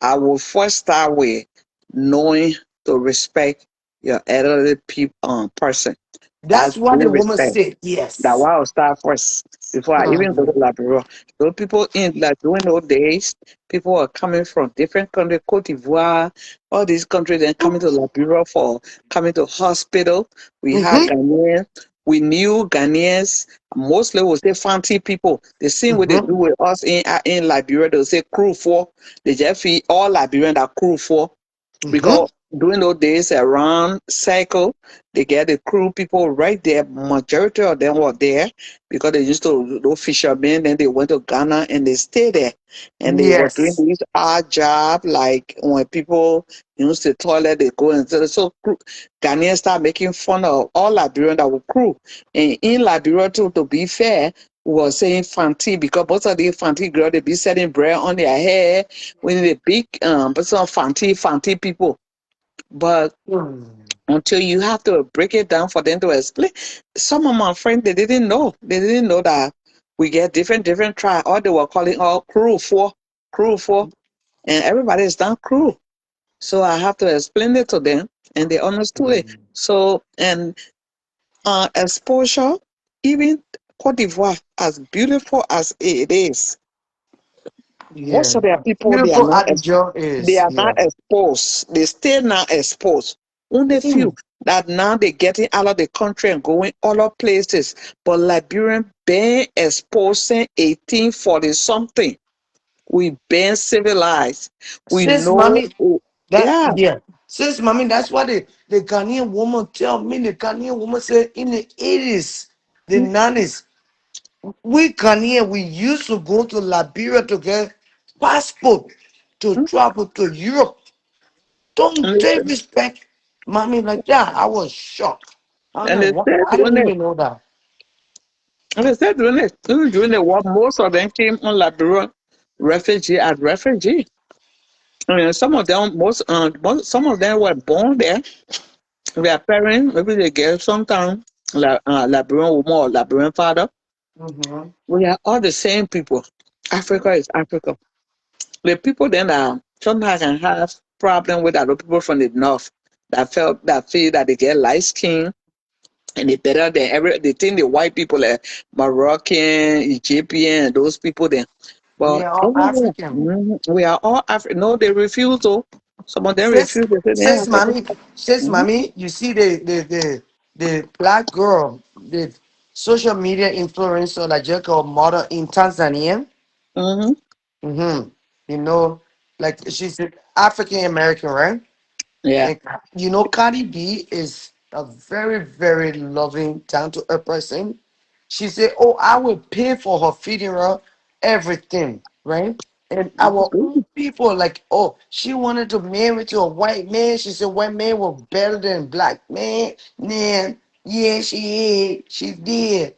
I will first start with knowing to respect your elderly people, person. That's That's what due the woman respect. said. That Yes. why I'll start first before I even go Hmm. to Liberia. Those people in like during those days, people are coming from different countries, Cote d'Ivoire, all these countries, then coming to Liberia for coming to hospital. We had Mm-hmm. Ghanaians. We knew Ghanaians. Mostly was say fancy people. The same way they Mm-hmm. do with us in Liberia, they'll say crew for. They just feel all Liberian that crew for Mm-hmm. because during those days around cycle they get the crew people right there. Majority of them were there because they used to do fishermen, then they went to Ghana and they stayed there and they were doing Yes. this odd job like when people use the toilet they go and so Ghanaians start making fun of all Liberian that were crew. And in Liberia too, to be fair, we were saying fanti because most of the fanti girls they be selling bread on their hair when the big but some fanti people. But Hmm. until you have to break it down for them to explain, some of my friends they didn't know. They didn't know that we get different tribe. All they were calling all crew for, and everybody is done crew. So I have to explain it to them, and they understood it. So and exposure, even Cote d'Ivoire, as beautiful as it is, most Yeah. of their people Beautiful Abidjan they is, are yeah. not exposed. They still not exposed. Only Hmm. few that now they getting out of the country and going other places. But Liberian been exposed since 1840 something. We been civilized. We Since know. mommy, that Yeah. yeah. Since mommy, that's what the Ghanaian woman tell me. The Ghanaian woman said in the 80s, the 90s, we Ghanaian, we used to go to Liberia to get passport to Mhm. travel to Europe. Don't And they they said, respect mommy like that? I was shocked. I was and like, they what? said I doing didn't it. even know that. And they said doing it. Even during the war, most of them came on Liberian refugee as refugee. I mean, some of them, some of them were born there. Their parents, maybe they get sometime Liberian woman or Liberian father. Mm-hmm. We are all the same people. Africa is Africa. The people then that sometimes can have problem with other people from the north that feel that they get light skin and they better than they think the white people like Moroccan, Egyptian, those people then. We But are all anyway, African. we are all African. No, they refuse to. Some of them Sis, refuse. They say they sis, have to. mommy, sis, Mm-hmm, mommy, you see the black girl, the social media influencer that just got murdered in Tanzania. mm-hmm, Mm-hmm. You know, like she's an African American, right? yeah. And you know, Cardi B is a very, very loving, down to earth person. She said, "Oh, I will pay for her funeral, everything, right?" And That's our good. own people, like, oh, she wanted to marry to a white man. She said, "White man was better than black man." Man, yeah, she is. She did.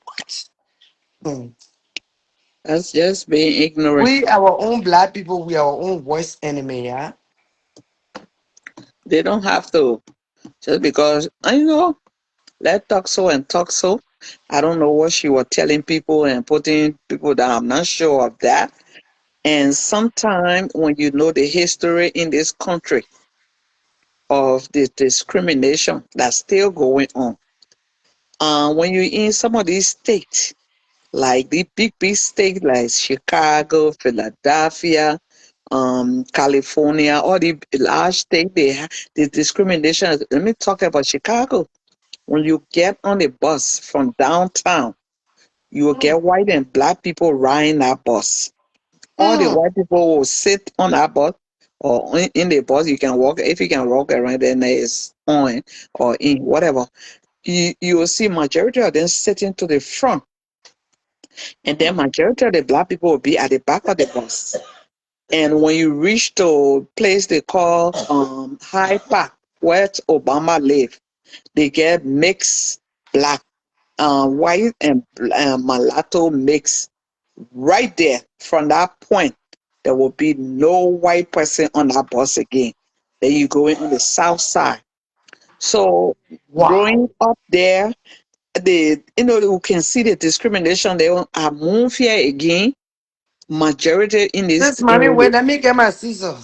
What? Hmm. That's just being ignorant. We, our own black people, we are our own worst enemy, yeah. They don't have to just because I know. Let talk so and talk so. I don't know what she was telling people and putting people down. I'm not sure of that. And sometimes when you know the history in this country of the discrimination that's still going on, when you're in some of these states, like the big states like Chicago, Philadelphia, California, all the large states, they have the discrimination. Let me talk about Chicago. When you get on a bus from downtown, you will get white and black people riding that bus. All the Mm. white people will sit on that bus or in the bus. You can walk, if you can walk around, then it's on or in, whatever. You will see majority of them sitting to the front, and then majority of the black people will be at the back of the bus. And when you reach the place they call High Park, where Obama live, they get mixed black, white and mulatto mix right there. From that point, there will be no white person on that bus again. Then you go in on the south side. So growing Wow. up there, you can see the discrimination. They are moved here again. Majority in this This mommy, in wait, the let me get my Caesar.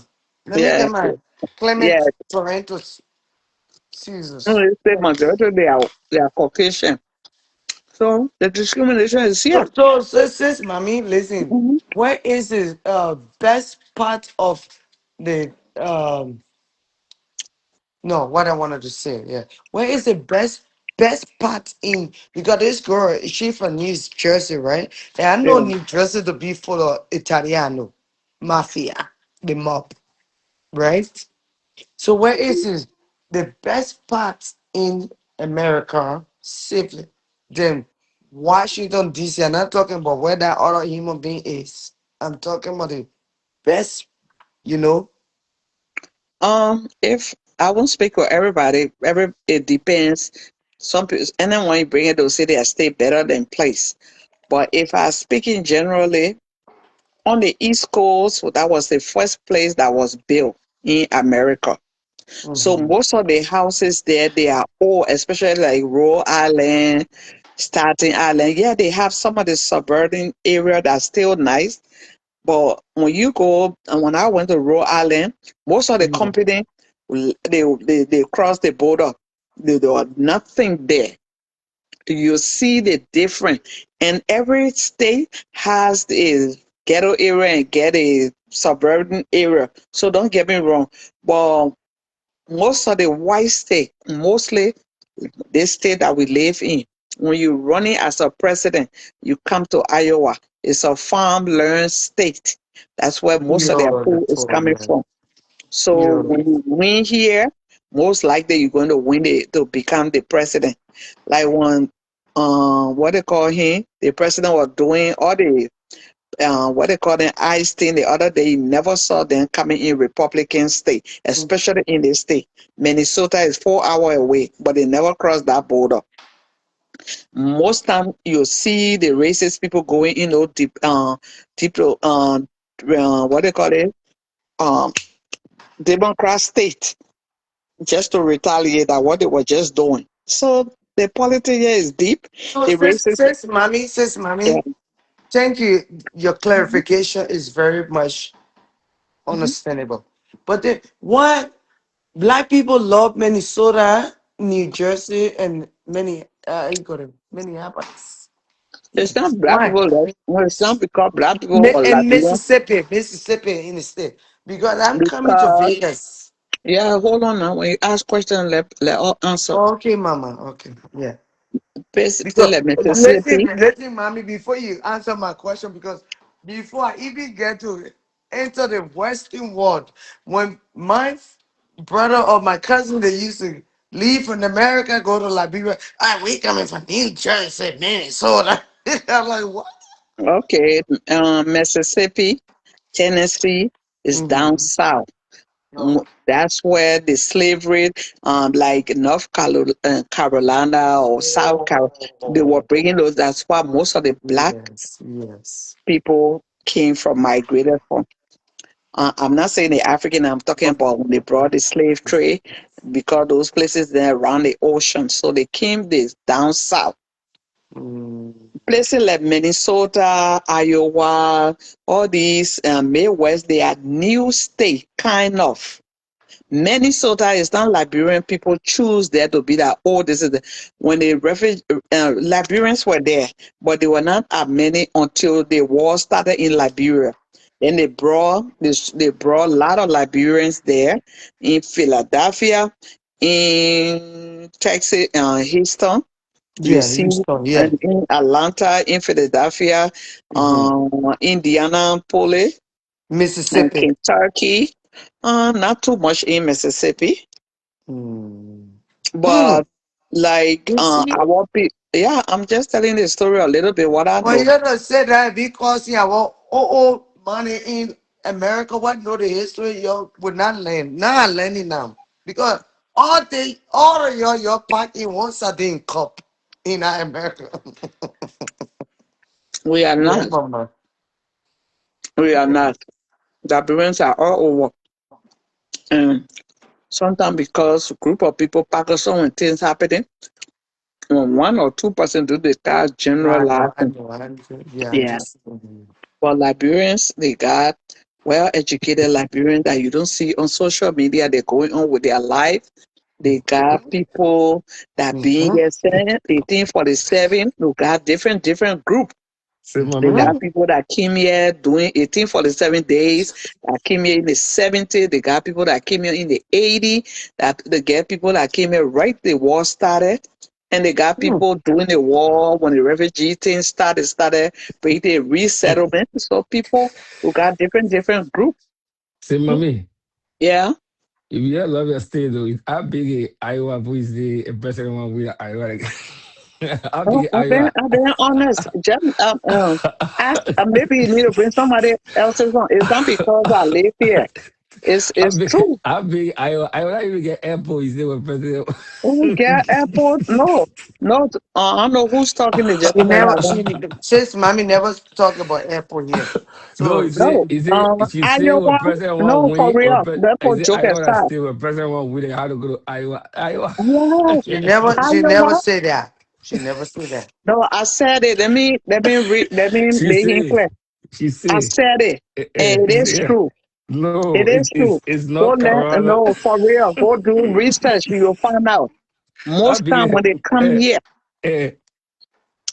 Let me yeah get my yeah. Clement Toronto No, Caesars. they say majority they are Caucasian. So the discrimination is here. Sis, mommy, listen. Mhm. Where is the best part of the no, what I wanted to say, yeah. Where is the best part in, because this girl, she from New Jersey, right? And I know Yeah. New Jersey to be full of Italiano, mafia, the mob, right? So where is it the best part in America safely than Washington DC? I'm not talking about where that other human being is. I'm talking about the best, you know. If I won't speak for everybody, it depends. Some people, and then when you bring it, they'll say they stay better than place. But if I speak in generally, on the East Coast, that was the first place that was built in America. So Mhm. most of the houses there, they are old, especially like Rhode Island, Staten Island. Yeah, they have some of the suburban area that's still nice. But when you go, and when I went to Rhode Island, most of the Mhm. company, they cross the border. There was nothing there. You see the difference. And every state has a ghetto area and get a suburban area. So don't get me wrong. But most of the white state, mostly this state that we live in, when you're running as a president, you come to Iowa. It's a farm-learned state. That's where most of their You're the food is total coming man. from. So You're when you win here, most likely you're going to win it to become the president. Like when what they call him, the president was doing all the what they call them ICE thing the other day, you never saw them coming in Republican state, especially in the state. Minnesota is 4 hours away, but they never cross that border. Most time you see the racist people going, deep, what they call it, um, Democrat state, just to retaliate at what they were just doing. So the politics here is deep. so The racist, sis yeah. mommy, thank you. Your Mhm, clarification is very much mhm. understandable. But then what black people love Minnesota, New Jersey, and you got it, Minneapolis. It's not black Why? people left. No, it's not because black people or In Latino. Mississippi in the state. Because I'm coming to Because Vegas. yeah, hold on now. When you ask questions, let all answer. Okay, Mama. Okay, yeah. Basically, Because like Mississippi. listen, mommy, before you answer my question, because before I even get to enter the Western world, when my brother or my cousin they used to leave from America, go to Liberia, we coming from New Jersey, Minnesota. I'm like, what? Okay, Mississippi, Tennessee is down Mm-hmm. south. Oh, That's where the slavery, like Carolina or South Carolina, they were bringing those. That's why most of the black yes, yes. people came from, migrated from. I'm not saying the African, I'm talking about when they brought the slave trade, because those places there around the ocean. So they came this down south. Mm. Places like Minnesota, Iowa, all these Midwest, they are new state, kind of. Minnesota is not Liberian people choose there to be that. Oh, this is the when the refugee Liberians were there, but they were not as many until the war started in Liberia. Then they brought a lot of Liberians there in Philadelphia, in Texas, Houston. You Yeah, see, Houston, yeah. and in Atlanta, in Philadelphia, Mm-hmm. Indianapolis, and Mississippi. Kentucky. Not too much in Mississippi, Mm. Mm. but like You see? I want people. Yeah, I'm just telling the story a little bit what I Well, know. you don't say that because you have all money in America. What know the history? You would not learn. Not learning now because all of your party wants a damn cup in America. We are Yeah, not. mama. We are not. The parents are all over, and sometimes because a group of people pack us on when things happening, when 1 or 2% do they start No, I know, I generalizing. know, I understand. Yeah, I'm Yeah. just. Mhm. But Liberians, they got well-educated Liberians that you don't see on social media. They're going on with their life. They got people that being Mhm. here saying 1847. They got different group. Say, They mommy. got Mhm. people that came here doing 1847 days, that came here in the 70s. They got people that came here in the 80s. That they get people that came here right the war started. And they got Mm. people doing the war when the refugee thing started creating a resettlement. So people who got different group. Say, mommy. Yeah. If you love your state, though, it's how big Iowa is the president one with Iowa. How Oh, big Iowa? I've been honest. Just, ask, maybe you need to bring somebody else's on. It's not because I live here. How It's big? true. How big Iowa? I don't even get airport. Is there president? Oh, get airport? No, no. I don't know who's talking to She Jessica. never. She says, "Mommy never talk about airport here." No, So is it? No, Is it? She say Iowa. what president want No, for win or real. That for is it joke Iowa that aside. still what president want win? How to go to Iowa? Iowa. Yes, she never Iowa. say that. She never say that. No, I said it. Let me She make it say. clear. She I say. said it, and it He is say. true. No, It is true. it's Go North let Carolina. no for real. Go do research. You'll find out. How Most big time is when they come eh, here, eh,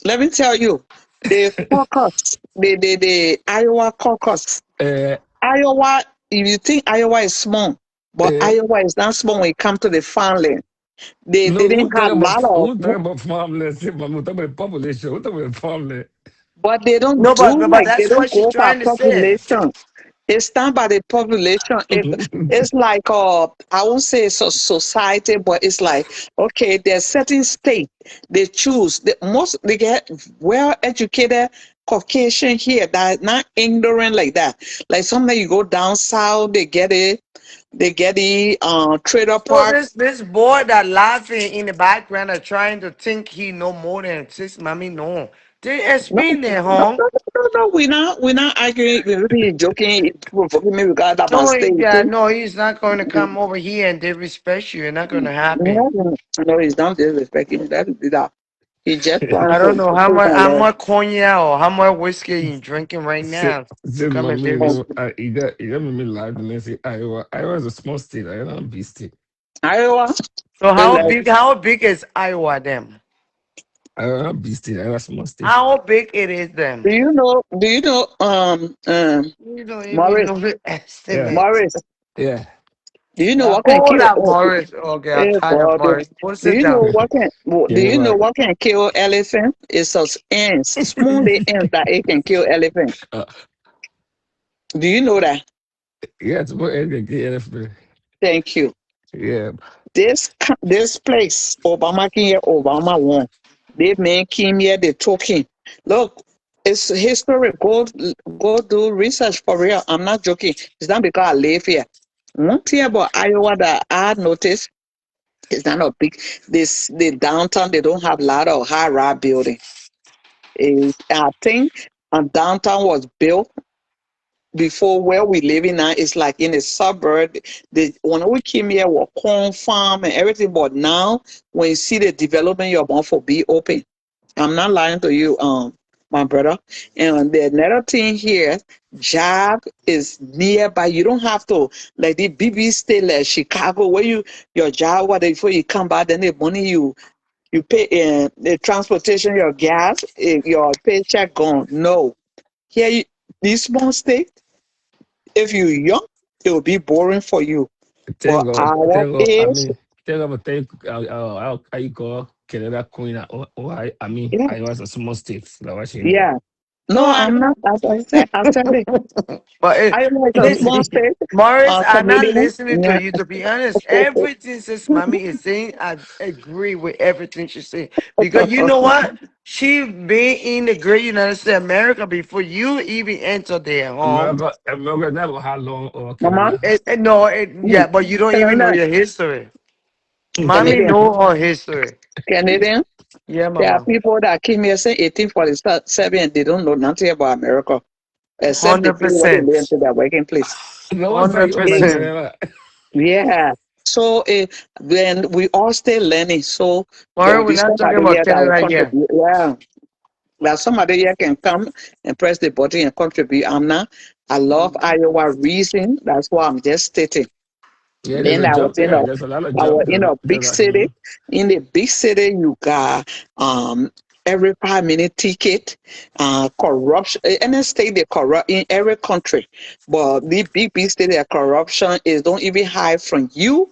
let me tell you, the caucus, the Iowa caucus, eh, Iowa. If you think Iowa is small, but eh. Iowa is not small when it comes to the farmland. They No, didn't have a lot of, who talking about farmland? Say, but we talking about population. Who talking about farmland? but they don't No, do but like they that's don't what she's go by trying to say. population. It's not by the population. It's like I won't say it's a society, but it's like okay, there's certain state they choose. They get well educated Caucasian here that are not ignorant like that. Like sometimes you go down south, they get the trailer So park. this boy that laughing in the background are trying to think he know more than sis, mommy. No, they No, explain there, no, huh? no, no, no. We're not arguing. We're really joking. Forgive me, we got that my No, state. yeah, no, he's not going to come over here and they respect you. It's not going to happen. No, no, he's not disrespecting that. He just trying I don't to know put my how leg. much cognac or how much whiskey you drinking right Say, now to say, come and mommy, be Oh, no, respect. he got me laugh and then say Iowa. Iowa is a small state. I don't be state. Iowa, So is like how big is Iowa then? Iowa big state, Iowa small state. How big it is then? Do you know? You don't even Morris? know the Yeah, estimate. Morris, yeah. do you know I what can call kill? that Morris. Okay, I'm Eh, tired of God, Morris. Put do it you know down. what can? Do Yeah, you know but what can kill elephant? It's those ants, small the ants that it can kill elephant. uh, Do you know that? yeah, it's more NFP. Thank you. Yeah, This place, Obama came here, Obama won. They men came here, they talking. Look, it's history. Go do research for real. I'm not joking. It's not because I live here. One thing about Iowa that I noticed is not a big. This the downtown. They don't have a lot of high rise building. I think downtown was built before where we living now is like in a suburb. When we came here, was corn farm and everything, but now when you see the development, you're born for be open. I'm not lying to you, my brother. And the another thing here, job is nearby. You don't have to like the BB state like Chicago, where your job what before you come back, then the money you pay the transportation, your gas, your paycheck gone. No, here this small state. If you're young, it will be boring for you. But our I age, mean, thank how you call Canada Queen, or I mean, yeah, Iowa's a small state, like what you know. yeah. No, No, I'm not. As I said it. but I like a listen, small state, Morris, I'm not comedian. listening to Yeah. you. To be honest, everything sis mommy is saying, I agree with everything she's saying. Because you know what? She been in the great United States of America before you even enter their home. America never had long or Mama, Canada. No, yeah, but you don't even know Canada, your history. Mommy Canadian, know her history. Canadian. Yeah, There are mama. people that came here since 1847 and they don't know nothing about America, except the Hundred people where they live percent. in their working place. No one say Hundred you like Eh, percent. Canada. yeah. So then we all stay learning. So there Mario, will we're be not talking somebody about here that will Canada yet. contribute. Yeah. That somebody here can come and press the button and contribute. I'm not. I love Iowa reason. That's why I'm just stating. Yeah, there's Then a job. Yeah, there's a lot of I was job in a there. big city. In the big city, you got every 5 minute ticket, corruption. Any state they corrupt in every country, but the big city, the corruption is don't even hide from you.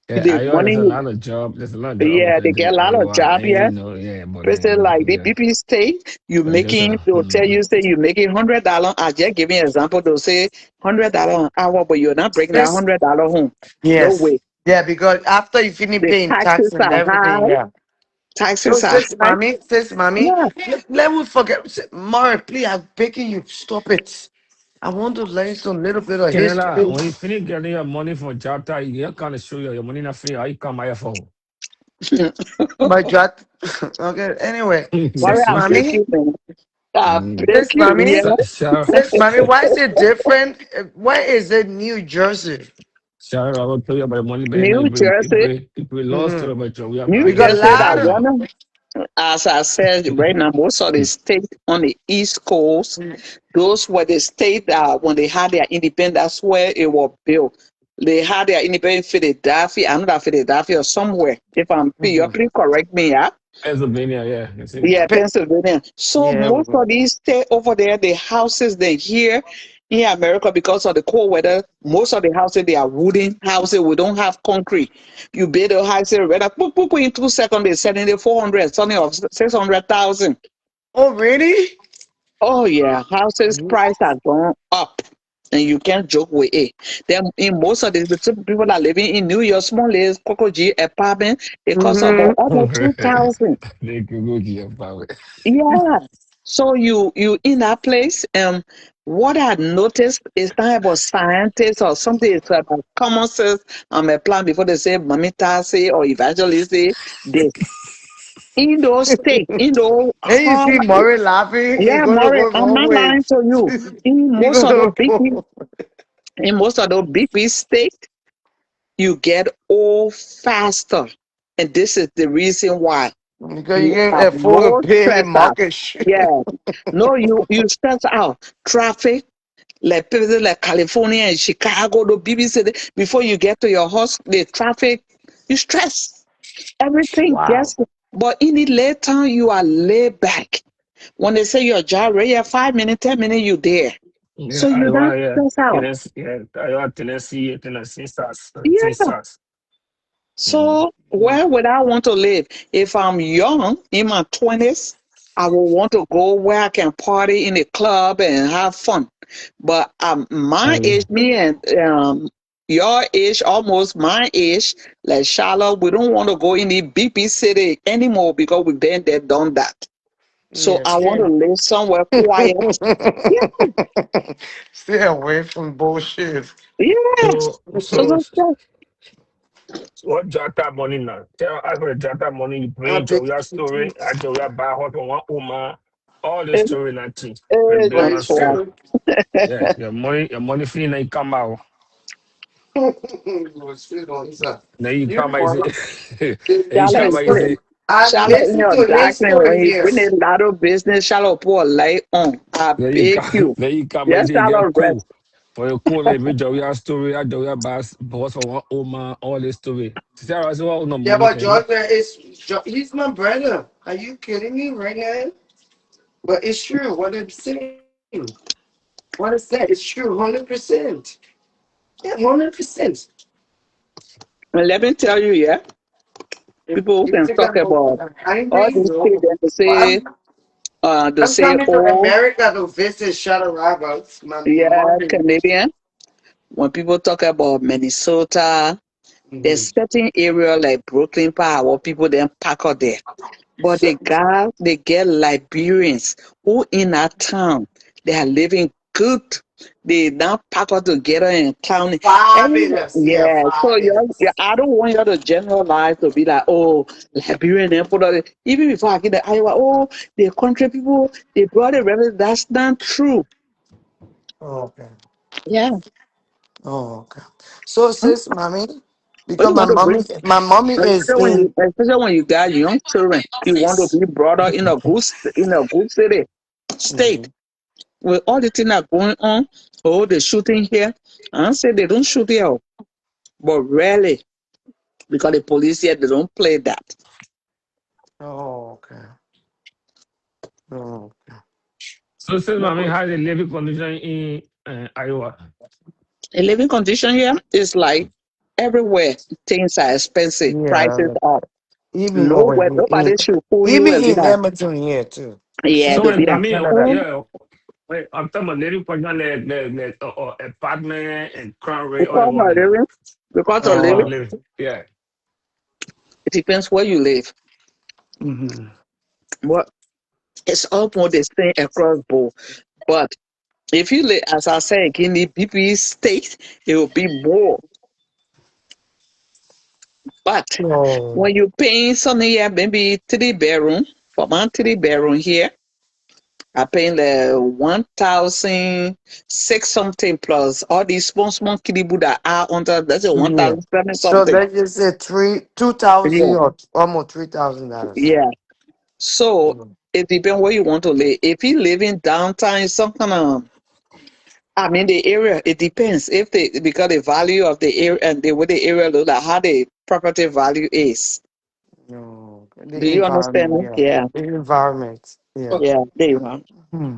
Yeah, The Iowa, money, there's a lot of job. There's a lot of job yeah, they opportunity get in a lot of Iowa. job And here. you know, yeah, but Person then like the yeah, BP state, you but just making they'll tell you say you making $100. I just give you an example. They'll say $100 an hour, but you're not bringing that This, $100 home. No yes. way. Yeah, because after you finish The paying tax taxes and are everything, high. yeah. So Taxes are sis high. mommy, Yeah. let me forget. Mara, please, I'm begging you, stop it. I want to learn some little bit of Canada, history. when you finish getting your money from job time, you kind of show your money not free. How you come here for? My God. Okay, anyway. Sorry, Sis I beg mommy, you, man. I beg sis you. mommy, Yeah. Sure, sis mommy, why is it different? Why is it New Jersey? sure. I will tell you about the money, but you know, New Jersey, if we lost to Mm-hmm. the metro, we have New I Because a just Jersey, stay that lot of here. one, as I said right now, most of the states on the East Coast, those were the state that when they had their independence, that's where it was built. They had their independence in Philadelphia, another Philadelphia or somewhere. If I'm, you Mhm. please correct me, yeah. Pennsylvania, yeah, you see. Yeah, Pennsylvania. So Yeah, most of these stay over there, the houses they here in America because of the cold weather, most of the houses they are wooden houses. We don't have concrete. You build a house rather in 2 seconds, they're selling the 400, something of 600,000. oh really? Oh yeah, houses price are gone up. And you can't joke with it. Then in most of the people that are living in New York, small little Coco G apartment, it costs about Mm-hmm. almost 2,000. They could go to your power. Yeah. So you in that place, what I noticed is not about scientists or something, it's about common sense. A plan before they say mamita say or evangelist say this. In those states, in those And you hard, see Murray laughing, he yeah, gonna Maury, go I'm wrong not way. lying to you. In He most of those gonna go big states, you get old faster. And this is the reason why. because you You can have afford to no pay the stress out. market shit. Yeah. No, you stress out. Traffic, like people like California and Chicago, the BBC, before you get to your house, the traffic, you stress. Everything Wow. gets But in the late time, you are laid back. When they say your job ready, 5 minutes, 10 minutes, you there. Yeah, So you don't yeah. stress out. Tennessee stars. Yeah. So where would I want to live? If I'm young, in my 20s, I will want to go where I can party in a club and have fun. But my age, me and your age, almost my age, like Charlotte, we don't want to go in the BP city anymore because we've been there, done that. So Yeah, I want to stay. live somewhere quiet. Yeah, Stay away from bullshit. yeah. So So what Jata money now? Tell I got Jata money. You I bring pick Joya story. I Joya buy hot on one Uma. All the eh, story nothing. And eh, build but my it's Joshua. story. true. Yeah, your money feeling like you come out. You still on this side. Then you You come out, wanna and you Charlotte come is out, you putting say, listen. I Charlotte in listen your to his darkness when story he here. bring a lot of business. Charlotte pour a light on. I beg you. then you come out, you Yes, say you get Charlotte cool. rest. For your cool, like me, Joya story, I Joya boss for one Oma, all this story. Sarah, I say, well, no Yeah, money, but and George, he's my brother. Are you kidding me right now? But it's true. What I'm saying. What I said, it's true. 100%. Yeah, 100%. And let me tell you, yeah, people who You can think talk I'm about all angry? these things No. that they I'm say, coming to oh, America to visit Shadow Roberts. My yeah, mother. Canadian. When people talk about Minnesota, there's Mhm. certain area like Brooklyn Park where people then pack out there. But they get Liberians who in our town, they are living good. They now pack out together and clown. And Fabulous. Yeah, yeah, so fabulous. I don't want you to generalize to be like, oh, Liberian and put all it. Even before I get the Iowa, oh, the country people, they brought it. That's not true. Oh, okay. Yeah. Oh, okay. So, Hmm? sis, mommy, But because you want to bring, my mommy is in. especially when you got young children, you want to be brought up in a good city, state. Mhm. With all the things that are going on, oh, the shooting here. I don't say they don't shoot here, but rarely because the police here they don't play that. Oh, okay. Oh, okay. so since No, I mean, how the living condition in Iowa? A living condition here is like everywhere. Things are expensive, prices yeah, up. even over Nowhere, here, nobody should fool you even and be in like, Edmonton here too. yeah, So to be when I like, mean, Canada. oh, yeah, wait, I'm talking about living condition, apartment and crime rate, all the because one, of you know. living, because of Yeah, living, cost of Oh. living. Yeah. it depends where you live. Hmm. But it's almost the same across board. But if you live, as I said, in the BP state, it will be more. But Oh. when you paying something here, maybe 3 bedroom, for my 3 bedroom here, I paying the 1,006 something plus all these small kiddy that are under that's a Yeah. 1,007 So something. let's just say two thousand Yeah, or almost $3,000. yeah. So it depends where you want to live. If you live in downtown, it's some kind of I mean the area, it depends. If they because the value of the area and the way the area look like how the property value is. No, Do the you understand environment, me? yeah. Yeah, The environment, yeah. yeah, there you are. Hmm.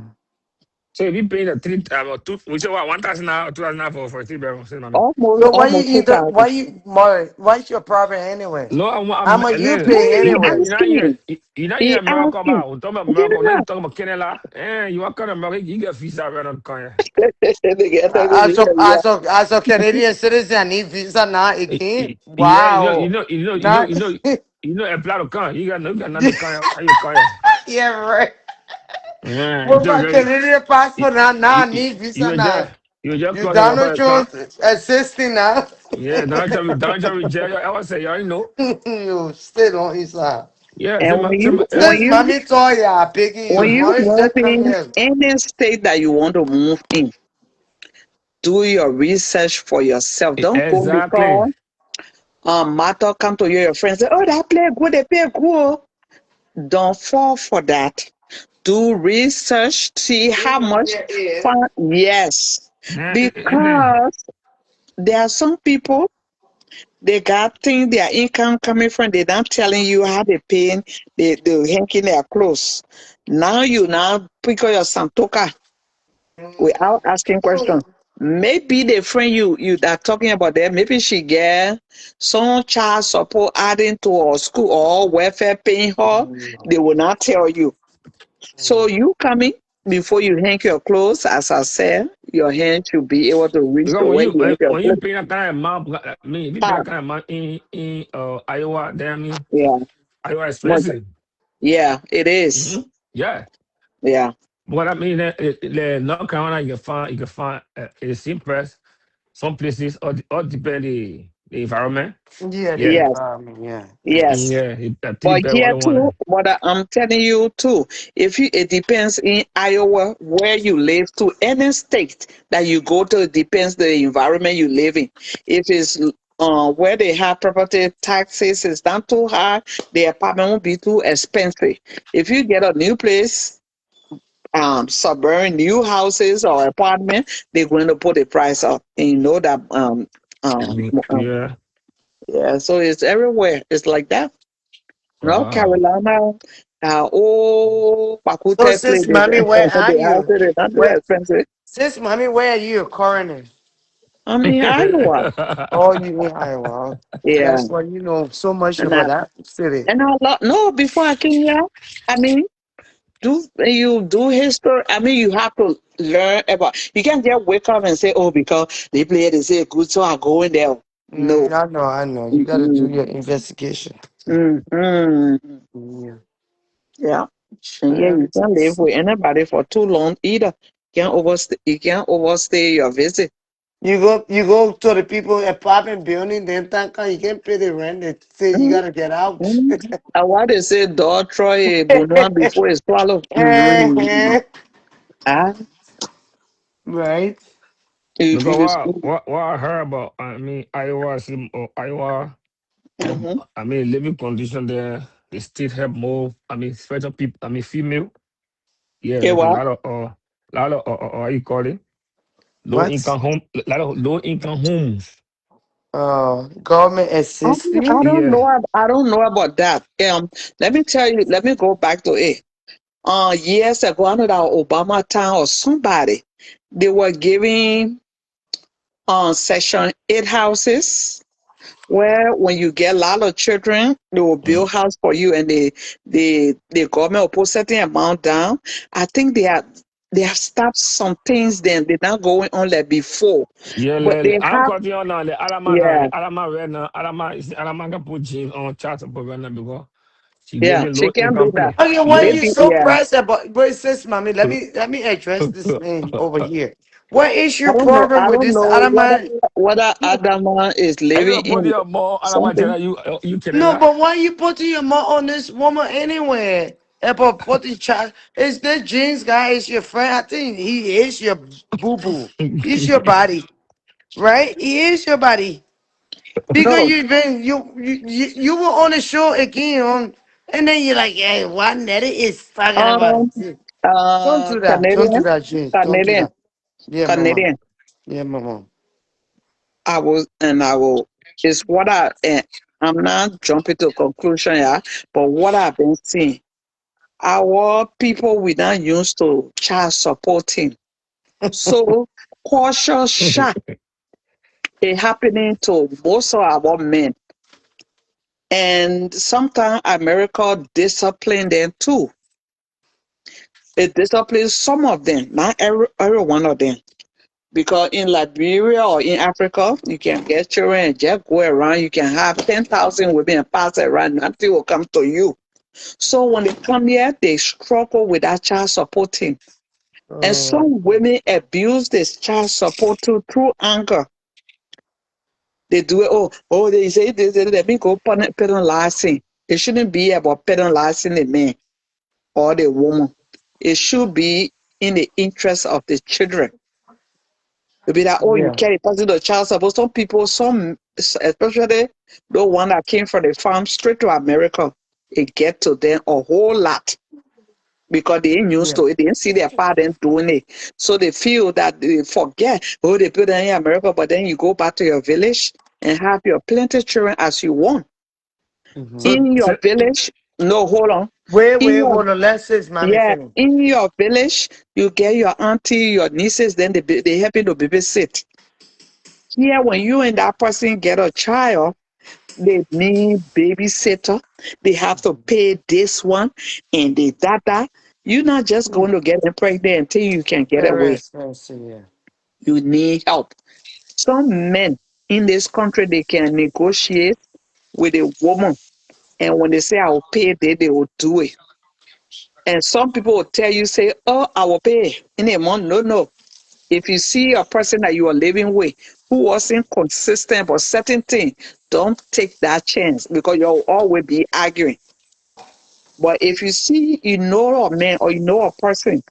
So if you pay the three or two, we say what 1,000 now, 2,000 now for three bedroom, say mommy. Almost So why you almost either 2,000. why you more why's your property anyway? No, How I'm much you then pay He anyway? asking. you're not He here America asking. about. We talking about America. Now Yeah. you talking about Canada. You walk out of America, you get visa right on the They get that in yeah. As a Canadian citizen, I need visa now again. Yeah, Wow. Not apply to come. You got nothing to come. How you come? yeah, right. Yeah, With my Canadian passport now I need visa you now. just you just You cross the Donald border, come. Trump assisting now. Yeah, Donald Trump reject. I was say, you already know. You still on his side. Yeah, And Since mommy told you, I picking when you. you Mommy move just come in here. any state that you want to move in, do your research for yourself. Don't go exactly. because matter come to you, your friends say, oh, that play good, they pay good. Don't fall for that. Do research, see how Even much here is. fun. Yes, Yeah, because there are some people. They got things, their income coming from, they not telling you how they paying, they hanging their clothes. Now you now pick up your santoka without asking questions. Maybe the friend you are talking about there, maybe she get some child support adding to her school or welfare paying her. They will not tell you. So you coming before you hang your clothes, as I said, your hand should be able to reach Because to where you hang your when you clothes. pay that kind of amount, I mean, if you pay Ah, that kind of amount in Iowa, then I mean, yeah, Iowa but expensive. yeah, it is. Yeah. Yeah. But I mean, the North Carolina, you can find the same price. Some places all depend the environment. Yeah, the Yeah. Yes. environment. Yeah. Yes. Yeah. It But depend what here I want. too, what I'm telling you too, if you it depends in Iowa where you live to any state that you go to, it depends the environment you live in. If it's where they have property taxes is not too high, the apartment won't be too expensive. If you get a new place, suburban new houses or apartment, they're going to put the price up. And you know that Yeah. yeah, so it's everywhere. It's like that. North Wow. Carolina, So, Pakute place, sis, mommy, where are the you? houses are not too Where, expensive. sis, mommy, where are you? Coroner. I'm in Iowa. Oh, you in Iowa. Yeah. That's why you know so much And about that city. I no, before I came here, I mean, you do history. I mean, you have to learn about, you can't just wake up and say, oh, because they play, they say good, so I go in there. No. I know, I know. You got to do Mm-mm. your investigation. Mm-mm. Yeah. Yeah. And yeah, Sure. you can't live with anybody for too long either. You can't overstay your visit. You go to the people apartment building, then think you can't pay the rent. They say you gotta get out. Mm. And why they say dog try a bonua before it swallow? Mm. Ah, Right? you Because will see. what I heard about, I mean, Iowa, Iowa, Mm-hmm. I mean, living condition there, the state help more. I mean, special people. I mean, female. Yeah, Okay, because a what? lot of, how you call it? Low What? income home, a lot of low income homes. Government assisting? Yeah, I don't know about that. Let me tell you. Let me go back to it. Years ago, I know that Obama town or somebody, they were giving Section 8 houses where when you get a lot of children, they will build house for you, and the government will put certain amount down. I think they have stopped some things. Then they're not going on like before, yeah. but they I'm have. cutting on now. Yeah, The Alama right now. Alama can put James on chat support right now because she yeah, living she low can do income that. place. Okay, why Yeah. you Maybe, so yeah. pressed about wait, sis, mommy? Let me address this man over here. What is I your don't know. problem I with don't this know Adama? whether Adama is Are you living gonna put in your more Alama something. Jara, you No, Canada? but why you putting your mouth on this woman anyway? About putting child is this James guy is your friend? I think he is your boo boo. He's your body, right? He is your body. Because No, you've been you were on the show again, and then you're like, hey, what Nettie is talking about? um, Don't do that. Don't do Canadian, that, James. Don't do Canadian, that. Yeah, mama. Canadian. Yeah, mama. I will. Is what I'm not jumping to conclusion, yeah. But what I've been seeing, our people we not used to child supporting. So cautious shock is happening to most of our men. And sometimes America discipline them too. It disciplines some of them, not every one of them. Because in Liberia or in Africa, you can get children and just go around. You can have 10,000 women and pass around. Nothing will come to you. So when they come here, they struggle with that child supporting. And Oh, some women abuse this child support through anger. They do it, they say, let me go penalizing. It shouldn't be about penalizing the man or the woman. It should be in the interest of the children. It'll be that, you yeah, carry positive child support. Some people, especially the one that came from the farm straight to America, it get to them a whole lot because they ain't used yeah. to it. They didn't see their parents doing it. So they feel that they forget, they put them in America, but then you go back to your village and have your plenty children as you want. So, In your village, no, hold on. Wait, In your hold on. Let's say mommy Yeah, finish. in your village, you get your auntie, your nieces, then they help you to babysit. Here, when you and that person get a child, they need babysitter. They have to pay this one and they that. You're not just going to get them pregnant until you can get Very away. expensive, yeah. You need help. Some men in this country, they can negotiate with a woman. And when they say, I will pay, they will do it. And some people will tell you, say, oh, I will pay in a month. No, no. If you see a person that you are living with who wasn't consistent about certain things, don't take that chance because you'll always be arguing. But if you see, you know a man or you know a person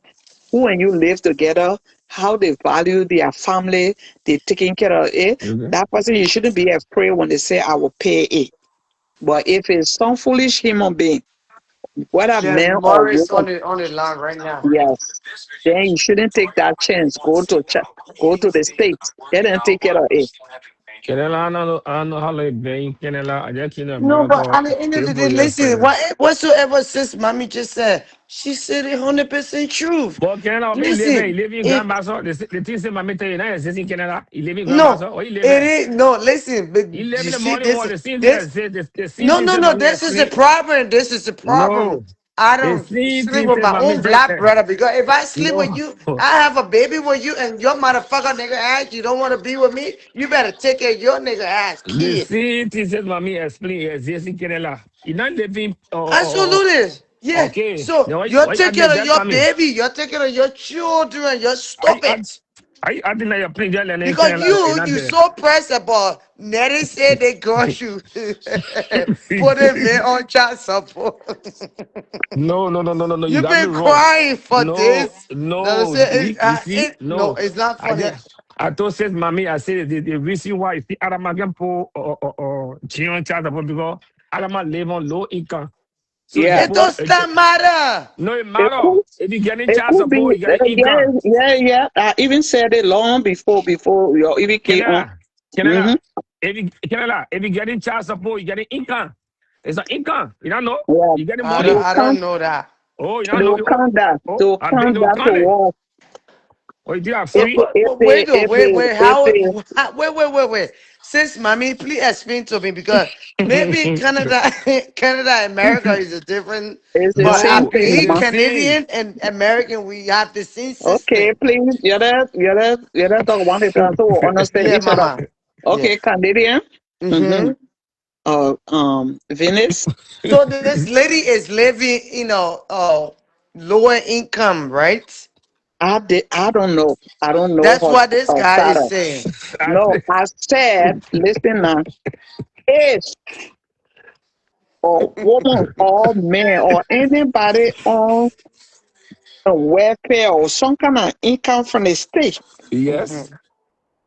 who, when you live together, how they value their family, they're taking care of it, okay. that person, you shouldn't be afraid when they say, I will pay it. But if it's some foolish human being, whether There's man or Morris woman, on the line right now. yes, then you shouldn't take that chance. Go to the States. Let them take care of it. Canela, I don't know how they been. Canela, I just in No, but America. at the end of the People day, here listen, present. whatsoever sis mommy just said, she said it 100% truth. But Canela, he Listen, live in it Grand Basso. The thing say, my tell you now is in Canada. He live in Grand no, Basso. Or he live it there. is no. Listen, but He live you in the see morning this war. The same thing this say the same no thing no say, no. mommy This is the explain. problem. This is the problem. No. I The don't same sleep thing with say, my mommy own tell black brother because if I sleep with no. you, I have a baby with you, and your motherfucker nigga ass you don't want to be with me. You better take care of your nigga ass The kid. same thing says mommy explain is in Canada. He not living Absolutely. Yeah. okay. So Then you why take add the care of death your family? baby, you take care of your children, you're I stupid. add I didn't your plane there and in Because Canada is not you there. so pressed about Nettie said they got you. Put him in on child support. No. You You've got me been wrong. crying for this. Now No. say You see, no, no. it's not I funny. just I told says mommy, I said the reason why you see Adama po or Chion child support because Adama live on low income. So Yeah. It therefore, does not matter. no, it It matter. could, If you getting it child could be, support, you getting yeah, income. yeah. I even said it long before you even came on. Canada, Mm-hmm. Canada. If you getting child support, you getting income. It's an income. You don't know. Yeah, You getting I they don't money. will I count, don't know that. Oh, you they don't know. will count that, they will I bet count they will that count it. toward Oh, you did that if free. Wait though, wait. if they, Wait. Since mommy, please explain to me because maybe Canada, Canada, and America is a different. it's the But I same No, thing, it's believe the man. same. Canadian and American, we have the same Okay, system. please, you that talk one it so we understand Yeah, each other. mama. Yeah. Okay, Canadian. Mm-hmm. Mm-hmm. Venice. So this lady is living, lower income, right? I don't know. I don't know That's what this her guy is status. saying. I No, think- I said, listen now, if a woman or man or anybody on a welfare or some kind of income from the state, yes. Mm-hmm.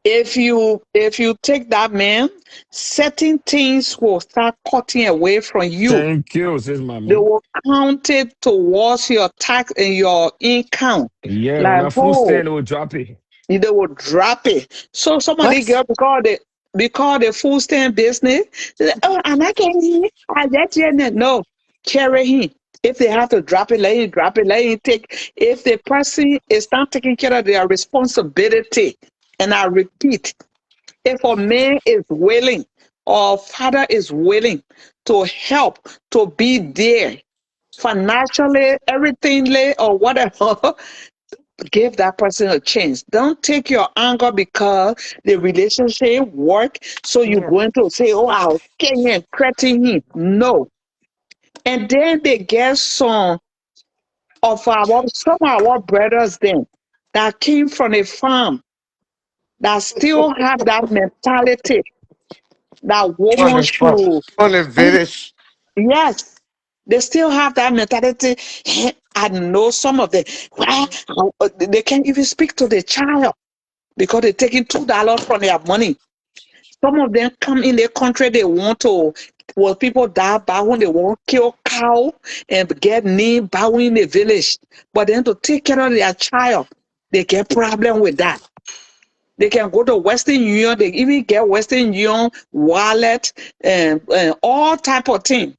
if you take that man, certain things will start cutting away from you. Thank you, says They mommy. will count it towards your tax and your income. Yeah, when Like, I full oh, stand, will drop it. they will drop it. So somebody What? girl because the food stand business, they say, oh, I'm not getting it. I get you. No, carry him. If they have to drop it, let him drop it, let him take. If the person is not taking care of their responsibility, and I repeat, if a man is willing or father is willing to help, to be there financially, everything, or whatever, give that person a chance. Don't take your anger because the relationship work. So you're Yeah. going to say, "Oh, I'll get him, threaten him." No. And then they get some of our brothers then that came from a farm that still have that mentality that woman should. On the village. Yes, they still have that mentality. I know some of them. They can't even speak to the child because they're taking $2 from their money. Some of them come in their country, they want to, well, people die by when they want to kill cow and get name bowing in the village. But then to take care of their child, they get problem with that. They can go to Western Union. They even get Western Union wallet and all type of thing.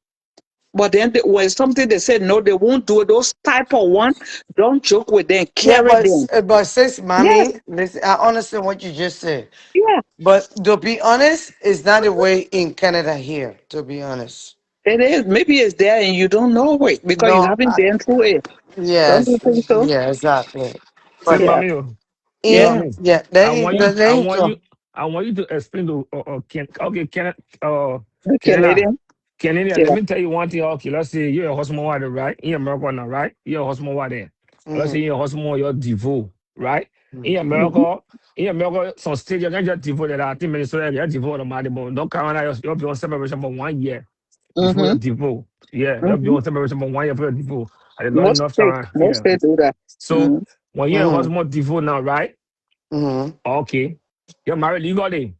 But then when something they said no, they won't do it. Those type of one, don't joke with them. Yeah, Carry them. but sis, Yes, mommy, listen, I understand what you just said. yeah, But to be honest, it's not the way in Canada here, to be honest. it is. Maybe it's there and you don't know it because you No, haven't been through it. Don't you yes, think so? yeah, exactly. Say, But Yeah, mommy, say, yeah. in mommy. yeah, I want you. there you go. I want you to explain to The Canada. Canadian. Canadian, let Yeah. me tell you one thing. Okay, let's say you're a husband wife, right? In America now, right? You're a husband wife there. Let's say Mm-hmm. you're a husband, you're divorced, right? Mm-hmm. In America, some state you can just divorce that. I think Minnesota, you divorce the money, but don't count out you'll be on separation for 1 year before Mm-hmm. your divorce. Yeah, you'll be Mm-hmm. on separation for 1 year before your divorce. I did not Most enough states, time. most Yeah. states do that. So Mm-hmm. when you're a Mm-hmm. husband divorce now, right? Mm-hmm. Okay. You're married legally.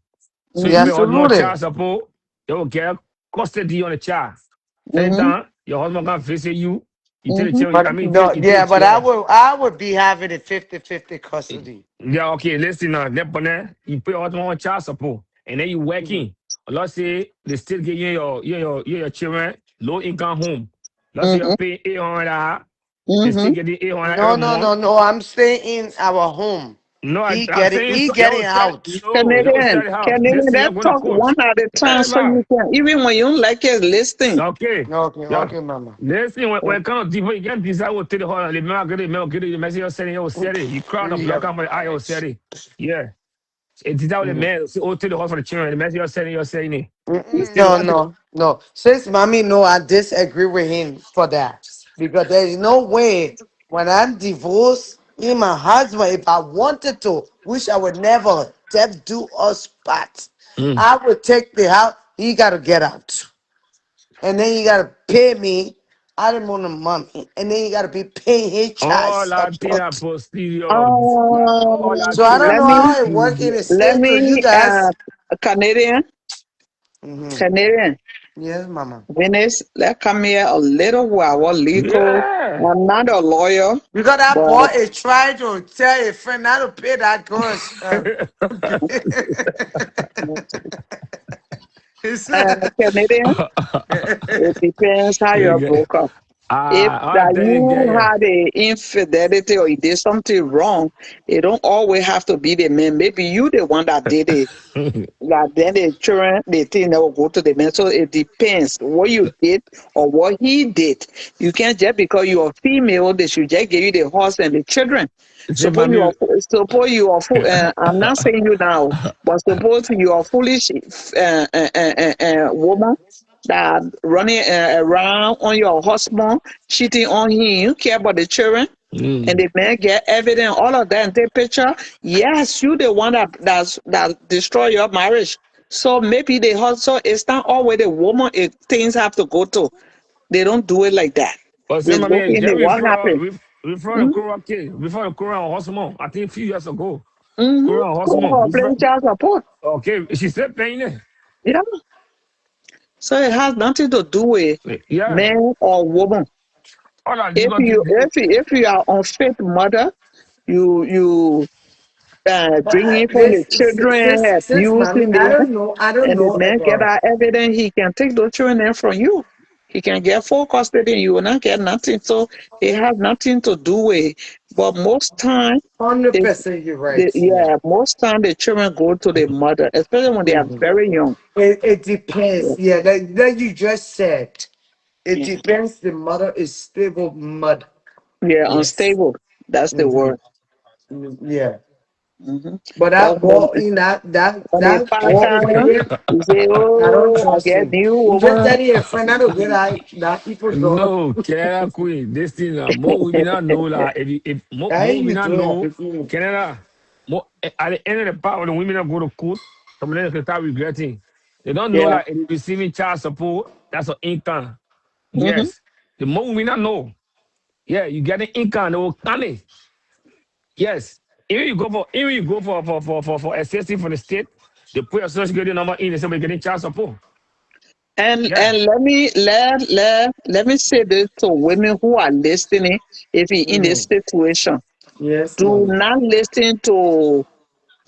So Yeah, if your Mm-hmm. husband absolutely. child support, you will get custody on the child. Mm-hmm. Anytime your husband can visit you, you take the Mm-hmm. child, I But mean, no, you yeah, take, but yeah. I would be having a 50-50 custody. Yeah, okay, listen now. You pay your husband on child support, and then you Mm-hmm. working. Let's say they still give you your children low income home. Let's say you're Mm-hmm. paying 800, they still Mm-hmm. getting 800 No, every no, month. no, no. I'm staying in our home. No, I'm He saying he so. You getting will sell, out. no, you will sell Canadian, the house. Canadian, Listen, you're let's going to talk court. one at a time Hey, so you man. can, even when you don't like it, listen. Okay. Okay, Yeah. okay, mama. Listen, Yeah. when it comes to divorce, you can't decide what to the whole. The man get it, man get it. The message you're sending, you'll set it. You crowd up, Yeah. black out my eye, you'll set it. Yeah. It's that the Mhm. man, oh, to the house for the children. The message you're saying it. You Mm-mm, still no, want it. no, no. Since mommy know I disagree with him for that. Because there is no way when I'm divorced, in my husband, if I wanted to, which I would never, that do us part. Mm. I would take the house, he gotta get out. And then you gotta pay me alimony money. And then you gotta be paying his child All that thing are support. posterior. All that Um, So I thing don't are let know me, how it works in posterior. the let state. So you me, guys, Canadian, hmm Canadian, yes, mama. Venice, let's come here a little while, what legal. Yeah. I'm not a lawyer, Because that but boy is trying to tell a friend not to pay that girl's. He said, Canadian, it depends how you're Okay. broke up. If All that that thing, you yeah, had a infidelity or you did something wrong, it don't always have to be the man. Maybe you the one that did it. yeah. That then the children, the thing that will go to the man. So it depends what you did or what he did. You can't just because you are female, they should just give you the horse and the children. Say, mommy, Suppose you are. I'm not saying you now, but suppose you are foolish woman that running around on your husband, cheating on him. You care about the children and mm. the man get evidence, all of that, and take picture. Yes, you the one that destroy your marriage. So maybe they also it's not always the woman things have to go to. They don't do it like that. But say, They look mommy, in just it. What happened? before the Mm-hmm. Korean case, before the Korean Hosmo, I think a few years ago, Mm-hmm. Korean Go Hosmo, for playing child support. okay, she said paying it. Yeah. So it has nothing to do with Yeah. man or woman. All that If legal you thing. if you, if you are unfit mother, you bringing for the children, since mommy, abusing them, I don't and the know man get about that evidence, he can take those children from you. He can get full custody and you will not get nothing. So it has nothing to do with. But most time, hundred the, percent. You're right. Yeah. yeah, most time the children go to the mother, especially when they are Mhm. very young. It Yeah, depends. Yeah, like you just said. It yeah, depends. The mother is stable mother. yeah, Yes. unstable. That's the Hmm. word. Yeah. Hmm. But But that boy, in when they that part boy over time, there, you say, I don't "Oh, I trust get him. new You just woman." tell your friend not to get that people girl. No, Canada Queen, this thing, more women not know, like, if How more women you not doing, know, Happy? Canada, at the end of the part, when the women that go to court, some of them can start regretting. They don't know, Yeah. like, if receiving child support, that's an income. Mm-hmm. Yes. The more women not know, yeah, you get an income, they will count it. Yes. Even you go for assessing from the state, they put your social security number in, they say we're getting child support. Yeah. And let me say this to women who are listening. If you're in this Mm-hmm. situation, Yes, do mommy. not listen to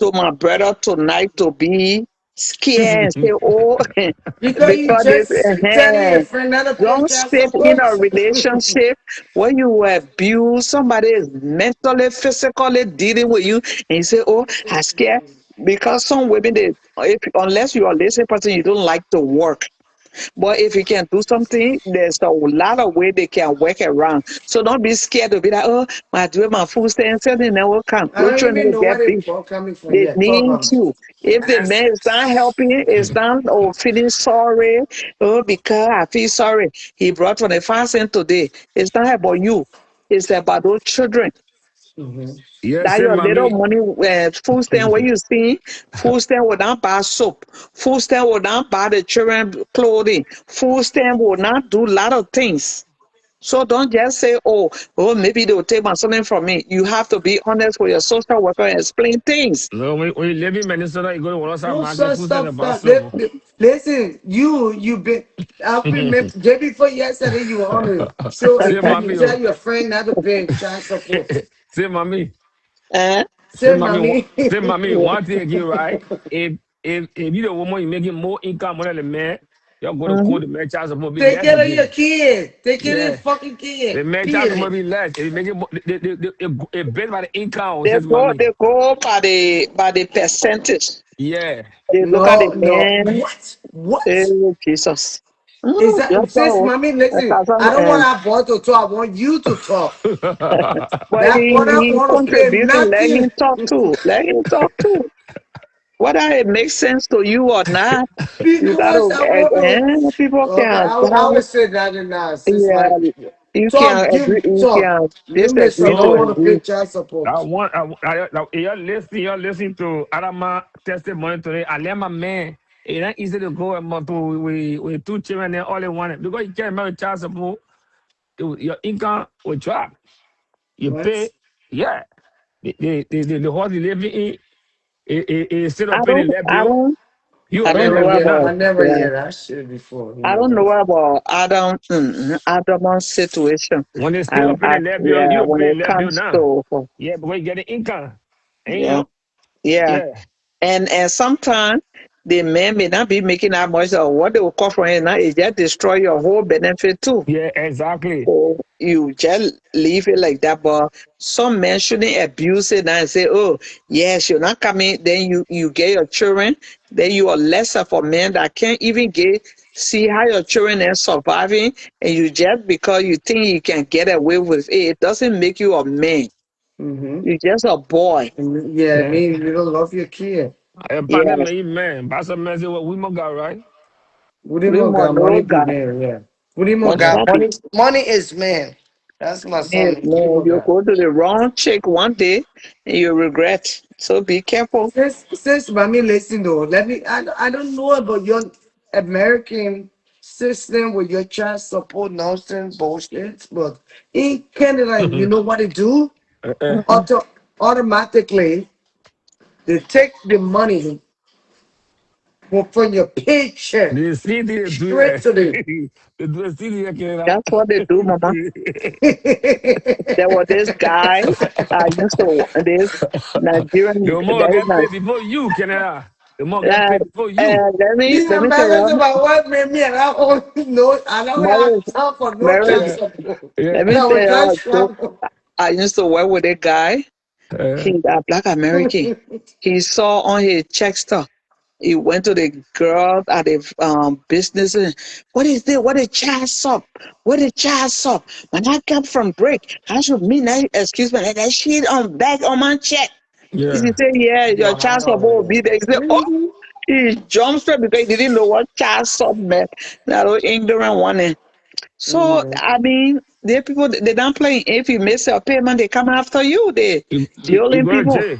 to my brother tonight to be scared and say, oh, Because you because just telling your friend not to pay don't child stay in support. a relationship where you abuse somebody is mentally, physically dealing with you, and you say, "Oh, I scared." Because some women, unless you are a lazy person, you don't like to work. But if you can do something, there's a lot of way they can work around. So don't be scared to be like, "Oh, my doing my food stand, something never come." I Your don't children even will know where get they big. coming from They yet. Talk need about you. If the it. man is not helping, is not feeling sorry, oh, because I feel sorry. He brought 25 cents today. It's not about you. It's about those children. Yeah, That say your little mommy. money, food stand, where you see, food stand will not buy soap. Food stand will not buy the children clothing. Food stand will not do a lot of things. So don't just say, oh, maybe they'll take my something from me. You have to be honest with your social worker and explain things. No, when you live in Minnesota, you go to Wallace No Market, such food stand stuff about that soap. listen, you been I remember day before yesterday you were on the show Say again. You mommy, tell oh. your friend not to pay child support. Say mommy. Eh? Say Say mommy. mommy. Say mommy. Yeah. One thing again, right? If you the woman, you making more income more than the man, you're going to call Mhm. the man child support be Take less care of your again. kid. Take care of your Yeah. fucking kid. The man child support Period. be less. If you make it, it based by the income, They says go mommy. they go by the percentage. Yeah. They look at the No, no. man. What? What? Oh, Jesus. Is Yes, that sis, so, mommy? Listen, I don't want our boy to talk. I want you to talk. but That boy that he want to pay contributing. Let nothing. him talk too. Let him talk too. Whether it makes sense to you or not, you gotta. Because I want to. People Okay, can I have. would say that in now. It's Yeah, like you can talk, agree. you You talk. can You make sure disagree don't to So want to pay agree. child support. you're listening to Adama testimony today. I let my man. It's not easy to go and to with two children and all they wanted because you can't marry child support. Your income will drop. You What? pay, yeah. The house you live in, instead I of paying the don't. lead I bill, don't. you I will pay don't the know lead bill I about. now. never Yeah, hear that shit before. You I know don't know that. about Adam's situation. When they still pay the lead bill, Yeah, you will when pay the it lead bill comes now. to Yeah, because you get the income. And yeah, yeah, yeah, and sometimes the man may not be making that much, or what they will call for him now is just destroy your whole benefit too. yeah, exactly. So you just leave it like that. But some men shouldn't abuse it and say, "Oh, yes, you're not coming." Then you get your children. Then you are lesser for men that can't even get see how your children are surviving, and you just because you think you can get away with it, it doesn't make you a man. Mm-hmm. You're just a boy. Yeah, I Yeah. mean you don't love your kid. Partner Yes, me, man. Pastor man say what we must got, right? Woody we Mo want got money no be God. there, yeah. Woody Mo Money Yeah. got not be money. Money is man. That's my man. son. Woody Man, Mo you got. go to the wrong chick one day, and you regret. So be careful. Since mommy listen though, let me I don't know about your American system with your child support nonsense bullshit, but in Canada, you know what they do? Mhm. Auto automatically they take the money from your paycheck The see they do straight that. to the They do the see they can That's what they do, Mama. There was this guy I used to this Nigerian the more very get nice. paid before you, Canada. The more get paid before you. Let These me say Americans one about what made me and I don't know. I don't have Maurice, time for no child Maurice, Yeah. support. Yeah. let me I tell was you not a joke. sure. I used to work with a guy. Uh, He's a black American. He saw on his check stub. He went to the girl at the business. And, what is this? What a child up? What a child up? When I come from break, I should mean that excuse me, that shit on back on my check. He yeah. said, yeah, your child support will Wow. be there. He said, oh, he jumped straight because he didn't know what child support meant. That was ignorant one. So, Mhm. I mean, the people, they don't play. If you miss a payment, they come after you. They You stealing go to people. jail.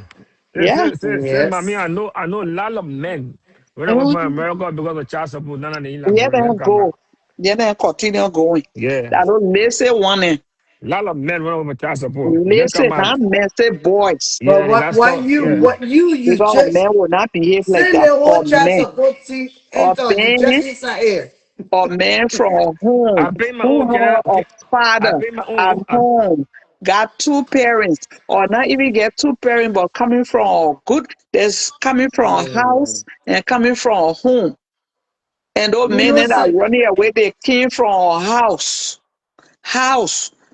Yeah. Say, mommy, Yes. I know a lot of men when I went from Mhm. America because of child support, none of the Yeah, Liberia, then then come back. go. Yeah, then continue going. Yeah. That don't lazy one. A lot of men went over for child support. They then Lazy, come out. not messy boys. But Yeah, they got stuck. Yeah. you Because just men will not behave like send that. the whole child support thing Or into you just men, inside here. or men from home I pay my who own, can have a I father pay my at own. home. got two parents, or not even get two parents, but coming from a good, there's coming from a house and coming from a home. And those You men know, that are say, running away, they came from a house.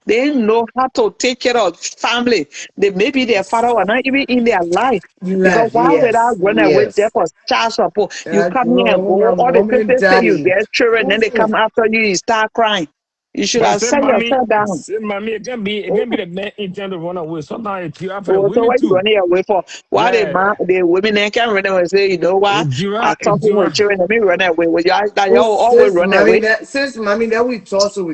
They didn't know how to take care of family. They maybe their father was not even in their life. Because like, why would I yes, run away just yes. for child support? You I come here and know go, my all the mom and sisters say you daddy. get children, then they Mm-mm. come after you, you start crying. You should But have set yourself down. say mommy, it can be the man intend to run away. Sometimes it's you for the Oh, so women what you too. running away for? Why Yeah, the women then can run away and say, you know what? I it's talking with Jura. children, let me run away with y'all. That Oh, y'all always run away. since mommy that we talk so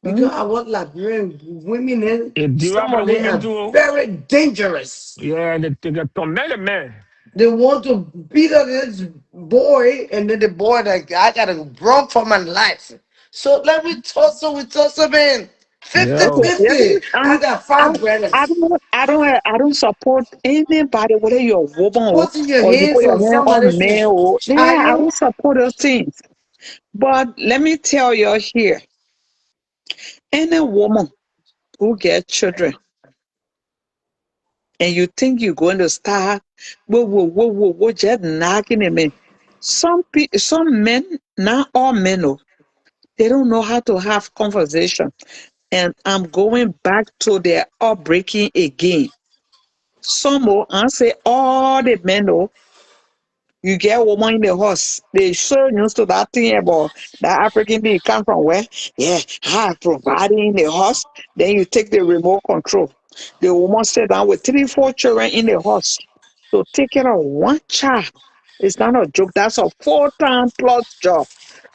Hmm? because I want Liberian women and It's Jura some for the of them women are too. very dangerous. Yeah, they get torment the man. They want to beat up this boy, and then the boy like I gotta run for my life. So let me tussle with tussle man. Fifty Yeah. Okay, let me. fifty. I got I, five brothers. I don't support anybody, whether you're a woman Putting your or you hands put your on hand on somebody's man. Or, yeah, I child. don't support those things. But let me tell you here, any woman who gets children and you think you're going to start, whoa, just knocking them in. Some men, not all men, oh, they don't know how to have conversation. And I'm going back to their upbreaking again. Some will answer all the men, oh, you get a woman in the house. They so used to that thing about that African thing come from where? Yeah, I providing in the house. Then you take the remote control. The woman sit down with three, four children in the house to take care of one child. It's not a joke. That's a full-time plus job.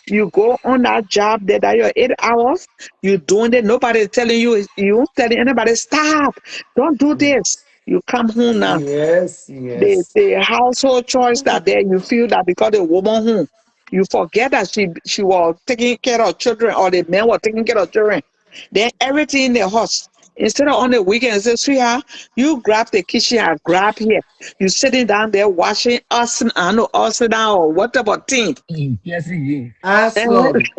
You go on that job there that you're 8 hours, you doing it, nobody telling you, you won't telling anybody, stop, don't do this. You come home now. Yes, The yes. the household chores that there you feel that because the woman who you forget that she was taking care of children or the man was taking care of children. Then everything in the house. Instead of on the weekend, say, sweetheart, you grab the kitchen, I grab here. You sitting down there washing us and I know us now or whatever thing. Yes, yeah. And Aslam.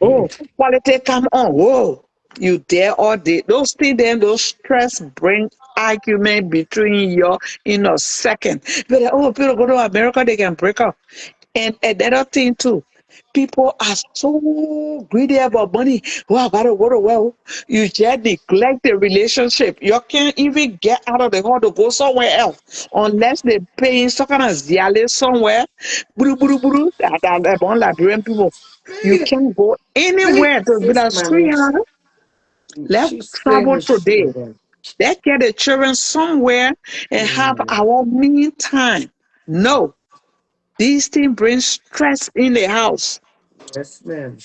oh, quality come on. Whoa. You there all day. Those things then those stress bring argument between you in a second. But oh, people go to America, they can break up. And another thing too, people are so greedy about money. Well, I gotta go to well. You just neglect the relationship. You can't even get out of the hall to go somewhere else unless they paying some kind of ziale somewhere. Buru, buru, buru. That one Liberian people. You Man, can't go man. anywhere to be Sis, like, mommy. sweetheart, let's She's saying travel the today. shit. Let's get the children somewhere and have our mean time. No, these things bring stress in the house. Yes, ma'am.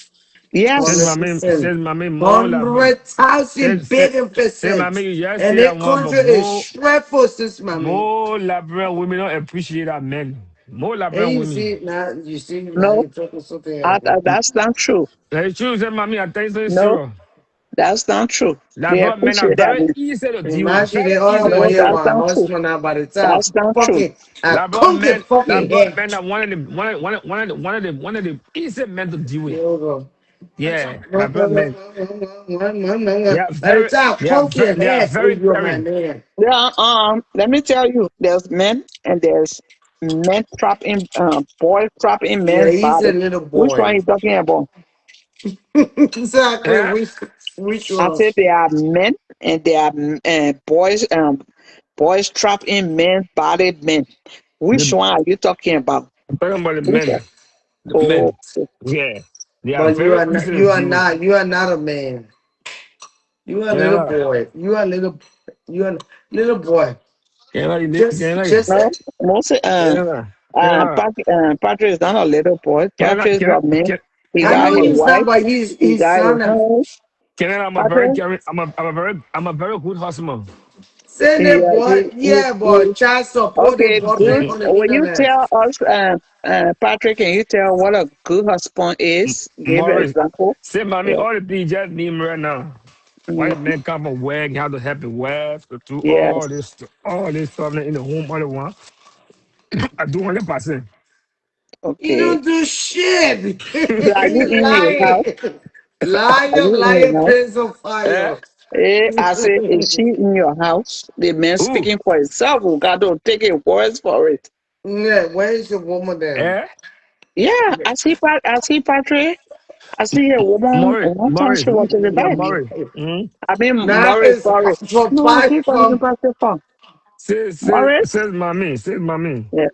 Yes. 100%. Says mommy more like 100,000 billion say percent. mommy you just say And that that one, but country is stressful, sis, mommy. more Liberian women don't appreciate that men. More And Liberian you women. see now, now No, you're talking something else. that's not true. It's true, say mommy, I tell you something No, serious. that's not true. They Liberian men are appreciate that. very easy to deal with. Imagine Very they all easy to gonna No, deal hear with. that's my not true. husband now by the time That's not true. fucking I conk it fucking Liberian head. men are one of the easy men to deal with. There we go. Yeah, Liberian men. They are By the very, time conk your they are head, oh very you're my caring. man. Yeah, let me tell you, there's men and there's men trapped in boys trapped in Yeah, men's he's body. a little Which one are boy. you talking about? Exactly. Yeah, Which I one? said there are men and there are boys trapped in men's body. Men. Which the, one are you talking about? I'm talking about the Which men. one? The Oh, men. Yeah, they are But very easy to deal with. you are not a man. You are a little Yeah, boy. You are little boy. Just no, most Canada, Canada, Patrick is not a little boy. Canada, Patrick is a Canada, man. He I got know his he's not, wife. but He he's got his son of home. Canada. I'm a very Patrick, caring. I'm a very good husband. send he, it, boy. Yeah, boy. he Child support the okay. government Good. on the Will you internet. tell us, Patrick? Can you tell what a good husband is? Give an Morris, example. say, mommy, Yeah. all the things just need me right now. Why the Mhm. man come from work, you have to help his wife to do Yes. all this stuff in the home, all the one. I do 100%. You Okay. don't do shit. So are you You in his lying. house? Are Liar, you in his liar, house? pins of Eh? fire. I say, is she in your house? The man Ooh, speaking for himself. We got to take his words for it. Yeah, where is the woman then? eh? Yeah, I see Patrick. I see a woman. Maurice, One time Maurice, she was in the yeah, back. Maurice. Mm. I mean, Now Morris, it's sorry. from No, five keep on using from Patrick phone. Morris? Says mommy. Yeah.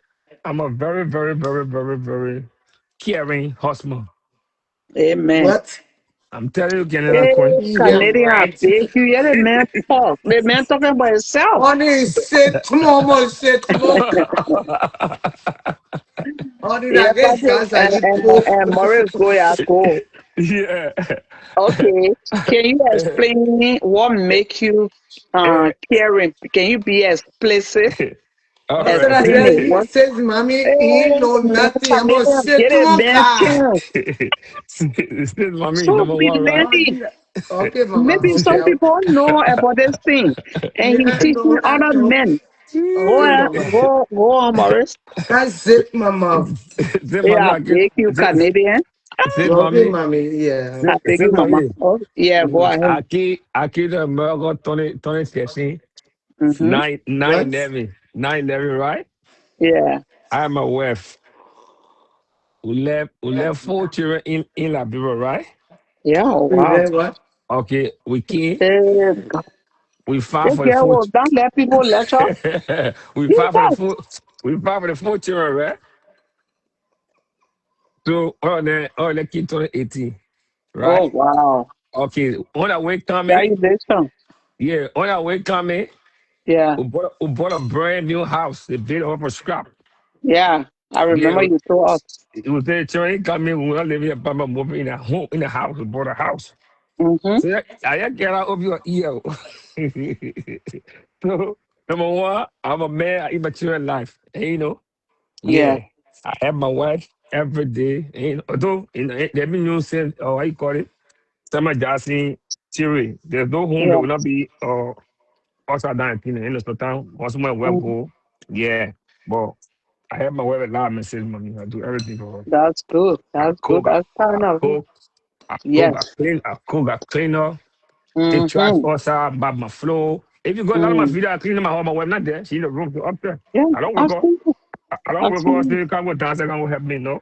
I'm a very, very, very, very, very caring husband. Amen. what? I'm telling you, Canada Hey, Queen. Yeah, Canadian, I right. beg you. Yeah, the man talk. The man talking about himself. Honey, sit. Come on, man, sit. Come on. Honey, Yeah, that gets Patrick guys. I just go. and Morris go, yeah, go. Yeah. Okay. Can you explain what make you Eh, caring? Can you be explicit? all What's right. that Explain again? it. He What? says, mommy, he Hey, know man, nothing. I'm gonna Canadian, sit. get Come it, on, man. car. Chance. Says mommy, So number be one, right? Oh, learning. yeah. Okay, mama. Maybe Okay. some people know about this thing, and he Yeah, I teaching know. I other know. men. Go Okay, ahead, mama. go on, Morris. That's it, mama. Say mommy, Yeah, thank you, Canadian. say Okay, mommy, mommy. Yeah. I thank say you, Mama. mommy. Oh, yeah, go ahead. Aqui da Melgo Tony Sketching, Mm-hmm. What? 9/11, right? Yeah, I'm a wife who left 4 children in Liberia, right? yeah. Oh, We wow. there, what? Okay, we came, Hey, we fought this for the girl food. will don't let people lecture. we You fought for the guys. food. We fought for the 4 children, right? So all the kids 2018, Oh, right? wow. Okay, on our way coming, Congratulations. yeah, on our way coming, Yeah, we bought a brand new house. They built it up for scrap. yeah. I remember Yeah, you told us. it was their train coming. We were living here, Papa moving in a home in the house. We bought a house. Mm-hmm. So I get out of your ear. So number one, I'm a man. I immature in life. And, Yeah. yeah, I have my wife every day. And although there be no sense, or how you call it, summer Johnson theory. There's no home that Yeah. will not be upside down. In the town, once someone will Mm, go. Yeah, but I have my wife a lot of messages, money. I do everything for her. that's good. I That's good. cook, That's I kind of cook, yes. I cook, I clean up, take trash Mm-hmm. outside, mop my floor. If you go a lot of my Mm. video, I clean my home, my wife not there. She in the room to up there. Yeah, I don't wake I've up. seen it. I don't I've wake up. seen it. She can't go downstairs and go help me, no.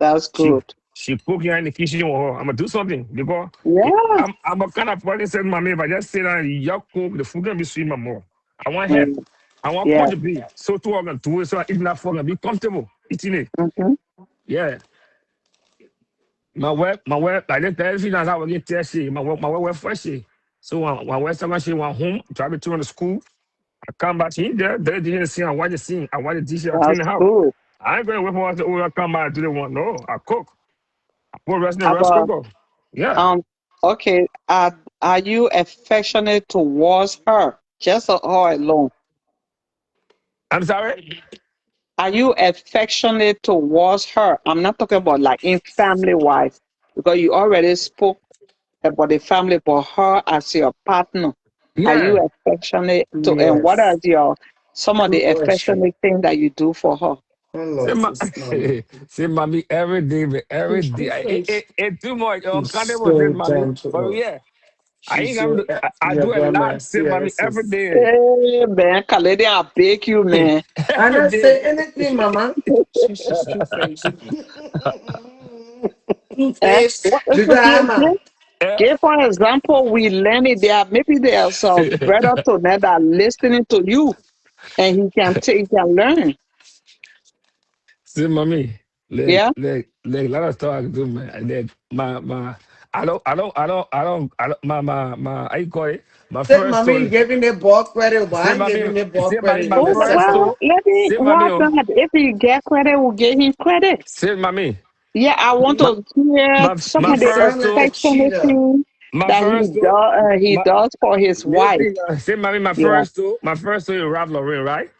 That's She good. she cook here in the kitchen with her. I'm gonna do something because Yeah. I'm a kind of person said mommy, if I just sit down and you cook, the food gonna be sweet my more. I want help. Mm. I want Yeah. contribute. So too I can do it so I eat that food and be comfortable eating it. Mm-hmm. Yeah. My wife, like this, everything that's how we get there, she, my wife, went fresh. So when West Summer, she went home, drive me to the school. I come back, she in there, they didn't see, I watch the scene, I watch the dish, I clean That's the house. good. I ain't going to wait for her to come back to the one. No, I cook. I put rest in the rice About cooker. Yeah. um okay, are you affectionate towards her? Just her alone. I'm sorry? Are you affectionate towards her? I'm not talking about like in family wise, because you already spoke about the family, but her as your partner. Are you Yeah. affectionate to, and what are Yes. your some of the Good question. affectionate things that you do for her? I Say, love this mommy. say, mommy, every day, every It's day. good face. It too much. He's Can't ever say, so mommy. down to But earth. yeah, I ain't She's gonna so do, I your do a grandma. lot. Say, mommy, Yes. every day. Hey man, Khaledi, I beg you, man. I Every not day. say anything, mama. She's just two face. Two And face. what is The to give, grandma. Eh, give for example, we learn it there. Maybe there are some brother to that are listening to you and he can take, he can learn. See, mommy, Yeah. a lot of stuff I can do, man. And then how you call it? My Said first mommy story. giving the ball credit, but Say, I'm mommy, giving the ball say, mommy, credit. my You Oh, first understand? well, story. let me, Say, mommy, what God, if he get credit, we'll give him credit. say, mommy, Yeah, I want my, to hear some my You of the first sound like a story, affectionate cheater. thing my that first story, he my, does for his wife. listen, say, mommy, Yeah, my first story, Ralph Lauren, right?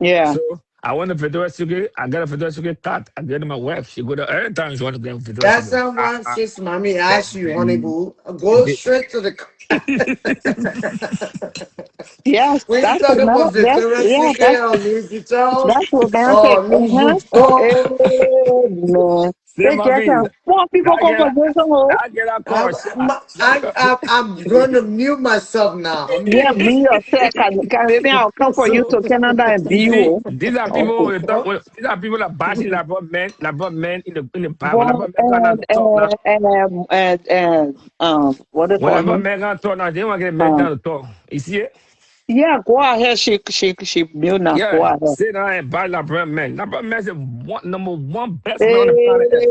yeah. So I want a Fedora Sugar. I got a Fedora Sugar cut. I get it my wife. She go to every time she want to get a Fedora That's Sugar. not what sis mommy Eh, asked you, honey boo. Go eh, straight to the Yes, when you that's talk another. about That's Victoria's yeah. Secret or Louis Vuitton That's romantic. or Louis Uh-huh. Oh, Vuitton, man. Say, They just mommy, want people I get, conversation. Oh, I get a call. I'm going to mute myself now. I'm yeah, muting. me yourself. Can maybe I'll come for you So to Canada and you be see, you. these are Oh, people oh, who talk. These are people that bashing Labrador men in the Bible. but Labrador men gonna talk now. what they call Whenever him? men gonna talk now, they want to get men Um, down to talk. You see it? yeah, go ahead. She will not go Yeah, ahead. sit down and buy Labrador men. Labrador men is number one best man on the planet Earth.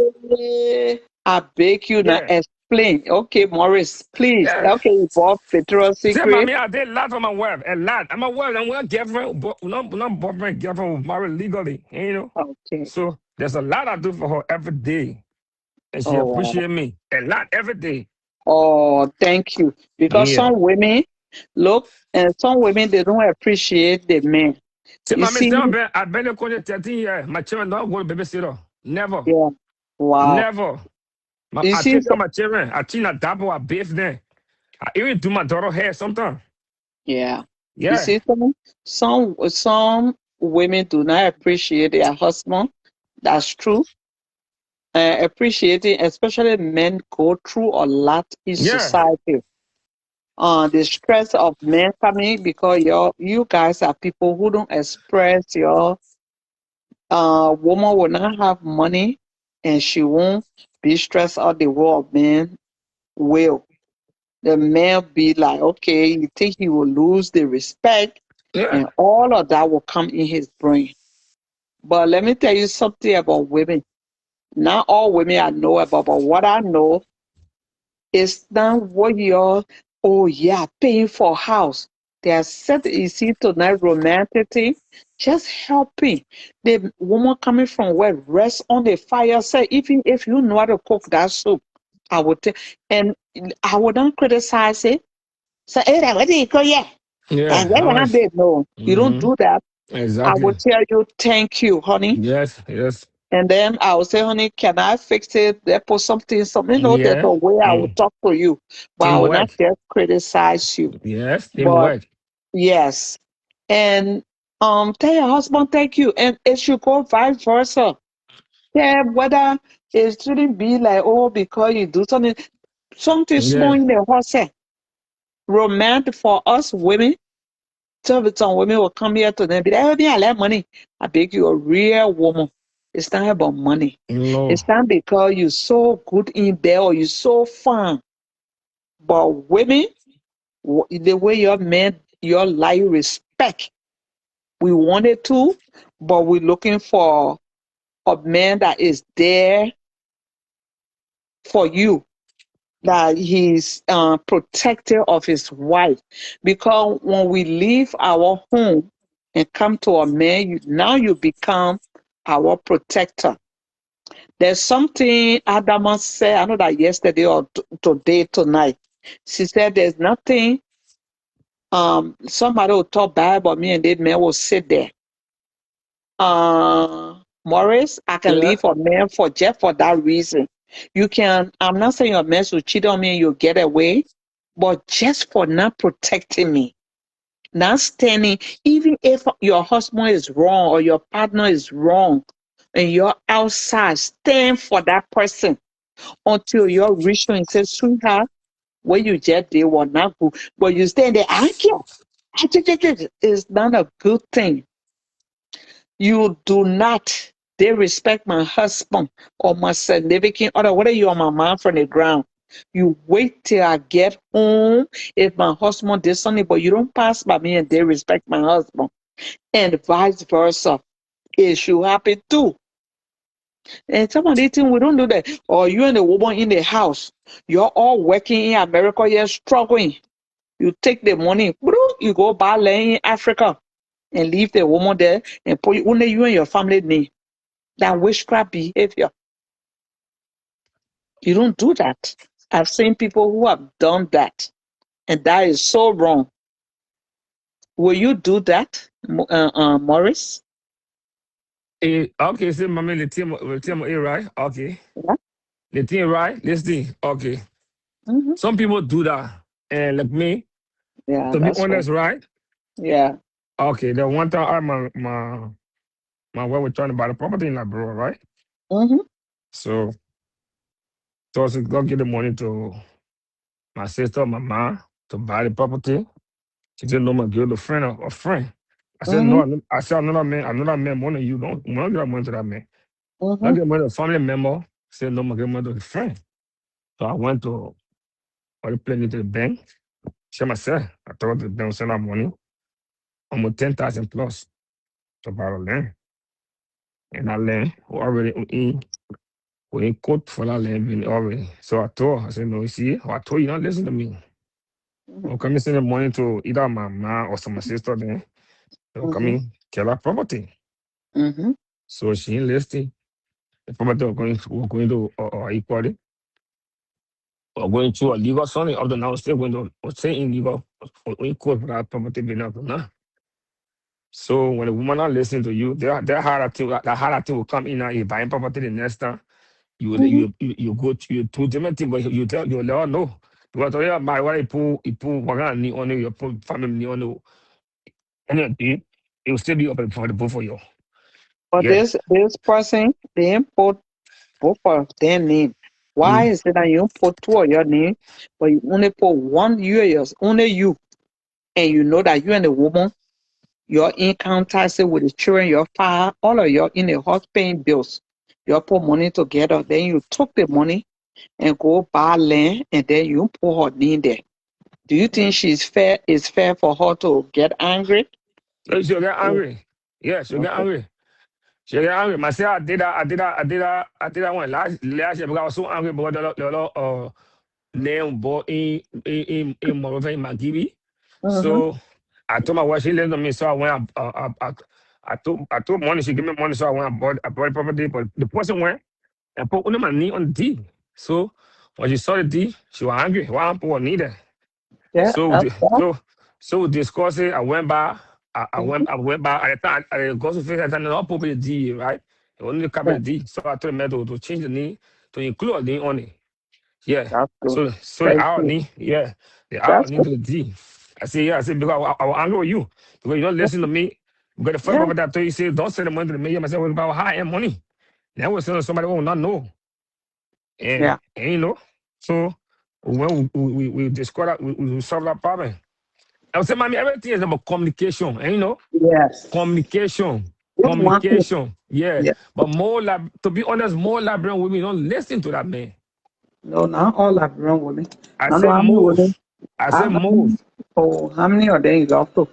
I beg you now, Yeah, explain. Okay, Morris, please. yeah. Okay, Bob Petrol Say, secret. mommy, I did a lot for my wife, a lot. I'm a wife, I'm a girlfriend, but not boyfriend, girlfriend, we married legally, you know. Okay. So there's a lot I do for her every day, and she Oh, wow. appreciate me a lot every day. Oh, thank you. Because Yeah. some women look, and some women they don't appreciate the men. Say, You mommy, see, say, I've been in college 13 years. My children don't go to babysitter. Never, yeah. Wow. never. You I see, take care of my children. I clean a double, I bathe them. I even do my daughter hair sometimes. yeah. You Yeah, see, some women do not appreciate their husband. That's true. Appreciating, especially men go through a lot in yeah, society. The stress of men coming because you guys are people who don't express your woman will not have money and she won't be stressed out the world man will. The man be like, okay, you think he will lose the respect yeah, and all of that will come in his brain. But let me tell you something about women. Not all women I know about, but what I know is not what you're, oh yeah, paying for house. They are set, you see, tonight romantic thing, just helping. The woman coming from where rest on the fire, say, even if you know how to cook that soup, I would, and I would not criticize it. Say, hey, what do you go, yeah? yeah. And when How I much? did, no, you don't do that. I will Exactly. tell you, thank you, honey. Yes, yes. And then I will say, honey, can I fix it? They put something, there's Yeah. a way I will Mm. talk to you, but I will not Teamwork. just criticize you. Yes, But teamwork. yes. And tell your husband thank you. And it should go vice versa. Yeah, whether it shouldn't be like, oh, because you do something small Yeah. in the house. Romantic for us women. Some women will come here to them be like, oh, me, I like money. I beg you, a real woman. It's not about money. No. It's not because you're so good in bed or you're so fun. But women, the way your man, your life respect, we wanted to, but we're looking for a man that is there for you, that he's protector of his wife. Because when we leave our home and come to a man, now you become our protector. There's something Adama said, I know that yesterday or today, tonight. She said there's nothing, somebody will talk bad about me and that man will sit there. Morris, I can Yeah. leave a man for just for that reason. You can, I'm not saying your man should cheat on me and you'll get away, but just for not protecting me, not standing, even if your husband is wrong or your partner is wrong and you're outside, stand for that person until you're reached and say, sweetheart, what you just did was not good. But you stand there, I can't. It's not a good thing. You do not. They respect my husband or my significant other, whether you are my man from the ground. You wait till I get home. If my husband did something, but you don't pass by me and they respect my husband. And vice versa. It should happen too. And some of these things we don't do that. Or you and the woman in the house, you're all working in America, you're struggling. You take the money, you go buy land in Africa and leave the woman there and put only you and your family name. That witchcraft behavior. You don't do that. I've seen people who have done that, and that is so wrong. Will you do that, Morris? Okay, so mommy, the team A, right? Okay. Yeah. The team, right? This thing. Okay. Hmm. Some people do that. And like me, Yeah, to be that's right. honest, right? Yeah. Okay, the one time my wife was trying to buy the property in Labrador, right? Hmm. So she go give the money to my sister, my mom to buy the property. She said, no, my girl, a friend, a friend. I said, no, Mm-hmm. I said, another man, money you don't give money to that man. I Mm-hmm. give money to a family member. I said, no, my give money to a friend. So I went to all the place to the bank. She myself, I told the bank send that money, almost 10,000 plus to buy the land. And that land, we in court for that land already. So I told her, I said, no, you see, I told you not listen to me. I'll come and send the money to either my mom or my sister then. They'll come Mm-hmm. in, kill that property. Mm-hmm. So she ain't listening. The property was going to equality or going to a legal something of the now still going to stay in legal or in court for that property being up now. So when the woman not listening to you, that harder thing will come in and you buying property the next time. Mm-hmm. You go to you two different things, but you let her know. Because my wife you put one knee on it, you put family knee on it, anything, it will still be open for the both of you. But Yeah. this person, they ain't put both of their name. Why Mm. is it that you put two of your name, but you only put one yours, only you, and you know that you and the woman, your income taxes with the children, your father, all of your in the house paying bills. You put money together, then you took the money and go buy land, and then you put her name there. Do you think she's fair? It's fair for her to get angry? So she'll get Oh, angry. Yeah, she'll get okay. angry. She'll get angry. Myself, I did that one last year because I was so angry because the name bought in Moreover in Magibi. Mm-hmm. So I told my wife she listened to me, so I went. I told money. She gave me money, so I bought the property. But the person went and put under my knee on the deed. So when she saw the deed, she was angry. Why I put her knee there? Yeah, So that's that. we discussed it. I went back. Mm-hmm. I went back. At the time, I go to face. I said, no, I'll put the D, right? Only the Yeah, cabinet D. So I told him to change the name to include a name on it. Yeah. that's good. So the Very R good. name, yeah, the R That's name good. to the D. I said, yeah. I said because I was angry with you because you don't listen to me. Because the first Yeah, problem that I told you, say don't send the money to the media. I said, what about high end money? Now we're sending somebody who will not know. yeah. And you know, so when we discovered that we solved that problem. I would say, mommy, everything is about communication. And you know, Yes. communication, If one thing, communication. Yeah. yeah. But to be honest, more Liberian women don't listen to that man. No, not all have wrong women. I I know said how many women. most. I said How many, most. oh, how many of them you got to?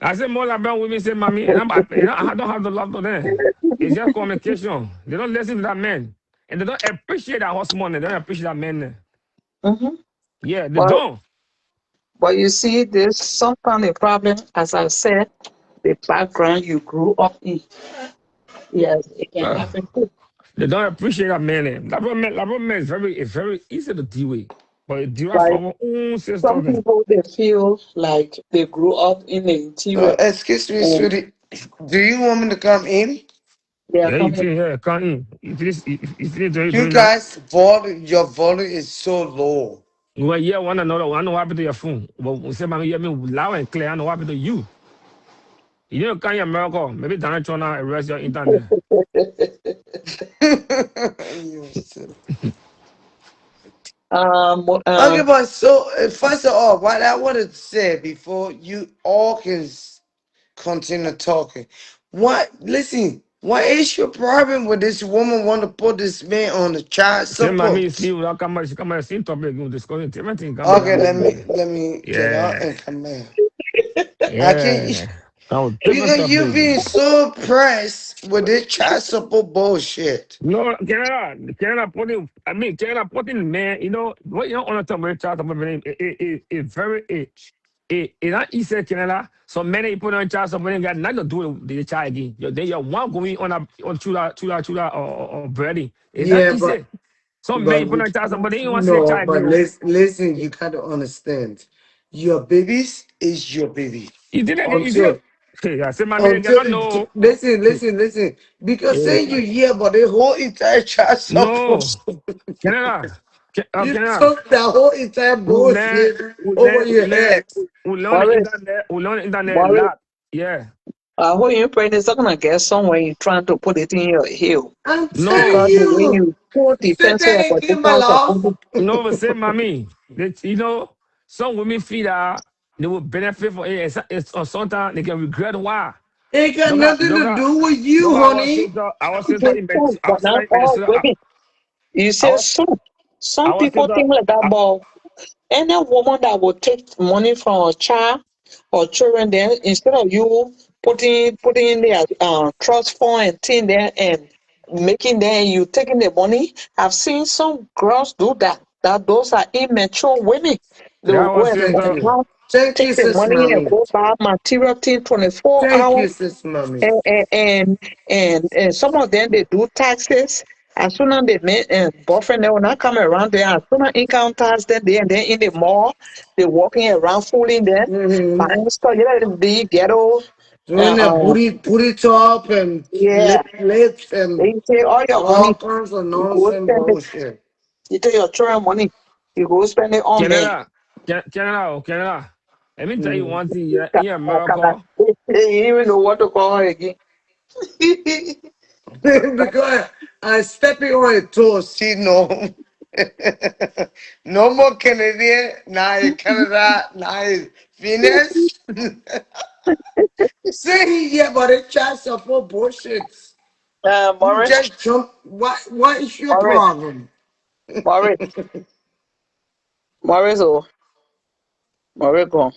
I said more Liberian women say, mommy, and I don't have the love to them. It's just communication. They don't listen to that man. And they don't appreciate that horse money. They don't appreciate that man. Mm-hmm. Yeah, they But don't. but you see, there's some kind of problem. As I said, the background you grew up in. Yes, it can Uh, happen too. they don't appreciate that man. That man is very easy to deal with. But it deal Like from our own some sisters. people, they feel like they grew up in the interior Excuse me, and sweetie. Do you want me to come in? they are Yeah, you coming. can, yeah, come in. If you You doing that, guys, volume, your volume is so low. we will hear one another. I know what happened to your phone. But we say, man, you hear me loud and clear. I know what happened to you. You didn't come in America. Maybe Donald Trump now arrest your internet. You silly. Um, Okay, um, but so first of all, what I wanted to say before you all can continue talking, what? Listen, what is your problem with this woman want to put this man on the child Say, mommy, support? see, we'll come back. She come back, same topic. We'll discuss it. Everything come Okay, down, man. let me get out Yeah, and come in. I can't yeah. That was different because you topic. being so pressed with this child support bullshit. No, Canada putting man, what you don't understand about child support, it very, it not easy, Canada. So many people on child support ain't got nothing to do with the child again. They are one going on chula, or breading. It's not Yeah, easy. So many but people on child support, they ain't want to see a no, child but again. Oh. listen, you gotta understand. Your babies is your baby. You didn't, Until hey, I said, mommy, they until cannot know. listen. Because Yeah. saying you hear about the whole entire child support, No, Canada, you Canada. took the whole entire We learn, bullshit over your head. we learn the Maurice, internet, we learn the internet a Maurice, lot. Yeah. When you pray, it's not gonna get somewhere you're trying to put it in your heel. I'm telling Because No, the way you. you put Say defensive thank you, my positions love. of no, but say, mommy, some women feel that they will benefit from it. Or sometimes they can regret why. Ain't got nothing Look to at, do with look you, at honey. our sister people, in but not all Minnesota. women. You say Our, some our people sister, think like that, but any woman that will take money from a child or children, then instead of you putting in their trust fund and thing there and making them you taking the money, I've seen some girls do that. That those are immature women. They will go our and Thank sister, you. Thank take you, the sis, money and mommy. go buy material thing 24 Thank hours you, sis, mommy. and some of them they do taxes. As soon as they make boyfriend they will not come around there. As soon as income tax, then they and then in the mall, they walking around fooling them, Mm-hmm. buying stuff. You know, the big ghetto. Doing that booty top and Yeah, lips and they take all your all money. kinds of You go nonsense spend it. bullshit. You take your children money. You go spend it on men. Canada. Let me tell you Mm. one thing. Yeah, in America, You didn't even know what to call her again. Because I'm stepping on a toe, see no. No more Canadian, now in Canada, now in Venus. Say he yeah, but it's child support bullshit. You Maurice, just jump. What is your Maurice, problem? Maurice, Maurice, oh, Maurice, gone.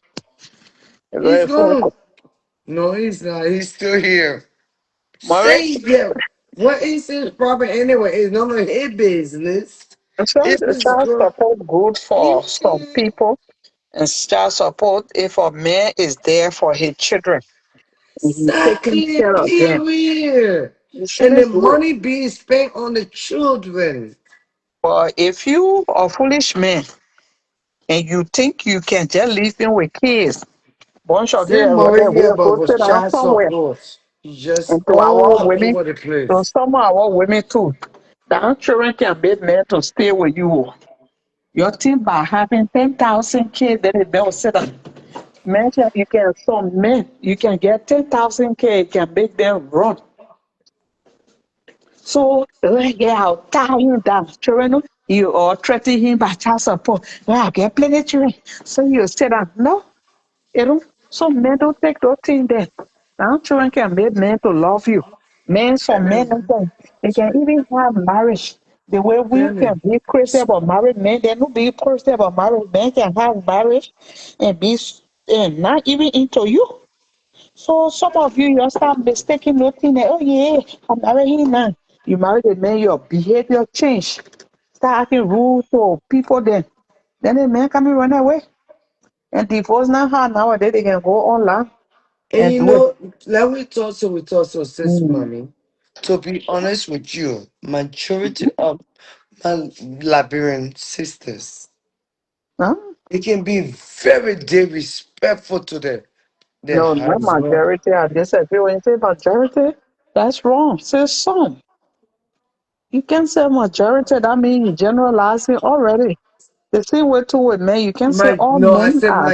He's Very phone gone. call. No, he's not. He's still here. Maurice, Say yeah. What is his problem anyway? It's none of his business. child If it's child good, support good for some people, and child support if a man is there for his children and he's taking exactly, care of them, period. you And the shouldn't do it. money being spent on the children. But if you are foolish man and you think you can just leave him with kids, bunch of you Same money, yeah, will but go was sit down child somewhere. support. Just And to our all women, over the to place. some of our women too, that children can be men to stay with you. Your team by having 10,000 kids, then they will sit down. Imagine you can some men, you can get 10,000 kids, can make them run. So yeah, I'll tie you down. Children, you or threaten him by child support. Well, I get plenty children. So you sit down. No, you know, some men don't take those things there. Now children can make men to love you. Men, some men, they can even have marriage. The way we Tell can be crazy about married men, they don't be crazy about married men can have marriage and be and not even into you. So some of you, you start mistaking nothing. Oh yeah, I'm married him now. You married a man, your behavior change. Start acting rude to people then the man come and run away. And divorce now hard nowadays they can go online And and you do it. know, let me talk so we talk so sis Mm. mommy. To be honest with you, majority of my Liberian sisters, Huh? they can be very disrespectful to their No, not husband. majority. I disagree when you say majority. That's wrong. Say some. You can say majority. That means you generalizing already. The same way too with men. You can say My all no, I men said are.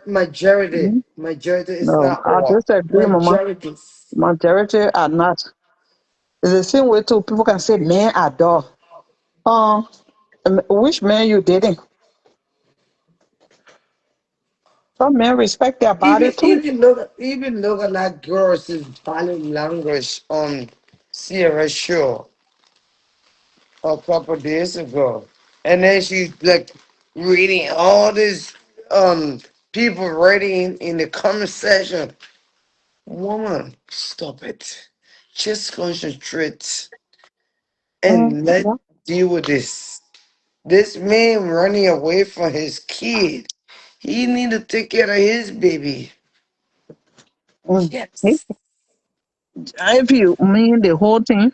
majority. Mm. Majority is No, not I all. disagree, Mama. Majority. Majority are not. It's the same way too. People can say men are dull. Which man you dating? Some men respect their body Even too. even look at that girls is body language on Sierra show a couple days ago. And then she's like reading all this people writing in the comment section. Woman, stop it. Just concentrate and let Yeah. deal with this. This man running away from his kid. He need to take care of his baby. Mm. Yes. If you mean the whole thing,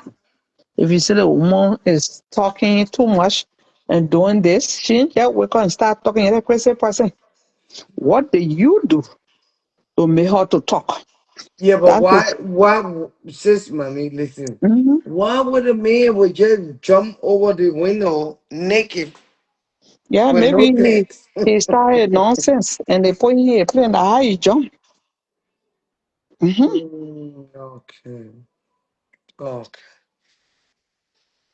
if you see the woman is talking too much and doing this, she just wake up and start talking like a crazy person. What do you do to make her to talk? Yeah, but That is, why, sis, mommy, listen. mhm. Why would a man would just jump over the window naked Yeah, with no maybe legs? he started nonsense and they put him here playing the high jump. Mm-hmm. Okay. Okay.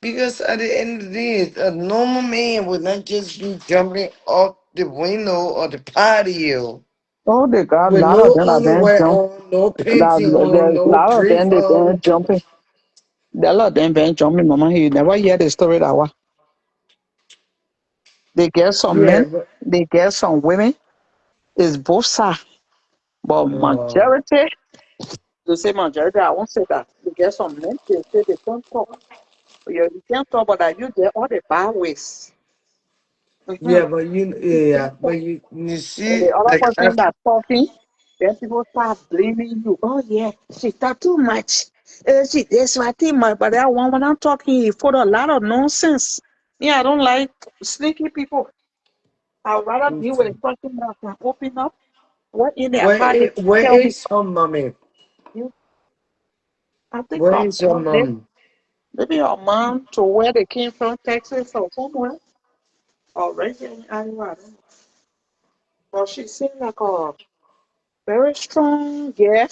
Because at the end of the day, a normal man would not just be jumping off the window or the patio Oh, they got a with lot of no them are been underwear jump. on, no panty on, There's a no lot of drip them they been on. jumping. There a lot of them been jumping, mama. You never hear the story that way. They get some Yeah, men, but they get some women. It's both sides. But uh, majority, to say majority, I won't say that. They get some men, they say they can't talk. You can't talk about that. You get all the bad ways. Mm-hmm. yeah, but You yeah, can't but talk. you And see, the other like person that's talking, then people start blaming you. Oh yeah, she talk too much. She this my thing, but that one when I'm talking, he put a lot of nonsense. Yeah, I don't like sneaky people. I'd rather be with a person that can open up what in their heart they can where tell me. is your mommy? You, I think Where our is your mom, mom? maybe our mom to where they came from, Texas or somewhere, or right here in Iowa. I don't know. But she seemed like a very strong, yeah.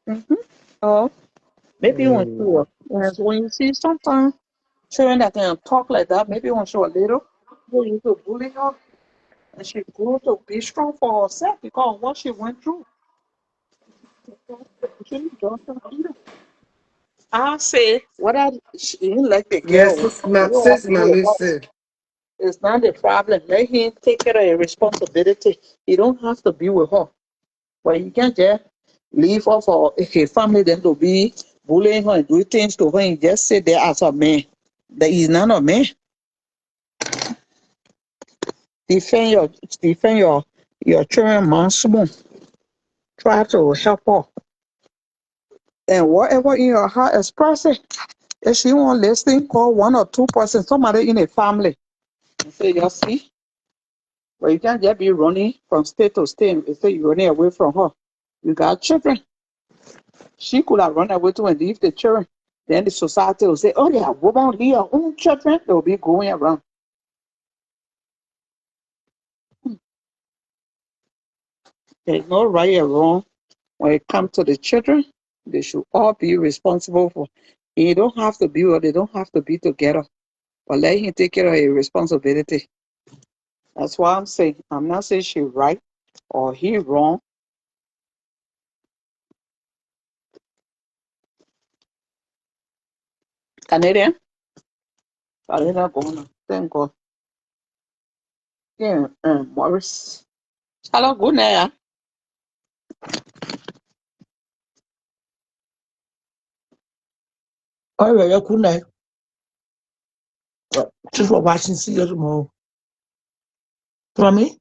Mm-hmm. Oh, maybe when she Mm, was, when you see sometimes children that can talk like that, maybe when she was little, they used to bully her, and she grew to be strong for herself because of what she went through. She didn't do that either. I say, whether she didn't like the yes, girl, he don't want sis, to be with mommy her. said. It's not the problem. Let him take care of his responsibility. He don't have to be with her. But you can't just leave her for his family then to be bullying her and do things to her and just sit there as a man. That is not a man. Defend your defend your children maximum. Try to help her. And whatever in your heart express it. If she won't listen, call 1 or 2 person, somebody in a family. And say, you see, but you can't just be running from state to state and say you're running away from her. You got children. She could have run away to and leave the children. Then the society will say, oh yeah, woman leave her own children. They'll be going around. There's no right or wrong when it comes to the children. They should all be responsible for. You don't have to be or they don't have to be together. But let him take care of his responsibility. That's why I'm saying. I'm not saying she right or he wrong. Canadian? Canadian going on. Thank God. Yeah, Morris. Hello, good night. All right, good night. Just for watching. See you tomorrow. From me?